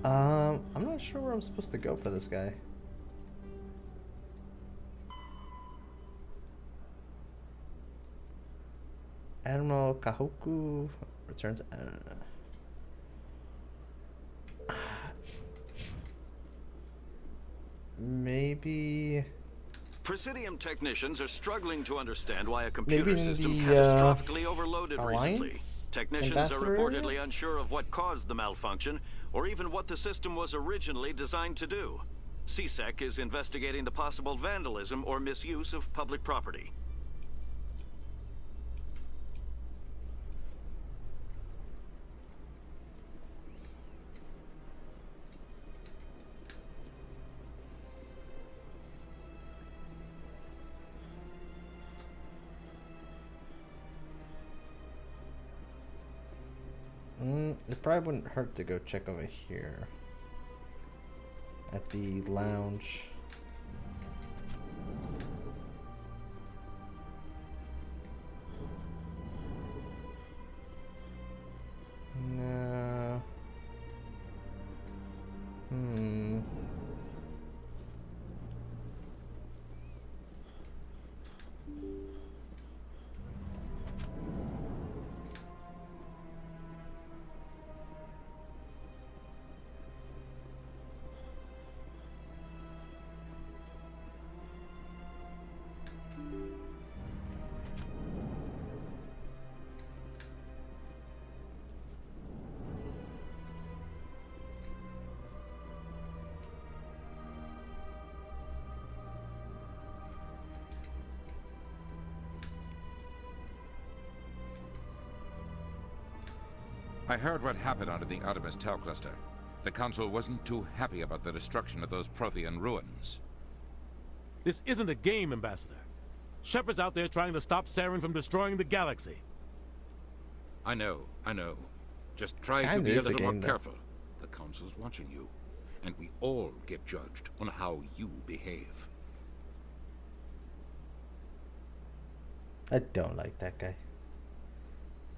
I'm not sure where I'm supposed to go for this guy. Admiral Kahoku returns. Maybe. Presidium technicians are struggling to understand why a computer Maybe in system the, catastrophically overloaded recently. Alliance? Technicians Ambassador are reportedly area? unsure of what caused the malfunction, or even what the system was originally designed to do. CSEC is investigating the possible vandalism or misuse of public property. It probably wouldn't hurt to go check over here at the lounge. No. I heard what happened under the Artemis Tau cluster. The Council wasn't too happy about the destruction of those Prothean ruins. This isn't a game, Ambassador. Shepard's out there trying to stop Saren from destroying the galaxy. I know. Just try to Kinda be a is a little more game, though. careful. The Council's watching you, and we all get judged on how you behave. I don't like that guy.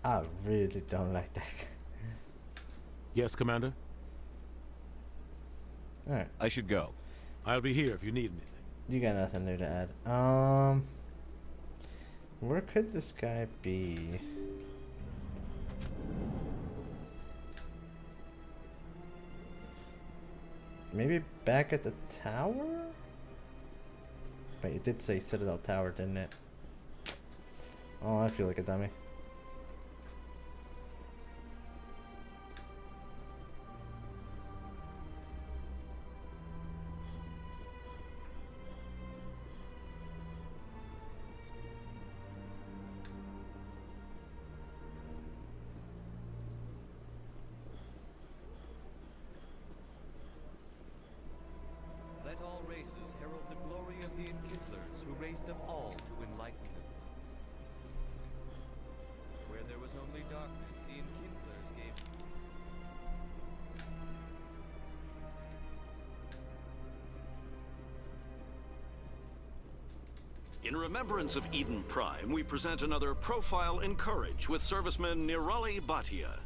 I really don't like that guy. Yes, Commander? Alright. I should go. I'll be here if you need anything. You got nothing new to add. Where could this guy be? Maybe back at the tower? Wait, it did say Citadel Tower, didn't it? Oh, I feel like a dummy. Let all races herald the glory of the Enkindlers who raised them all to enlightenment. Where there was only darkness, the Enkindlers gave... In remembrance of Eden Prime, we present another profile in courage with serviceman Nurbothecat.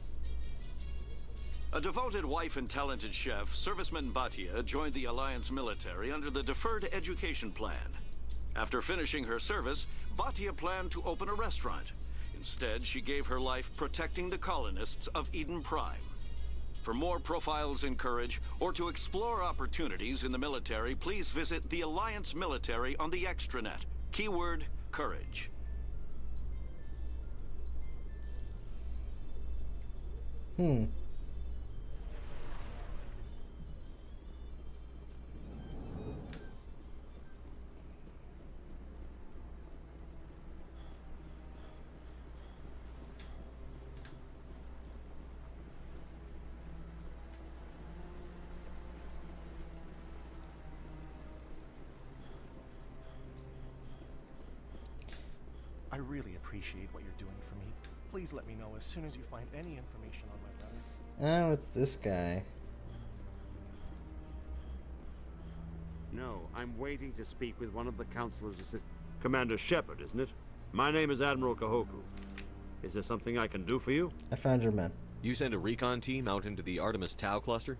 A devoted wife and talented chef, serviceman Bhatia joined the Alliance military under the Deferred Education Plan. After finishing her service, Bhatia planned to open a restaurant. Instead, she gave her life protecting the colonists of Eden Prime. For more profiles in courage, or to explore opportunities in the military, please visit the Alliance military on the extranet. Keyword, courage. I really appreciate what you're doing for me. Please let me know as soon as you find any information on my brother. Oh, it's this guy. No, I'm waiting to speak with one of the counselors. Commander Shepard, isn't it? My name is Admiral Kahoku. Is there something I can do for you? I found your men. You sent a recon team out into the Artemis Tau cluster?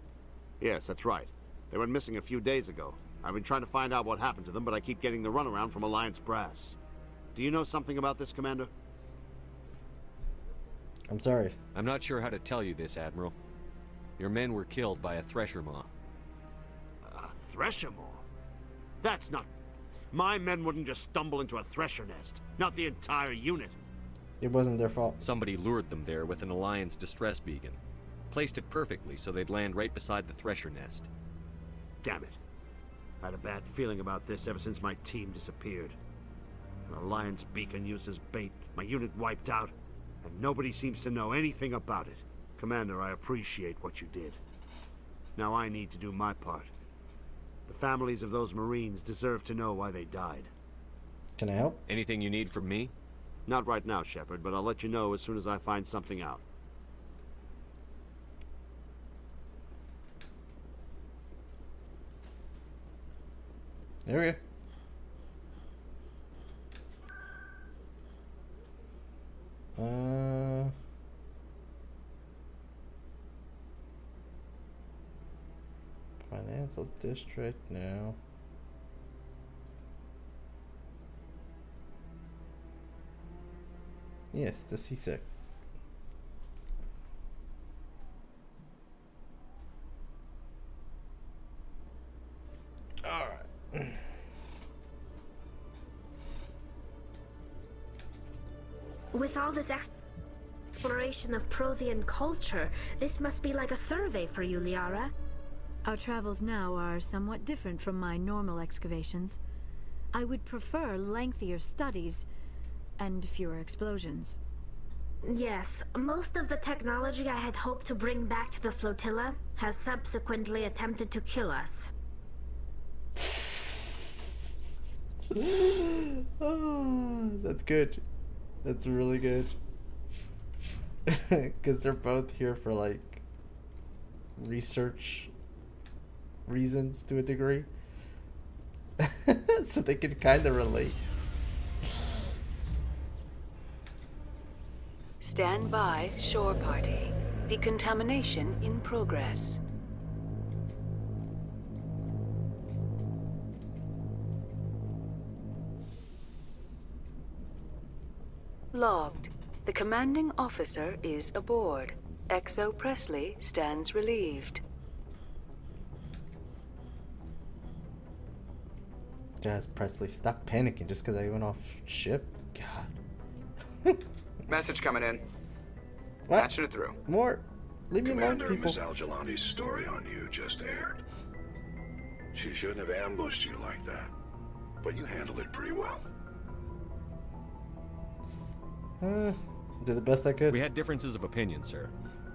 Yes, that's right. They went missing a few days ago. I've been trying to find out what happened to them, but I keep getting the runaround from Alliance brass. Do you know something about this, Commander? I'm sorry. I'm not sure how to tell you this, Admiral. Your men were killed by a thresher maw. A thresher maw? That's not... My men wouldn't just stumble into a thresher nest. Not the entire unit. It wasn't their fault. Somebody lured them there with an Alliance distress beacon. Placed it perfectly so they'd land right beside the thresher nest. Damn it. I had a bad feeling about this ever since my team disappeared. An Alliance beacon used as bait, my unit wiped out, and nobody seems to know anything about it. Commander, I appreciate what you did. Now I need to do my part. The families of those Marines deserve to know why they died. Can I help? Anything you need from me? Not right now, Shepard, but I'll let you know as soon as I find something out. There we go. Financial district now. Yes, the CSEC. All right. With all this exploration of Prothean culture, this must be like a survey for you, Liara. Our travels now are somewhat different from my normal excavations. I would prefer lengthier studies and fewer explosions. Yes, most of the technology I had hoped to bring back to the flotilla has subsequently attempted to kill us. Oh, that's good. That's really good. Because they're both here for, like, research reasons to a degree. So they can kind of relate. Stand by, shore party. Decontamination in progress. Logged. The commanding officer is aboard. XO Presley stands relieved. Guys, Presley, stop panicking just because I went off ship. God. Message coming in. What? Patching it through. More. Leave me alone, Commander, people. Miss Al-Jalani's story on you just aired. She shouldn't have ambushed you like that, but you handled it pretty well. Did the best I could. We had differences of opinion, sir.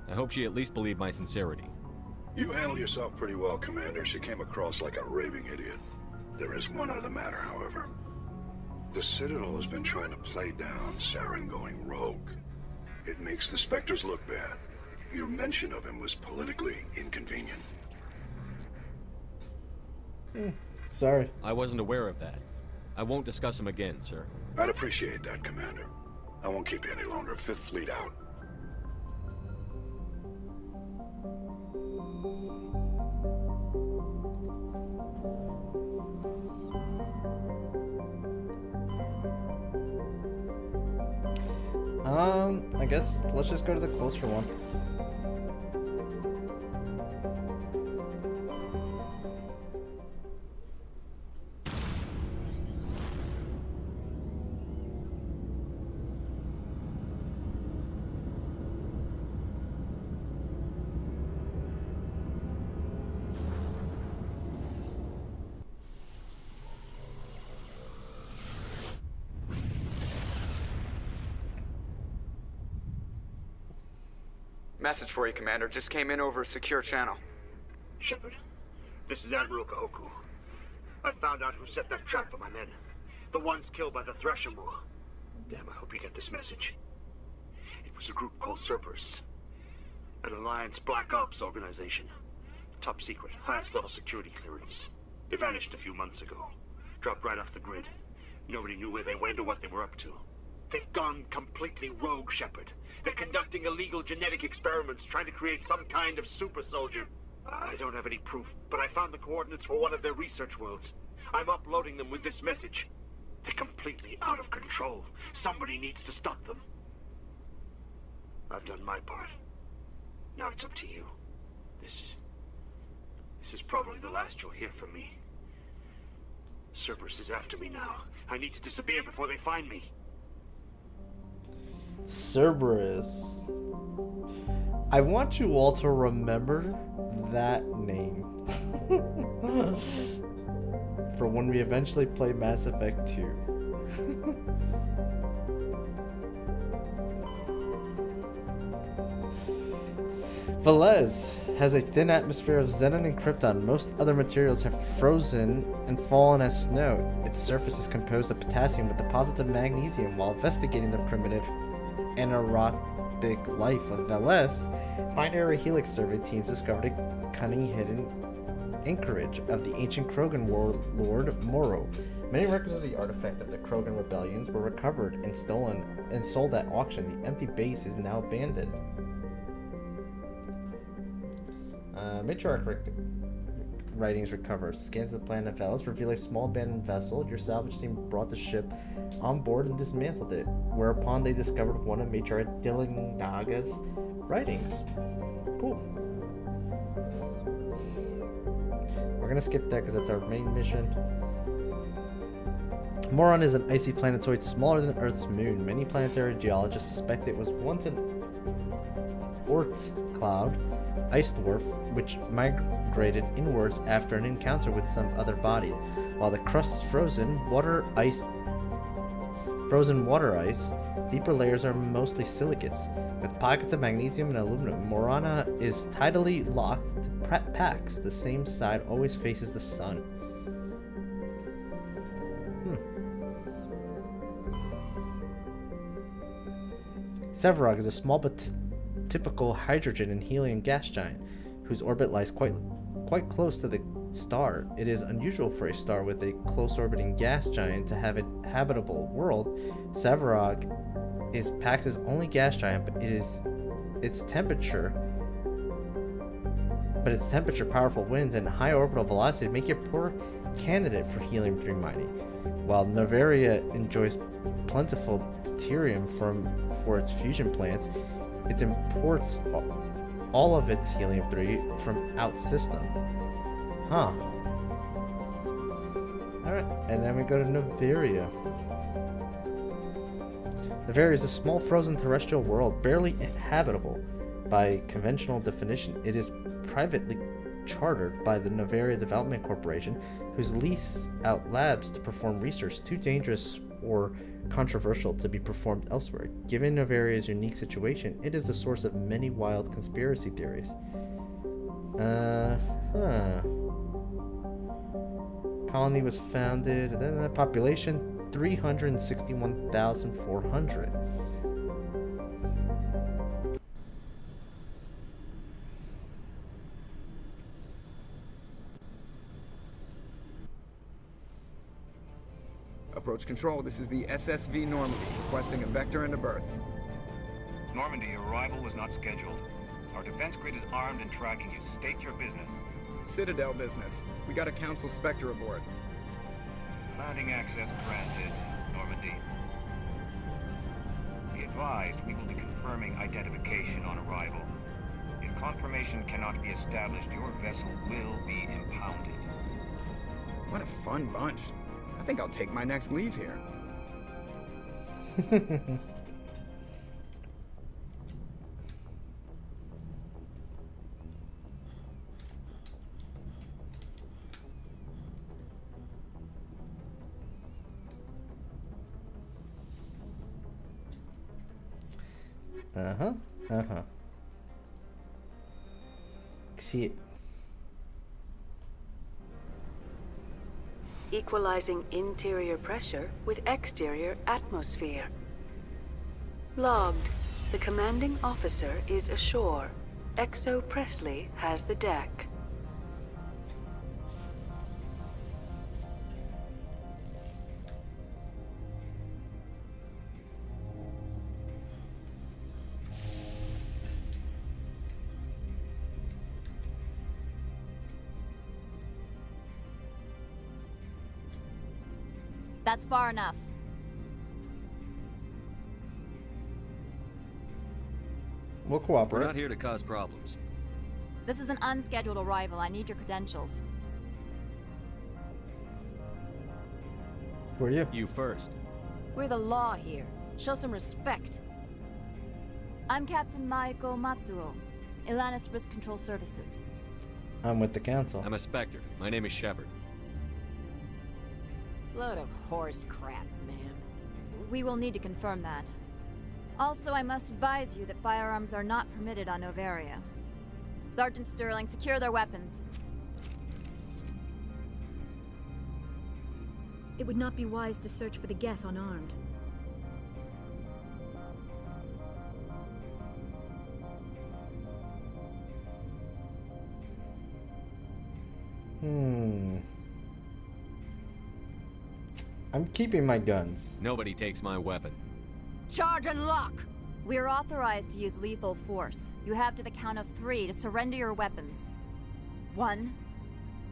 I hope she at least believed my sincerity. You handled yourself pretty well, Commander. She came across like a raving idiot. There is one other matter, however. The Citadel has been trying to play down Saren going rogue. It makes the Spectres look bad. Your mention of him was politically inconvenient. Sorry. I wasn't aware of that. I won't discuss him again, sir. I'd appreciate that, Commander. I won't keep you any longer. Fifth Fleet out. I guess let's just go to the closer one. Message for you, Commander. Just came in over a secure channel. Shepard, this is Admiral Kahoku. I found out who set that trap for my men. The ones killed by the Thresher War. Damn, I hope you get this message. It was a group called Cerberus. An Alliance Black Ops organization. Top secret, highest level security clearance. They vanished a few months ago. Dropped right off the grid. Nobody knew where they went or what they were up to. They've gone completely rogue, Shepard. They're conducting illegal genetic experiments, trying to create some kind of super soldier. I don't have any proof, but I found the coordinates for one of their research worlds. I'm uploading them with this message. They're completely out of control. Somebody needs to stop them. I've done my part. Now it's up to you. This is probably the last you'll hear from me. Cerberus is after me now. I need to disappear before they find me. Cerberus. I want you all to remember that name for when we eventually play Mass Effect 2. Velez has a thin atmosphere of xenon and krypton. Most other materials have frozen and fallen as snow. Its surface is composed of potassium with deposits of magnesium. While investigating the primitive anaerobic life of Velez, binary helix survey teams discovered a cunning hidden anchorage of the ancient Krogan warlord Moro. Many records of the artifact of the Krogan rebellions were recovered and stolen and sold at auction. The empty base is now abandoned. Matriarch writings recovered. Scans of the planet of Velos reveal a small abandoned vessel. Your salvage team brought the ship on board and dismantled it, whereupon they discovered one of Matriarch Dillingnaga's writings. Cool. We're gonna skip that because that's our main mission. Moron is an icy planetoid smaller than Earth's moon. Many planetary geologists suspect it was once an Oort cloud ice dwarf which migrated inwards after an encounter with some other body. While the crust is frozen water ice, deeper layers are mostly silicates. With pockets of magnesium and aluminum, Morana is tidally locked to Pax. The same side always faces the sun. Sevarog is a small but typical hydrogen and helium gas giant, whose orbit lies quite close to the star. It is unusual for a star with a close-orbiting gas giant to have a habitable world. Sevarog is Pax's only gas giant, but its temperature, powerful winds, and high orbital velocity make it a poor candidate for helium-3 mining. While Noveria enjoys plentiful deuterium for its fusion plants, it imports all of its helium-3 from out system. Huh. Alright, and then we go to Noveria. Noveria is a small frozen terrestrial world, barely habitable by conventional definition. It is privately chartered by the Noveria Development Corporation, whose lease out labs to perform research too dangerous or controversial to be performed elsewhere. Given Noveria's unique situation, it is the source of many wild conspiracy theories. Colony was founded, population 361,400. Approach control, this is the SSV Normandy, requesting a vector and a berth. Normandy, your arrival was not scheduled. Our defense grid is armed and tracking you. State your business. Citadel business. We got a Council Spectre aboard. Landing access granted, Normandy. Be advised, we will be confirming identification on arrival. If confirmation cannot be established, your vessel will be impounded. What a fun bunch. I think I'll take my next leave here. See, Equalizing interior pressure with exterior atmosphere. Logged. The commanding officer is ashore. XO Presley has the deck. That's far enough. we'll cooperate. We're not here to cause problems. This is an unscheduled arrival. I need your credentials. Who are you? You first. We're the law here. Show some respect. I'm Captain Maiko Matsuo, Ilanis Risk Control Services. I'm with the council. I'm a Spectre. My name is Shepard. Load of horse crap, man. We will need to confirm that. Also, I must advise you that firearms are not permitted on Novaria. Sergeant Sterling, secure their weapons. It would not be wise to search for the Geth unarmed. I'm keeping my guns. Nobody takes my weapon. Charge and lock! We are authorized to use lethal force. You have to the count of 3 to surrender your weapons. 1,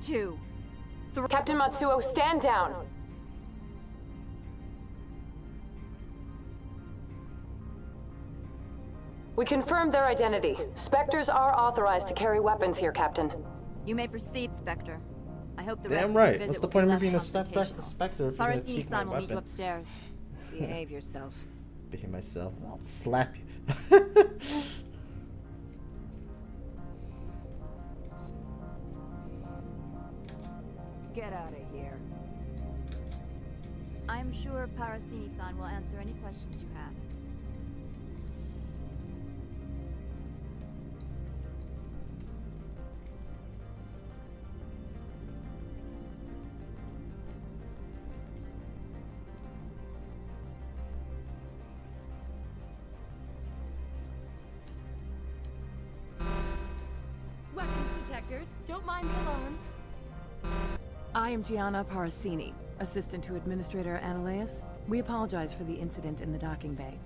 2, 3. Captain Matsuo, stand down! We confirmed their identity. Spectres are authorized to carry weapons here, Captain. You may proceed, Spectre. I hope the Damn rest of right. your visit What's the will point be of me being a less confrontational. Spectre if you're gonna take my Parasini-san will meet you weapon? upstairs. Behave yourself. Behave myself. I'll slap you. Get out of here. I'm sure Parasini-san will answer any questions you have. Weapons detectors, don't mind the alarms. I am Gianna Parasini, assistant to Administrator Analeus. We apologize for the incident in the docking bay.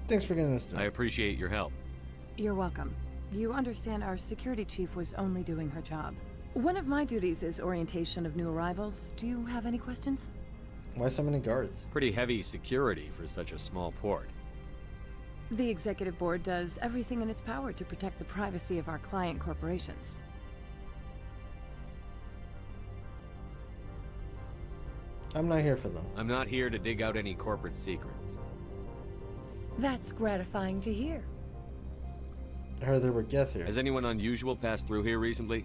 Thanks for getting us through. I appreciate your help. You're welcome. You understand our security chief was only doing her job. One of my duties is orientation of new arrivals. Do you have any questions? Why so many guards? Pretty heavy security for such a small port. The executive board does everything in its power to protect the privacy of our client corporations. I'm not here for them. I'm not here to dig out any corporate secrets. That's gratifying to hear. I heard there were Geth here. Has anyone unusual passed through here recently?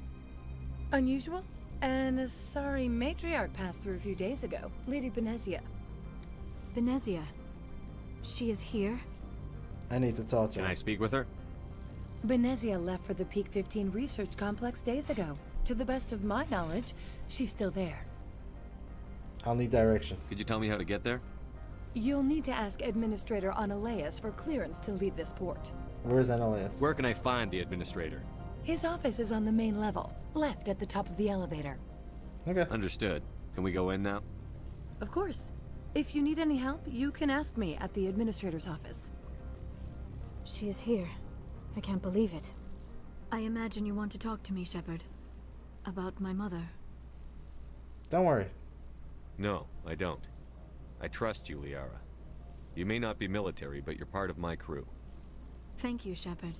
Unusual? And a sorry matriarch passed through a few days ago. Lady Benezia. Benezia. She is here? I need to talk to her. Can I speak with her? Benezia left for the Peak 15 research complex days ago. To the best of my knowledge, she's still there. I'll need directions. Could you tell me how to get there? You'll need to ask Administrator Analeus for clearance to leave this port. Where's Analeus? Where can I find the administrator? His office is on the main level, left at the top of the elevator. Okay. Understood. Can we go in now? Of course. If you need any help, you can ask me at the administrator's office. She is here. I can't believe it. I imagine you want to talk to me, Shepard. About my mother. Don't worry. No, I don't. I trust you, Liara. You may not be military, but you're part of my crew. Thank you, Shepard.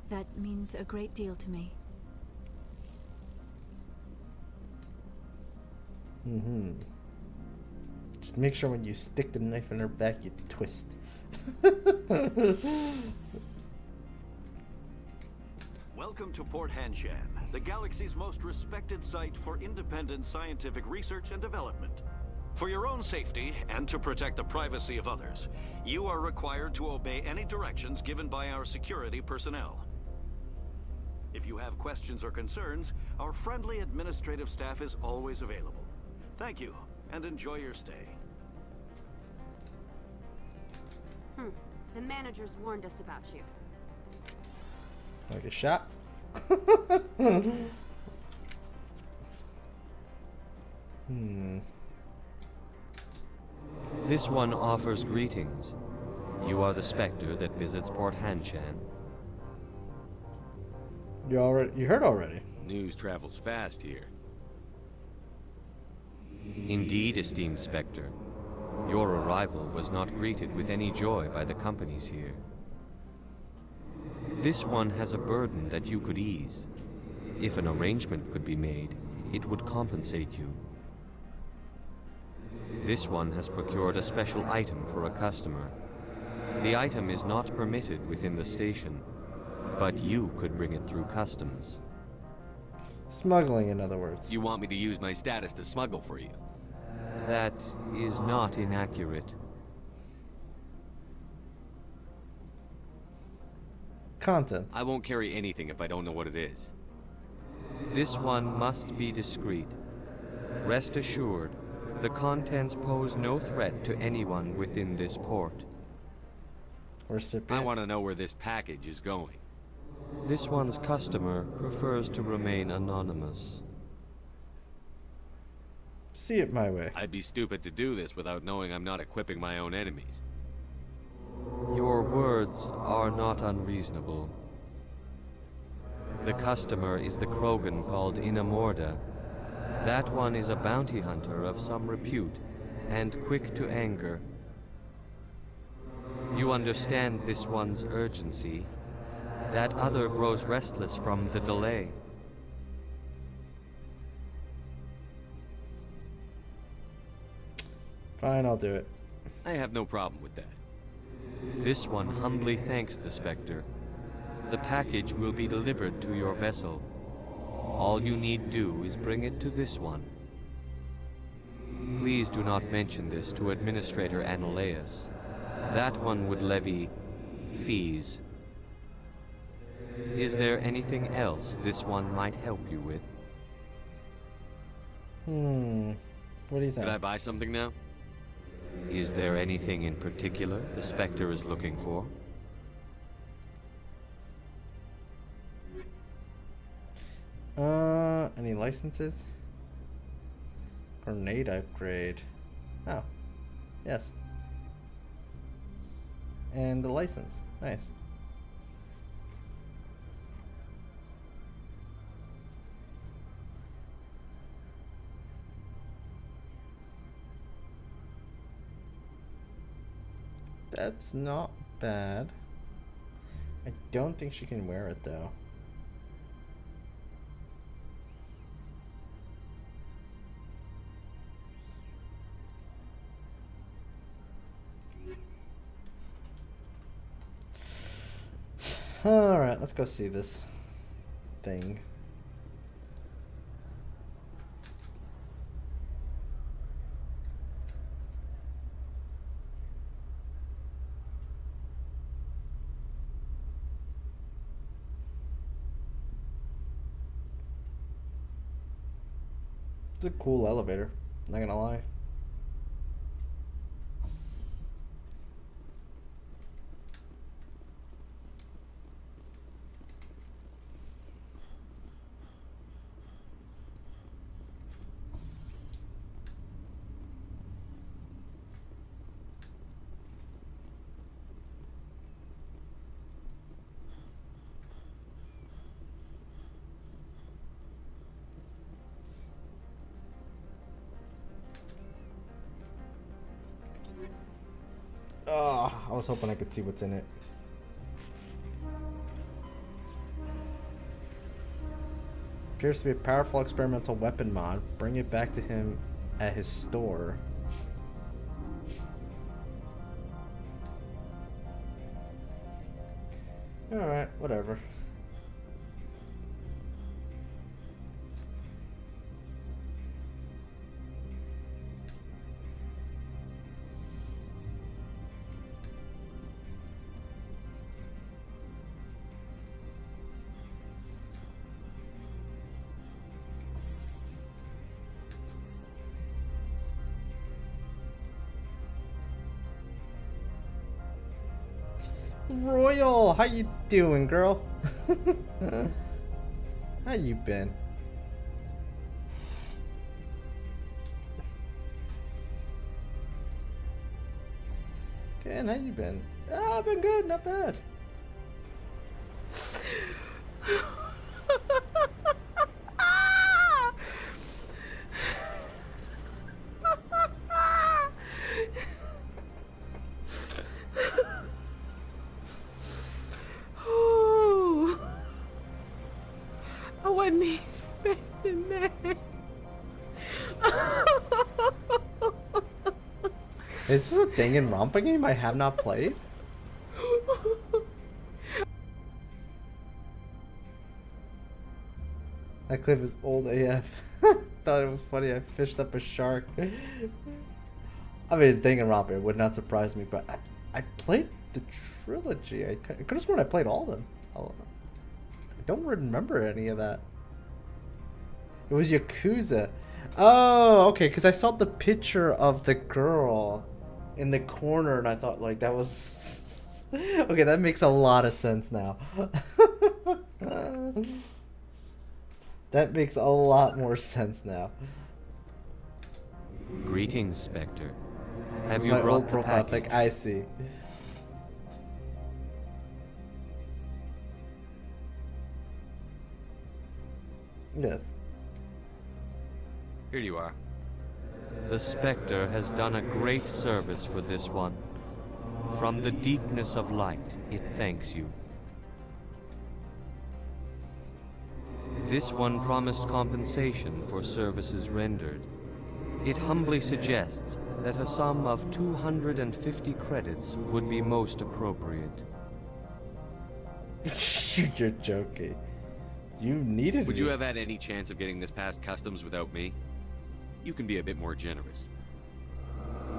That means a great deal to me. Mm-hmm. Just make sure when you stick the knife in her back, you twist. Welcome to Port Hanshan, the galaxy's most respected site for independent scientific research and development. For your own safety, and to protect the privacy of others, you are required to obey any directions given by our security personnel. If you have questions or concerns, our friendly administrative staff is always available. Thank you, and enjoy your stay. The managers warned us about you. Like a shot? This one offers greetings. You are the Spectre that visits Port Hanshan. You heard already. News travels fast here. Indeed, esteemed Spectre. Your arrival was not greeted with any joy by the companies here. This one has a burden that you could ease. If an arrangement could be made, it would compensate you. This one has procured a special item for a customer. The item is not permitted within the station, but you could bring it through customs. Smuggling, in other words. You want me to use my status to smuggle for you? That is not inaccurate. Content. I won't carry anything if I don't know what it is. This one must be discreet. Rest assured, the contents pose no threat to anyone within this port. Recipient. I want to know where this package is going. This one's customer prefers to remain anonymous. See it my way. I'd be stupid to do this without knowing I'm not equipping my own enemies. Your words are not unreasonable. The customer is the Krogan called Inamorda. That one is a bounty hunter of some repute, and quick to anger. You understand this one's urgency. That other grows restless from the delay. Fine, I'll do it. I have no problem with that. This one humbly thanks the Spectre. The package will be delivered to your vessel. All you need do is bring it to this one. Please do not mention this to Administrator Analaeus. That one would levy fees. Is there anything else this one might help you with? What do you think? Could I buy something now? Is there anything in particular the Spectre is looking for? Any licenses? Grenade upgrade. Oh, yes. And the license. Nice. That's not bad. I don't think she can wear it though. Alright, let's go see this thing. It's a cool elevator, not gonna lie. I was hoping I could see what's in it. Appears to be a powerful experimental weapon mod. Bring it back to him at his store. Alright, whatever. Royal, how you doing, girl? How you been? Ken, how you been? Ah, I've been good, not bad. I wasn't expecting that. Is this a Danganronpa game I have not played? That clip is old AF. Thought it was funny. I fished up a shark. I mean, it's Danganronpa. It would not surprise me, but I played the trilogy. I could have sworn I played all of them. I don't remember any of that. It was Yakuza. Oh, okay, because I saw the picture of the girl in the corner and I thought, like, that was... Okay, that makes a lot of sense now. That makes a lot more sense now. Greetings, Spectre. Have It's you my brought old the profile package? pic. I see. Yes. Here you are. The Spectre has done a great service for this one. From the deepness of light, it thanks you. This one promised compensation for services rendered. It humbly suggests that a sum of 250 credits would be most appropriate. You're joking. You needed Would me. you have had any chance of getting this past customs without me? You can be a bit more generous.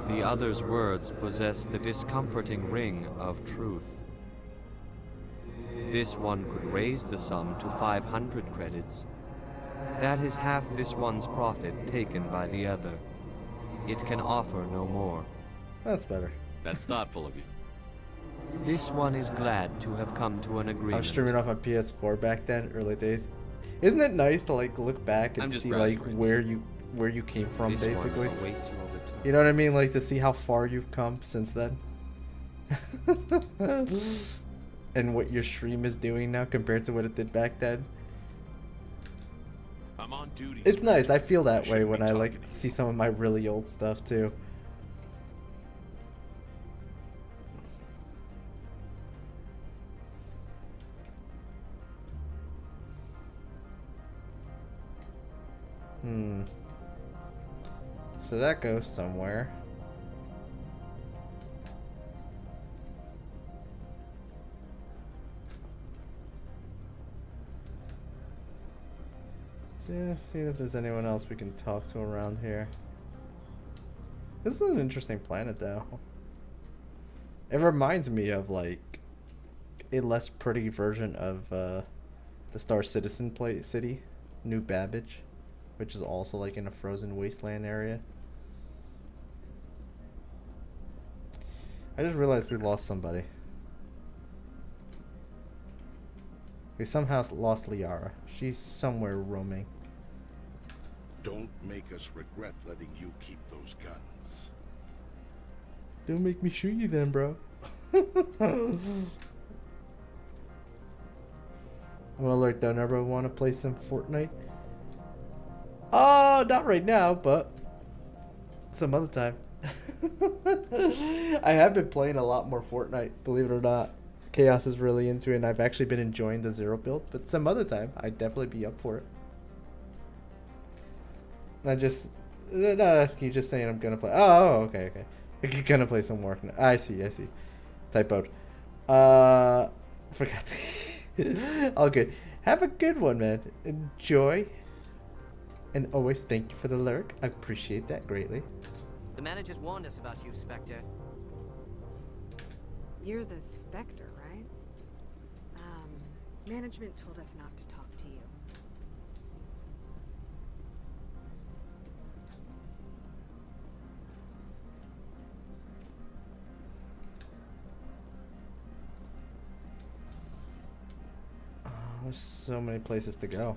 The other's words possess the discomforting ring of truth. This one could raise the sum to 500 credits. That is half this one's profit taken by the other. It can offer no more. That's better. That's thoughtful of you. This one is glad to have come to an I was agreement. streaming off on PS4 back then, early days. Isn't it nice to like look back and I'm just see browsing like right where you came from, This one basically? awaits your return. You know what I mean? Like to see how far you've come since then. And what your stream is doing now compared to what it did back then. I'm on duty. It's nice. I feel that way shouldn't when be I talking like see some of my really old stuff too. So that goes somewhere. Yeah, seeing if there's anyone else we can talk to around here. This is an interesting planet, though. It reminds me of, like, a less pretty version of the Star Citizen city, New Babbage, which is also, like, in a frozen wasteland area. I just realized we lost somebody. We somehow lost Liara. She's somewhere roaming. Don't make us regret letting you keep those guns. Don't make me shoot you then, bro. I'm alert though, never want to play some Fortnite. Oh, not right now, but some other time. I have been playing a lot more Fortnite, believe it or not. Chaos is really into it, and I've actually been enjoying the Zero build, but some other time, I'd definitely be up for it. Not asking you, just saying I'm gonna play. Oh, okay. You're gonna play some more. I see. Typoed. Forgot. All good. Have a good one, man. Enjoy. And always thank you for the lurk. I appreciate that greatly. The managers warned us about you, Spectre. You're the Spectre, right? Management told us not to talk to you. There's so many places to go.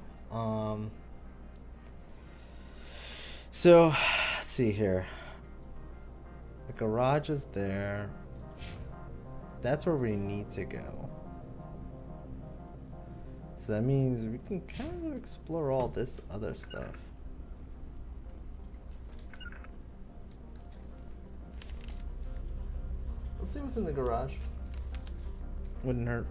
So, let's see here. The garage is there. That's where we need to go. So that means we can kind of explore all this other stuff. Let's see what's in the garage. Wouldn't hurt.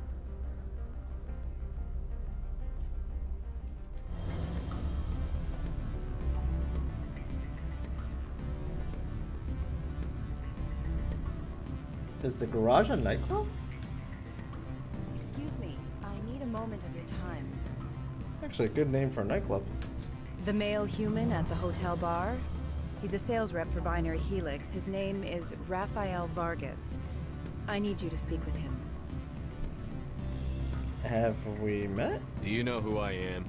Is the garage a nightclub? Excuse me, I need a moment of your time. Actually, a good name for a nightclub. The male human at the hotel bar? He's a sales rep for Binary Helix. His name is Rafael Vargas. I need you to speak with him. Have we met? Do you know who I am?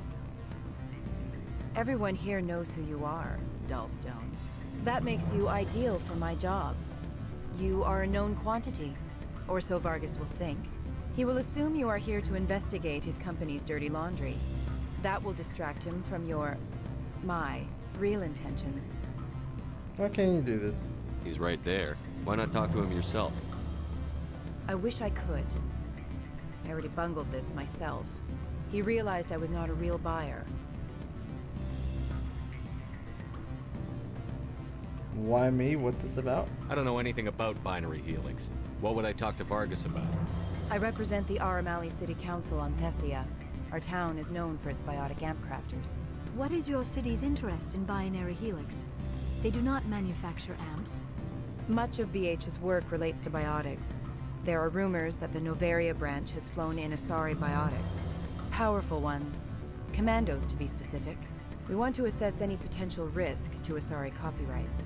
Everyone here knows who you are, Dullstone. That makes you ideal for my job. You are a known quantity, or so Vargas will think. He will assume you are here to investigate his company's dirty laundry. That will distract him from my real intentions. How can you do this? He's right there. Why not talk to him yourself? I wish I could. I already bungled this myself. He realized I was not a real buyer. Why me? What's this about? I don't know anything about Binary Helix. What would I talk to Vargas about? I represent the Aramali City Council on Thessia. Our town is known for its biotic amp crafters. What is your city's interest in Binary Helix? They do not manufacture amps. Much of BH's work relates to biotics. There are rumors that the Noveria branch has flown in Asari biotics. Powerful ones. Commandos, to be specific. We want to assess any potential risk to Asari copyrights.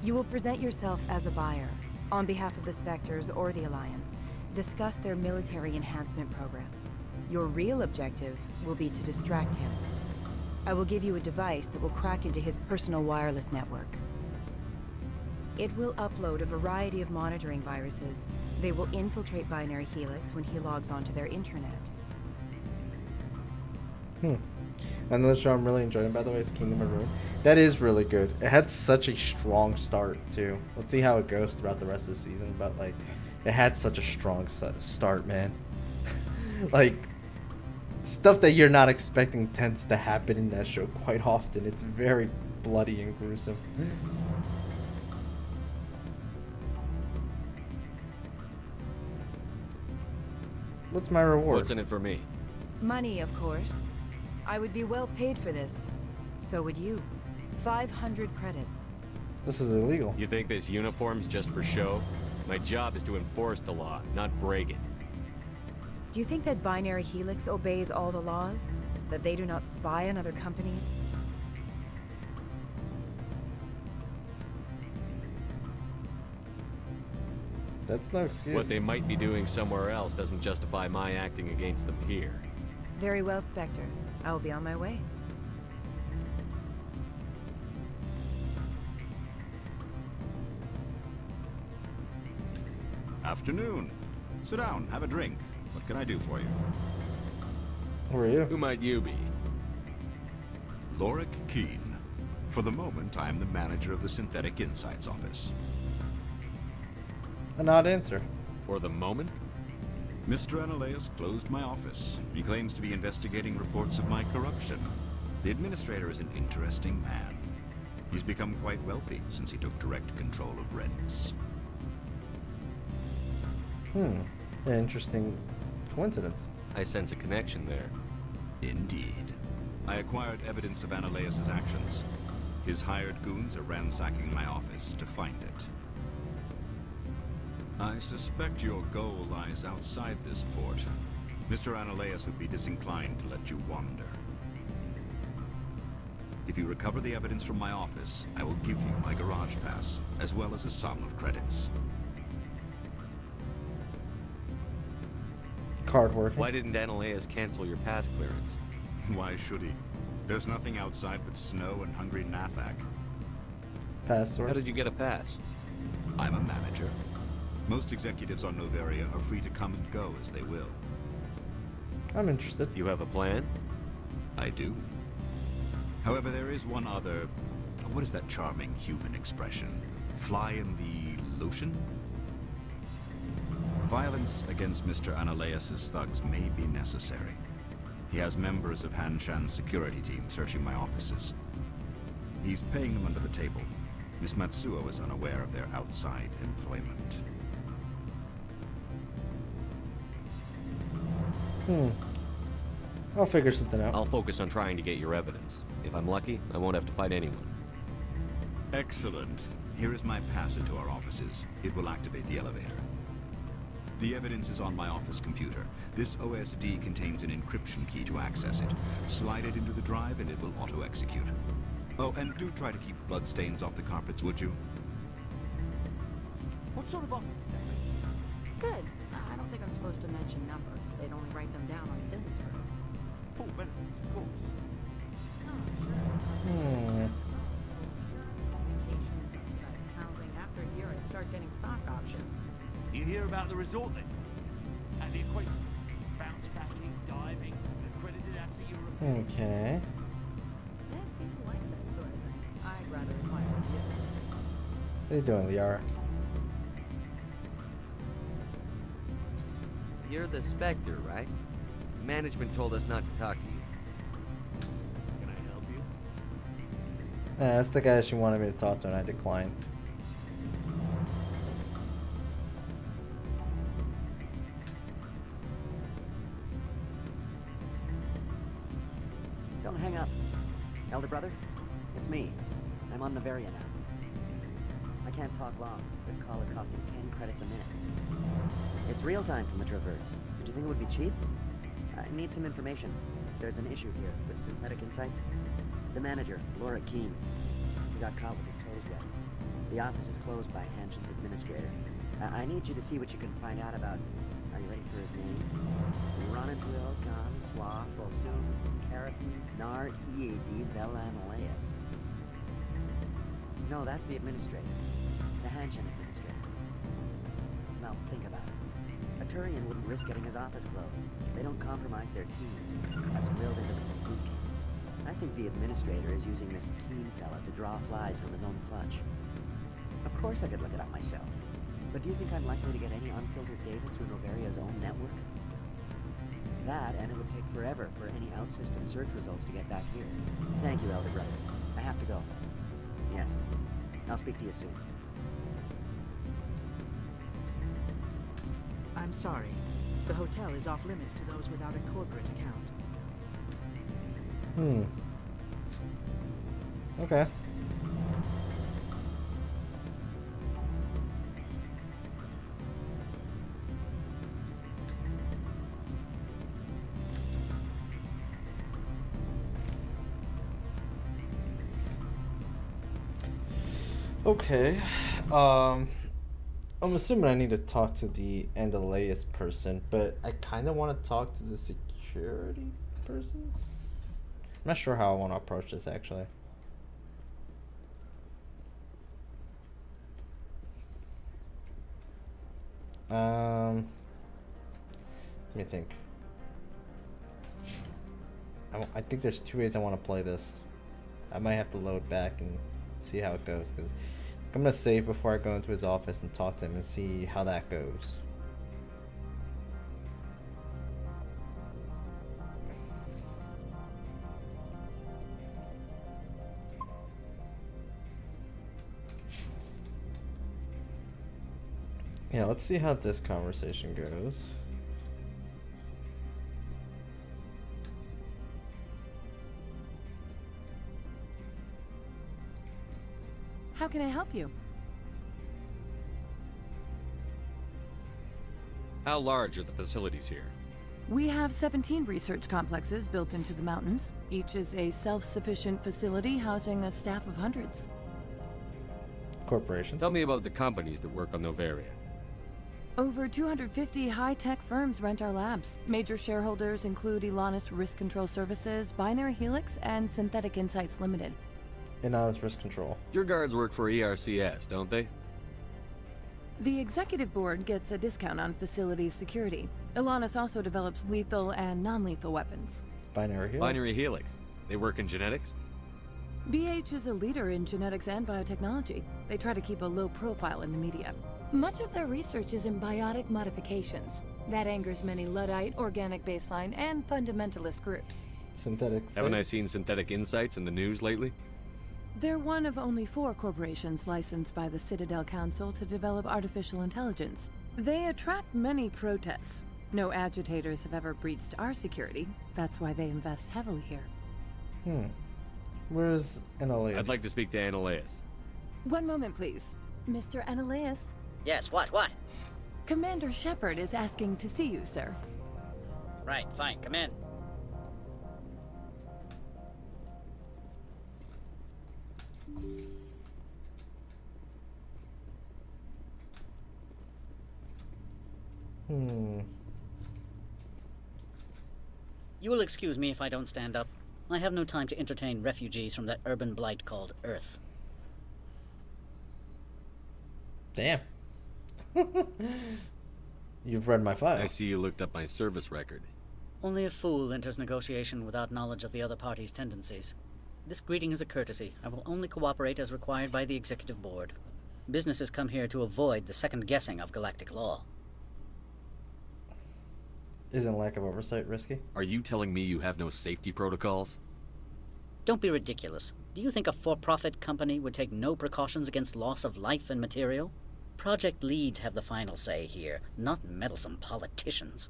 You will present yourself as a buyer, on behalf of the Spectres or the Alliance. Discuss their military enhancement programs. Your real objective will be to distract him. I will give you a device that will crack into his personal wireless network. It will upload a variety of monitoring viruses. They will infiltrate Binary Helix when he logs onto their intranet. Another show I'm really enjoying, by the way, is Kingdom of Ruin. That is really good. It had such a strong start, too. Let's see how it goes throughout the rest of the season, but, like, it had such a strong start, man. Like, stuff that you're not expecting tends to happen in that show quite often. It's very bloody and gruesome. What's my reward? What's in it for me? Money, of course. I would be well paid for this. So would you. 500 credits. This is illegal. You think this uniform's just for show? My job is to enforce the law, not break it. Do you think that Binary Helix obeys all the laws? That they do not spy on other companies? That's no excuse. What they might be doing somewhere else doesn't justify my acting against them here. Very well, Spectre. I will be on my way. Afternoon. Sit down, have a drink. What can I do for you? Who are you? Who might you be? Lorik Keene. For the moment, I am the manager of the Synthetic Insights Office. An odd answer. For the moment? Mr. Analeus closed my office. He claims to be investigating reports of my corruption. The administrator is an interesting man. He's become quite wealthy since he took direct control of rents. An interesting coincidence. I sense a connection there. Indeed. I acquired evidence of Ananias' actions. His hired goons are ransacking my office to find it. I suspect your goal lies outside this port. Mr. Ananias would be disinclined to let you wander. If you recover the evidence from my office, I will give you my garage pass, as well as a sum of credits. Card working. Why didn't Ananias cancel your pass clearance? Why should he? There's nothing outside but snow and hungry Nathak. Pass source. How did you get a pass? I'm a manager. Most executives on Noveria are free to come and go as they will. I'm interested. You have a plan? I do. However, there is one other... What is that charming human expression? Fly in the lotion? Violence against Mr. Ananias' thugs may be necessary. He has members of Hanshan's security team searching my offices. He's paying them under the table. Miss Matsuo is unaware of their outside employment. I'll figure something out. I'll focus on trying to get your evidence. If I'm lucky, I won't have to fight anyone. Excellent. Here is my pass into our offices. It will activate the elevator. The evidence is on my office computer. This OSD contains an encryption key to access it. Slide it into the drive and it will auto-execute. Oh, and do try to keep bloodstains off the carpets, would you? What sort of offer did they make you? Good. I don't think I'm supposed to mention numbers. They'd only write them down on bin strip. Full benefits, of course. Vacation, subsidized housing. After a year, I'd start getting stock options. You hear about the resort then? And the equator. Bounce backing, diving, accredited as a European. Okay. If you like that sort of thing, I'd rather admire you. What are you doing, Liara? You're the Spectre, right? Management told us not to talk to you. Can I help you? That's the guy she wanted me to talk to and I declined. Don't hang up. Elder brother, it's me. I'm on Noveria now. I can't talk long. This call is costing 10 credits a minute. It's real time from the Traverse. Did you think it would be cheap? I need some information. There's an issue here with Synthetic Insights. The manager, Laura Keene, he got caught with his toes wet. The office is closed by Hanshan's administrator. I need you to see what you can find out about... Are you ready for his name? Ronadril, Gan, Swa, Folsum, Karathon, Nar, Ead, Belanaleus. No, that's the administrator. The Hanshan administrator. Now, think about it. A Turian wouldn't risk getting his office closed. They don't compromise their team. That's drilled into them from boot camp. I think the administrator is using this Keene fella to draw flies from his own clutch. Of course I could look it up myself. But do you think I'm likely to get any unfiltered data through Noveria's own network? That, and it would take forever for any out-system search results to get back here. Thank you, Elder Brother. I have to go. Yes. I'll speak to you soon. I'm sorry. The hotel is off limits to those without a corporate account. Okay. Okay. I'm assuming I need to talk to the Andaleas person, but I kind of want to talk to the security person. I'm not sure how I want to approach this, actually. Let me think. I think there's two ways I want to play this. I might have to load back and see how it goes, because I'm going to save before I go into his office and talk to him and see how that goes. Yeah, let's see how this conversation goes. How can I help you? How large are the facilities here? We have 17 research complexes built into the mountains. Each is a self-sufficient facility housing a staff of hundreds. Corporations? Tell me about the companies that work on Novaria. Over 250 high-tech firms rent our labs. Major shareholders include Elanus Risk Control Services, Binary Helix, and Synthetic Insights Limited. Elanus Risk Control. Your guards work for ERCS, don't they? The executive board gets a discount on facility security. Elanus also develops lethal and non-lethal weapons. Binary Helix. Binary Helix. They work in genetics? BH is a leader in genetics and biotechnology. They try to keep a low profile in the media. Much of their research is in biotic modifications. That angers many Luddite, organic baseline, and fundamentalist groups. Synthetic. Haven't I seen Synthetic Insights in the news lately? They're one of only 4 corporations licensed by the Citadel Council to develop artificial intelligence. They attract many protests. No agitators have ever breached our security. That's why they invest heavily here. Where's Ananias? I'd like to speak to Ananias. One moment, please. Mr. Ananias? Yes, what? Commander Shepard is asking to see you, sir. Right, fine, come in. You will excuse me if I don't stand up. I have no time to entertain refugees from that urban blight called Earth. Damn. You've read my file. I see you looked up my service record. Only a fool enters negotiation without knowledge of the other party's tendencies. This greeting is a courtesy. I will only cooperate as required by the executive board. Businesses come here to avoid the second guessing of galactic law. Isn't lack of oversight risky? Are you telling me you have no safety protocols? Don't be ridiculous. Do you think a for-profit company would take no precautions against loss of life and material? Project leads have the final say here, not meddlesome politicians.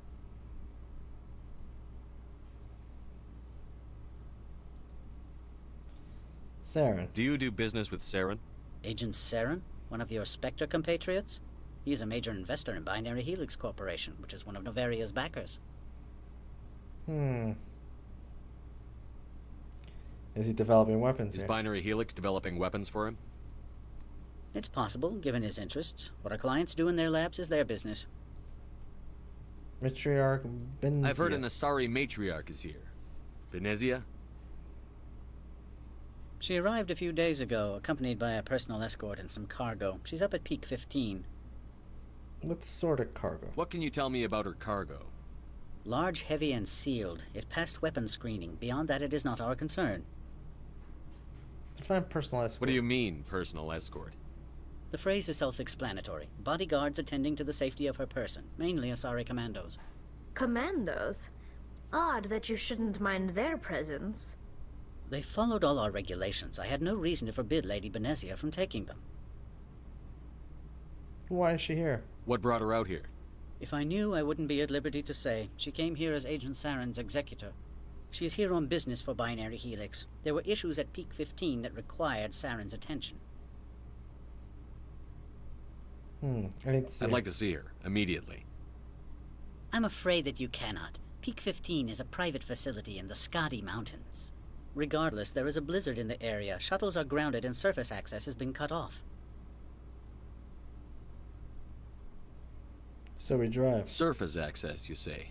Saren. Do you do business with Saren? Agent Saren? One of your Spectre compatriots? He is a major investor in Binary Helix Corporation, which is one of Novaria's backers. Is he developing weapons Is here? Binary Helix developing weapons for him? It's possible, given his interests. What our clients do in their labs is their business. Matriarch Benezia. I've heard an Asari matriarch is here. Benezia? She arrived a few days ago, accompanied by a personal escort and some cargo. She's up at Peak 15. What sort of cargo? What can you tell me about her cargo? Large, heavy, and sealed. It passed weapons screening. Beyond that, it is not our concern. Define personal escort. What do you mean, personal escort? The phrase is self-explanatory. Bodyguards attending to the safety of her person, mainly Asari commandos. Commandos? Odd that you shouldn't mind their presence. They followed all our regulations. I had no reason to forbid Lady Benezia from taking them. Why is she here? What brought her out here? If I knew, I wouldn't be at liberty to say. She came here as Agent Saren's executor. She is here on business for Binary Helix. There were issues at Peak 15 that required Saren's attention. I need to see I'd like to see her, immediately. I'm afraid that you cannot. Peak 15 is a private facility in the Skadi Mountains. Regardless, there is a blizzard in the area. Shuttles are grounded and surface access has been cut off. So we drive. Surface access, you say?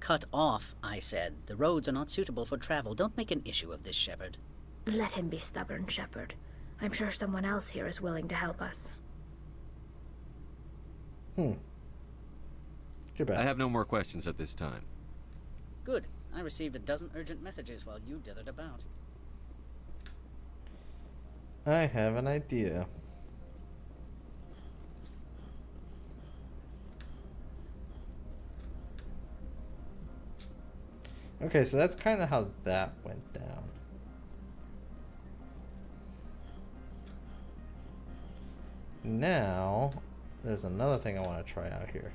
Cut off, I said. The roads are not suitable for travel. Don't make an issue of this, Shepard. Let him be stubborn, Shepard. I'm sure someone else here is willing to help us. Goodbye. I have no more questions at this time. Good. I received a dozen urgent messages while you dithered about. I have an idea. Okay, so that's kind of how that went down. Now, there's another thing I want to try out here.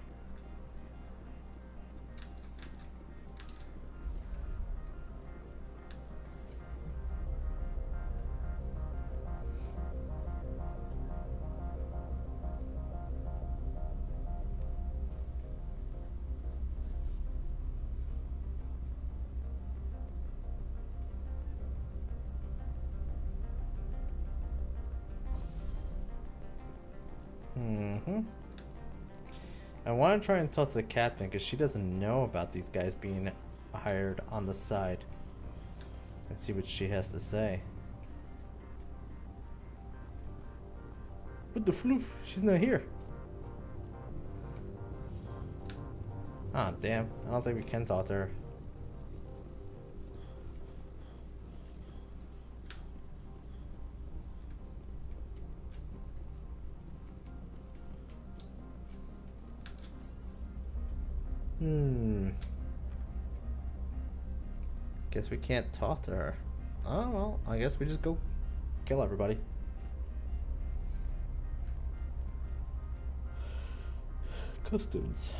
I want to try and talk to the captain because she doesn't know about these guys being hired on the side. And see what she has to say. What the floof? She's not here. Ah, damn. I don't think we can talk to her. Guess we can't talk to her. Oh, well, I guess we just go kill everybody. Customs.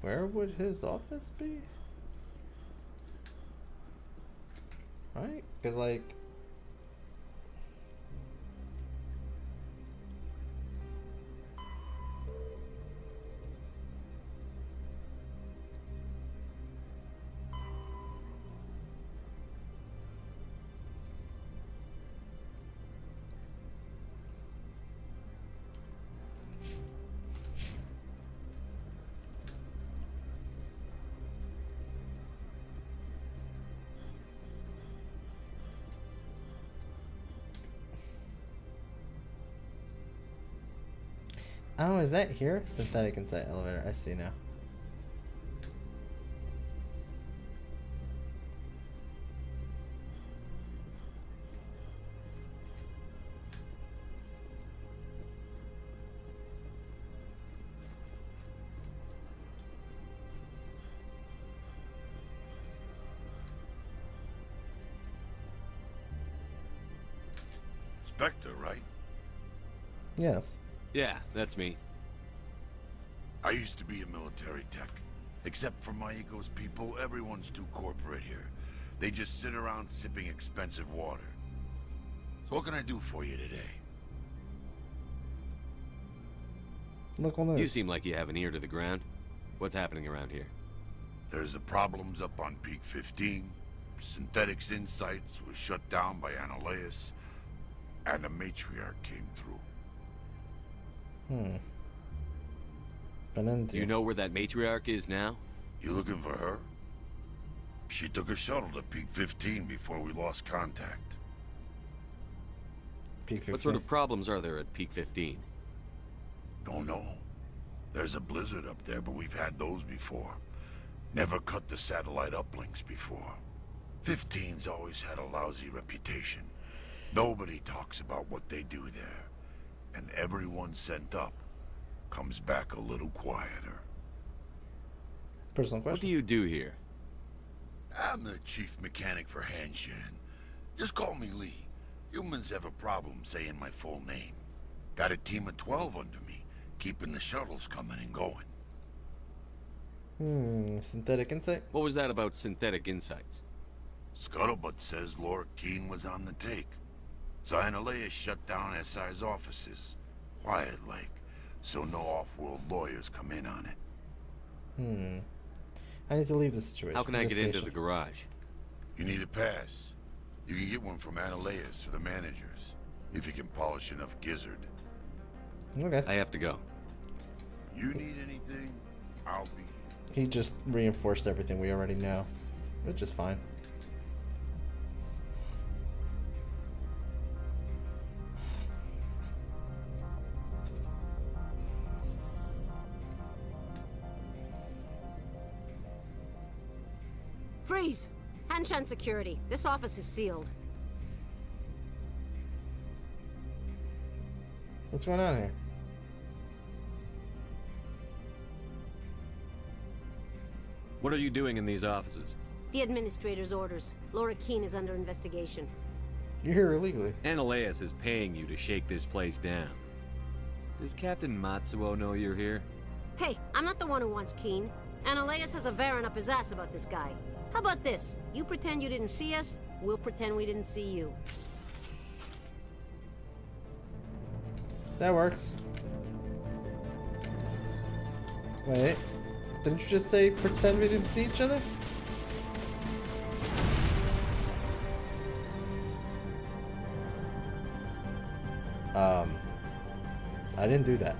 Where would his office be? Right? Because, like... Oh, is that here? Synthetic Insight elevator. I see now. Spectre, right? Yes. Yeah, that's me. I used to be a military tech. Except for my eco's people, everyone's too corporate here. They just sit around sipping expensive water. So what can I do for you today? Look on this. You seem like you have an ear to the ground. What's happening around here? There's the problems up on Peak 15. Synthetics Insights was shut down by Annihilus. And the matriarch came through. Do you know where that matriarch is now? You looking for her? She took a shuttle to Peak 15 before we lost contact. Peak 15. What sort of problems are there at Peak 15? Don't know. There's a blizzard up there, but we've had those before. Never cut the satellite uplinks before. 15's always had a lousy reputation. Nobody talks about what they do there. And everyone sent up comes back a little quieter. Personal question. What do you do here? I'm the chief mechanic for Hanshan. Just call me Lee. Humans have a problem saying my full name. Got a team of 12 under me, keeping the shuttles coming and going. Synthetic Insight? What was that about Synthetic Insights? Scuttlebutt says Laura Keene was on the take. Annihilus shut down SI's offices. Quiet like, so no off-world lawyers come in on it. I need to leave the situation. How can I get into the garage? You need a pass. You can get one from Annihilus or the managers, if you can polish enough gizzard. Okay. I have to go. You need anything, I'll be here. He just reinforced everything we already know, which is fine. Freeze! Hanshan security. This office is sealed. What's going on here? What are you doing in these offices? The administrator's orders. Laura Keene is under investigation. You're here illegally. Ananias is paying you to shake this place down. Does Captain Matsuo know you're here? Hey, I'm not the one who wants Keene. Ananias has a Varan up his ass about this guy. How about this? You pretend you didn't see us, we'll pretend we didn't see you. That works. Wait. Didn't you just say pretend we didn't see each other? I didn't do that.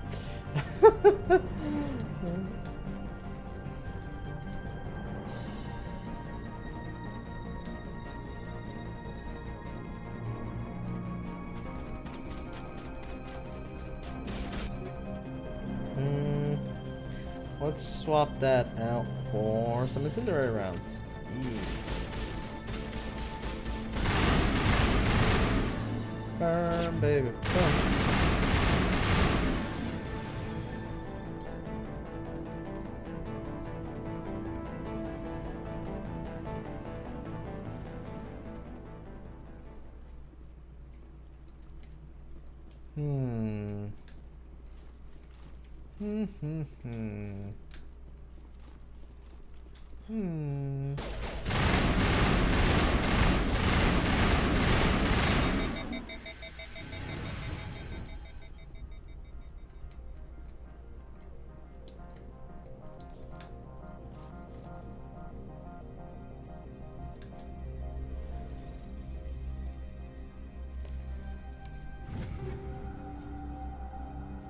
Let's swap that out for some incendiary rounds. Burn, baby, burn.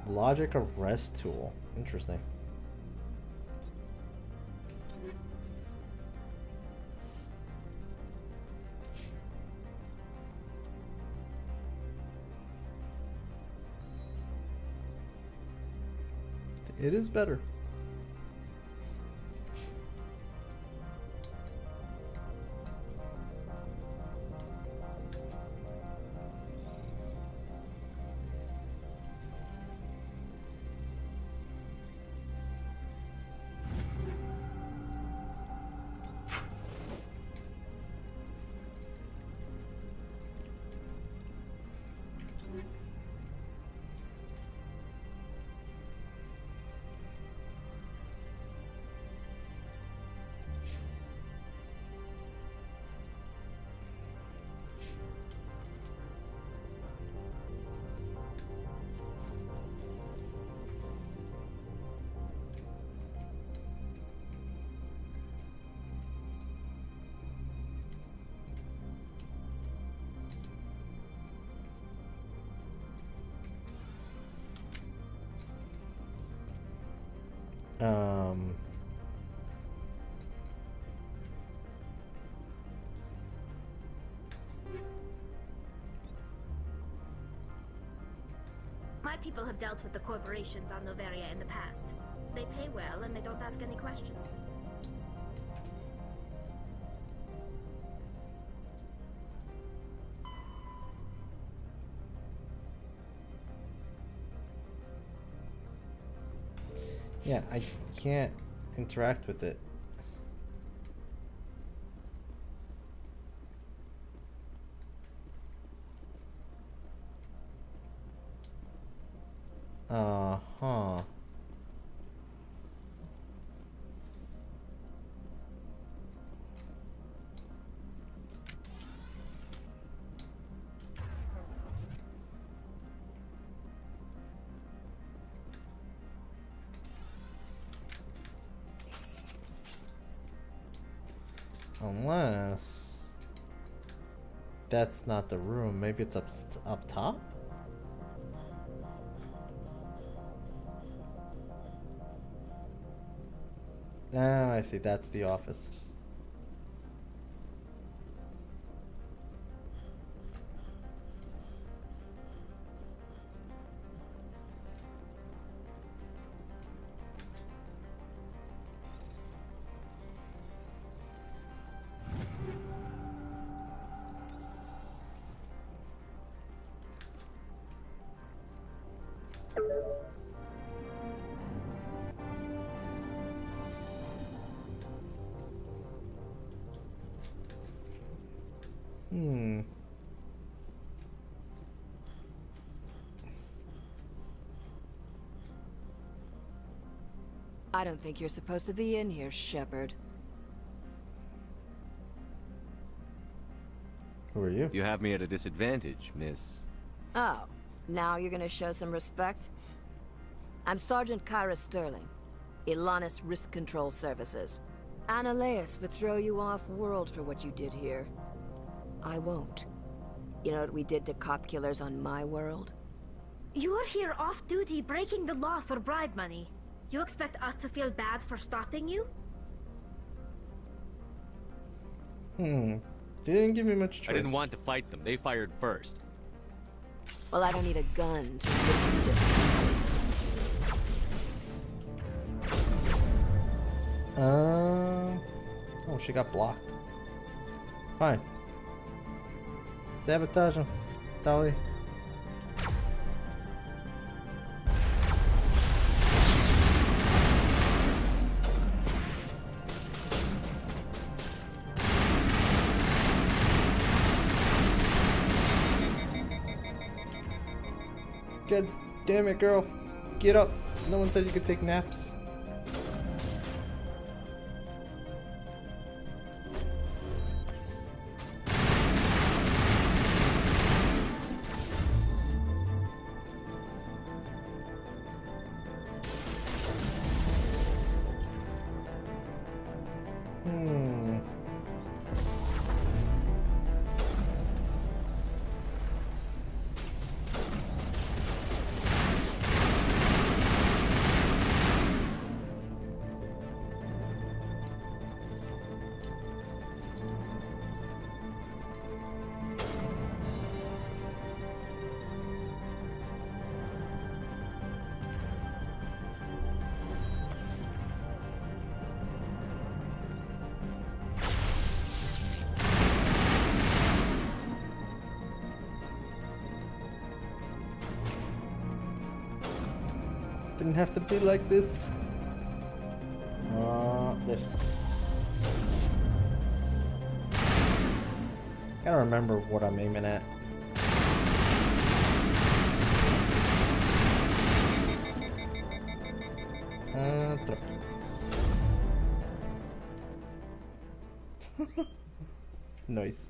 Logic arrest tool. Interesting. It is better. My people have dealt with the corporations on Noveria in the past. They pay well and they don't ask any questions. Yeah, I can't interact with it. Uh-huh. Unless that's not the room, maybe it's up top? Ah, I see, that's the office. I don't think you're supposed to be in here, Shepard. Who are you? You have me at a disadvantage, miss. Oh, now you're gonna show some respect? I'm Sergeant Kyra Sterling, Ilanis Risk Control Services. Annaleus would throw you off-world for what you did here. I won't. You know what we did to cop killers on my world? You're here off-duty breaking the law for bribe money. You expect us to feel bad for stopping you? They didn't give me much choice. I didn't want to fight them. They fired first. Well, I don't need a gun to rip you to pieces. Oh, she got blocked. Fine. Sabotage him, Dolly. God damn it, girl. Get up. No one said you could take naps. Didn't have to be like this. Lift. Gotta remember what I'm aiming at. Throw. Nice.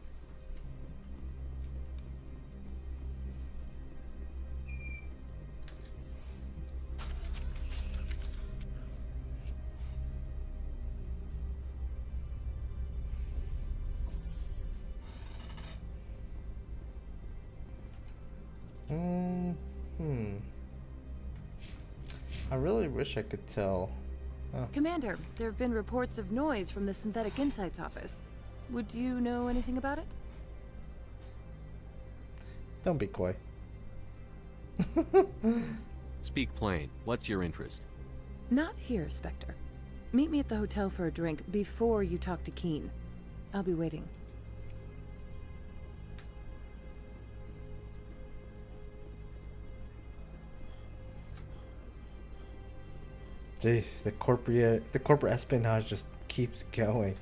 I really wish I could tell. Oh. Commander, there have been reports of noise from the Synthetic Insights office. Would you know anything about it? Don't be coy. Speak plain. What's your interest? Not here, Spectre. Meet me at the hotel for a drink before you talk to Keen. I'll be waiting. Gee, the corporate espionage just keeps going.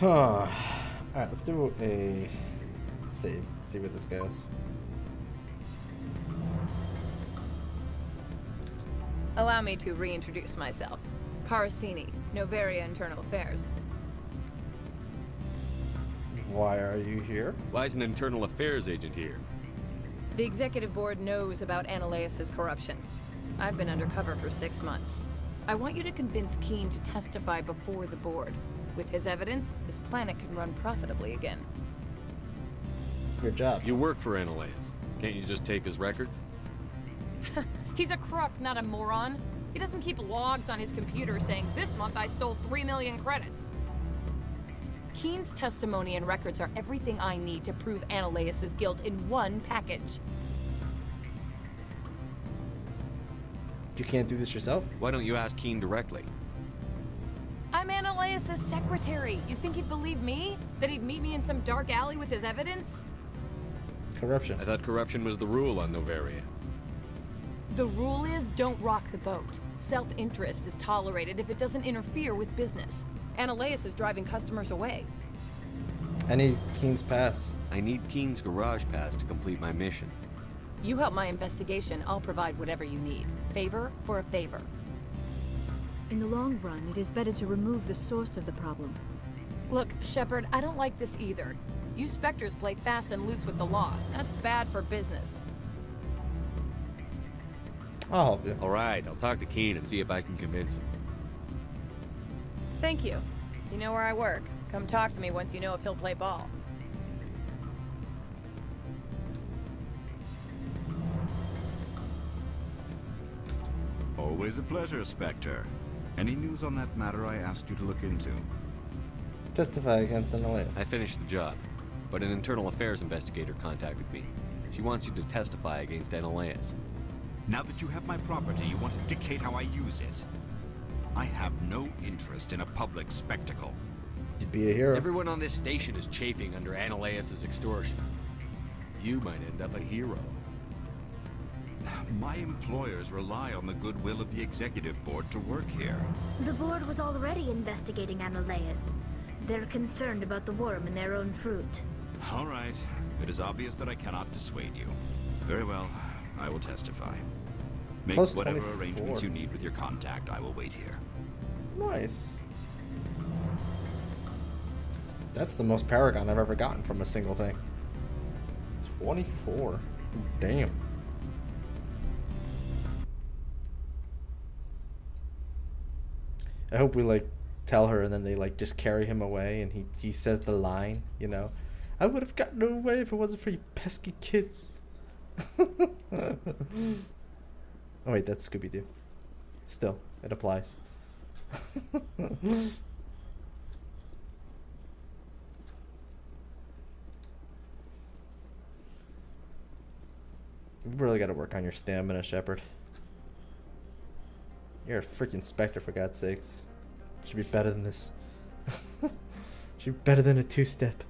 Alright, let's do a save. See where this goes. Allow me to reintroduce myself. Parasini, Noveria Internal Affairs. Why are you here? Why is an internal affairs agent here? The executive board knows about Ananias' corruption. I've been undercover for 6 months. I want you to convince Keene to testify before the board. With his evidence, this planet can run profitably again. Good job. You work for Ananias. Can't you just take his records? He's a crook, not a moron. He doesn't keep logs on his computer saying, this month I stole 3 million credits. Keene's testimony and records are everything I need to prove Ananias' guilt in one package. You can't do this yourself? Why don't you ask Keene directly? I'm Ananias' secretary. You'd think he'd believe me? That he'd meet me in some dark alley with his evidence? Corruption. I thought corruption was the rule on Noveria. The rule is don't rock the boat. Self-interest is tolerated if it doesn't interfere with business. Ananias is driving customers away. I need Keene's pass. I need Keene's garage pass to complete my mission. You help my investigation, I'll provide whatever you need. Favor for a favor. In the long run, it is better to remove the source of the problem. Look, Shepard, I don't like this either. You Spectres play fast and loose with the law. That's bad for business. I'll help you. All right, I'll talk to Keene and see if I can convince him. Thank you. You know where I work. Come talk to me once you know if he'll play ball. Always a pleasure, Spectre. Any news on that matter I asked you to look into? Testify against Ananias. I finished the job, but an internal affairs investigator contacted me. She wants you to testify against Ananias. Now that you have my property, you want to dictate how I use it. I have no interest in a public spectacle. You'd be a hero. Everyone on this station is chafing under Ananias' extortion. You might end up a hero. My employers rely on the goodwill of the executive board to work here. The board was already investigating Ananias. They're concerned about the worm in their own fruit. All right. It is obvious that I cannot dissuade you. Very well. I will testify. Make Plus whatever 24. arrangements you need with your contact. I will wait here. Nice. That's the most Paragon I've ever gotten from a single thing. 24. Damn. I hope we like tell her and then they like just carry him away and he says the line, you know. I would have gotten away if it wasn't for you pesky kids. Oh wait, that's Scooby-Doo. Still, it applies. You really gotta work on your stamina, Shepard. You're a freaking Spectre, for God's sakes. Should be better than this. Should be better than a two-step.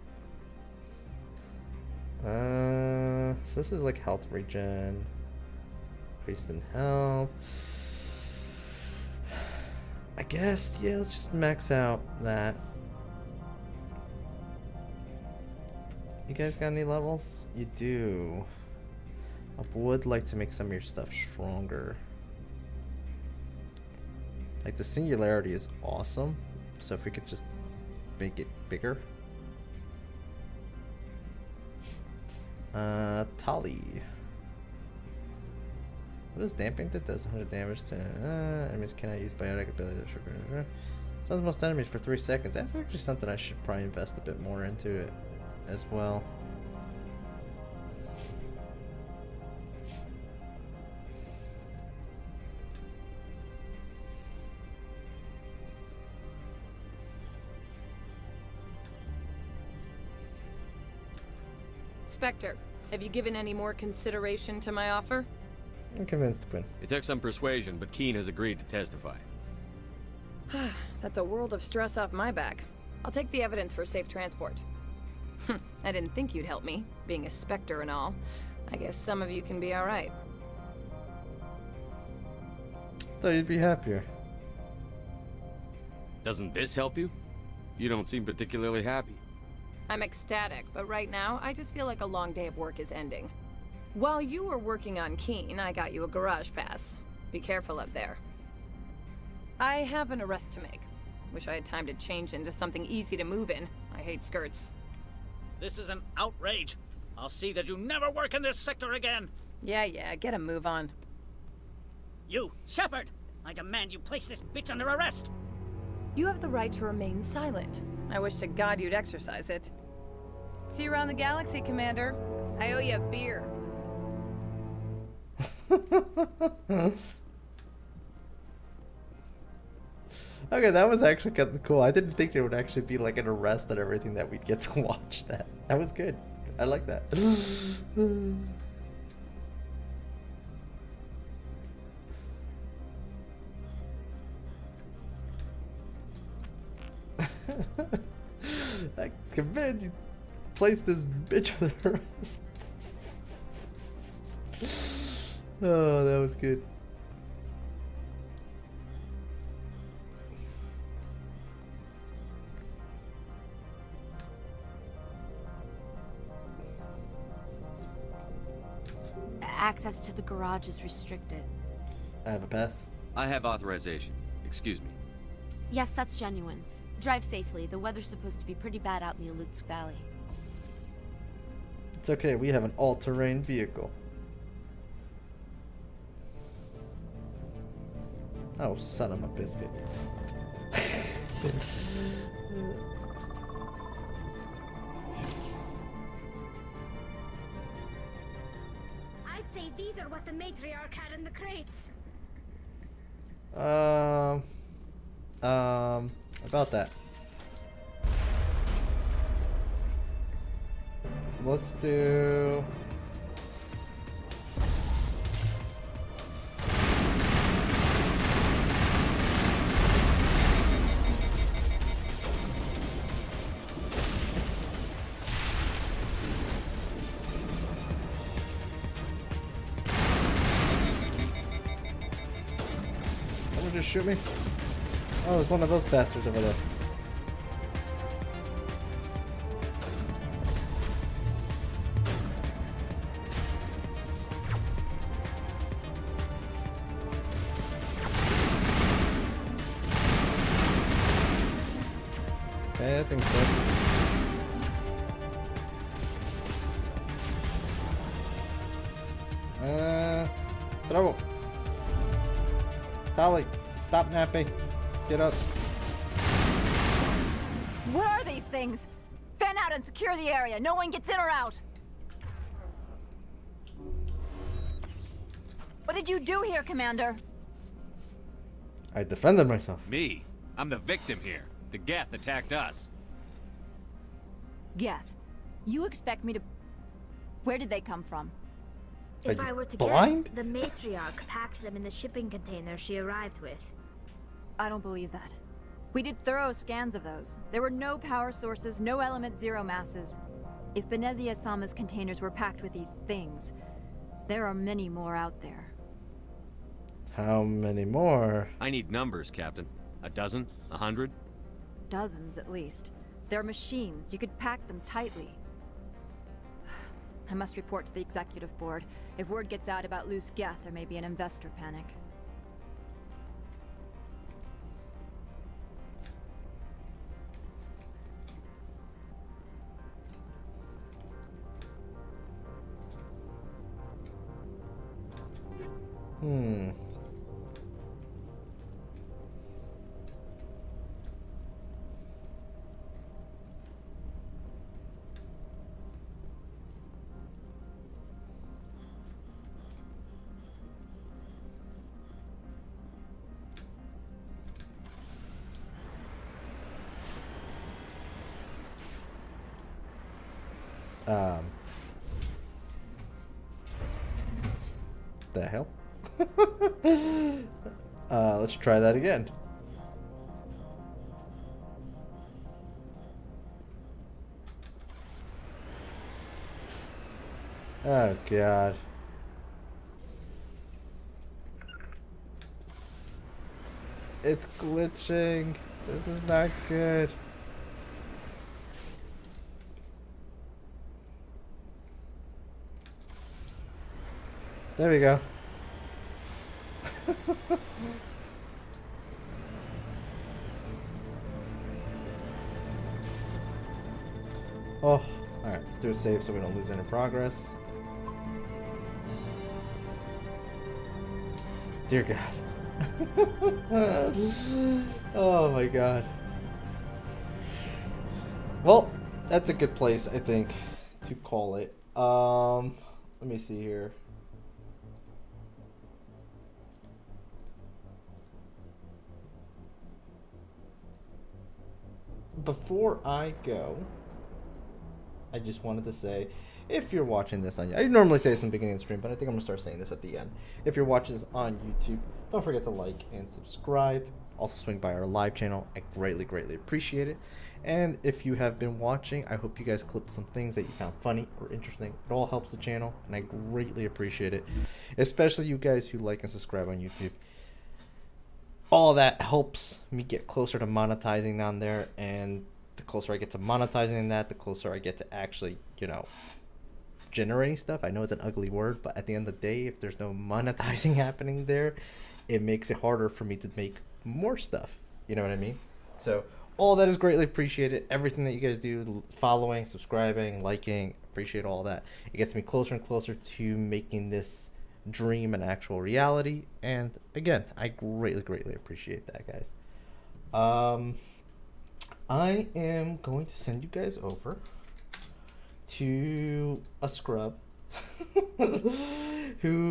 So this is like health regen. Increased in health. I guess, yeah, let's just max out that. You guys got any levels? You do. I would like to make some of your stuff stronger. Like the singularity is awesome, so if we could just make it bigger. Tali. What does damping that does 100 damage to enemies cannot use biotic ability. Stuns most enemies for 3 seconds. That's actually something I should probably invest a bit more into it as well. Spectre, have you given any more consideration to my offer? I'm convinced, Quinn. It took some persuasion, but Keene has agreed to testify. That's a world of stress off my back. I'll take the evidence for safe transport. I didn't think you'd help me, being a Spectre and all. I guess some of you can be alright. Thought you'd be happier. Doesn't this help you? You don't seem particularly happy. I'm ecstatic, but right now, I just feel like a long day of work is ending. While you were working on Keene, I got you a garage pass. Be careful up there. I have an arrest to make. Wish I had time to change into something easy to move in. I hate skirts. This is an outrage. I'll see that you never work in this sector again. Yeah, get a move on. You, Shepard! I demand you place this bitch under arrest! You have the right to remain silent. I wish to God you'd exercise it. See you around the galaxy, Commander. I owe you a beer. Okay, that was actually kind of cool. I didn't think there would actually be like an arrest and everything that we'd get to watch that. That was good. I like that. I command you place this bitch under arrest. Oh, that was good. Access to the garage is restricted. I have a pass. I have authorization. Excuse me. Yes, that's genuine. Drive safely. The weather's supposed to be pretty bad out in the Alutsk Valley. It's okay, we have an all-terrain vehicle. Oh, son of a biscuit. I'd say these are what the matriarch had in the crates. About that. Let's do... Someone just shoot me? Oh, there's one of those bastards over there. Okay, I think so. Throw him. Tali, stop napping. Get up. What are these things? Fan out and secure the area. No one gets in or out. What did you do here, Commander? I defended myself. Me? I'm the victim here. The Geth attacked us. Geth, you expect me to... Where did they come from? If I were to blind? guess, the matriarch packed them in the shipping container she arrived with. I don't believe that. We did thorough scans of those. There were no power sources, no element zero masses. If Benezia Sama's containers were packed with these things, there are many more out there. How many more? I need numbers, Captain. A dozen? 100? Dozens, at least. They're machines. You could pack them tightly. I must report to the executive board. If word gets out about loose Geth, there may be an investor panic. The hell? Let's try that again. Oh god. It's glitching. This is not good. There we go. Oh, Alright, let's do a save so we don't lose any progress. Dear God. Oh my God. Well, that's a good place, I think, to call it. Let me see here. Before I go, I just wanted to say, if you're watching this on, I normally say this in the beginning of the stream, but I think I'm gonna start saying this at the end. If you're watching this on YouTube, don't forget to like and subscribe. Also swing by our live channel. I greatly appreciate it. And if you have been watching, I hope you guys clipped some things that you found funny or interesting. It all helps the channel, and I greatly appreciate it. Especially you guys who like and subscribe on YouTube. All that helps me get closer to monetizing on there, and the closer I get to monetizing that, the closer I get to actually, generating stuff. I know it's an ugly word, but at the end of the day, if there's no monetizing happening there, it makes it harder for me to make more stuff. You know what I mean? So all that is greatly appreciated. Everything that you guys do, following, subscribing, liking, appreciate all that. It gets me closer and closer to making this dream an actual reality. And again, I greatly appreciate that, guys. I am going to send you guys over to a scrub who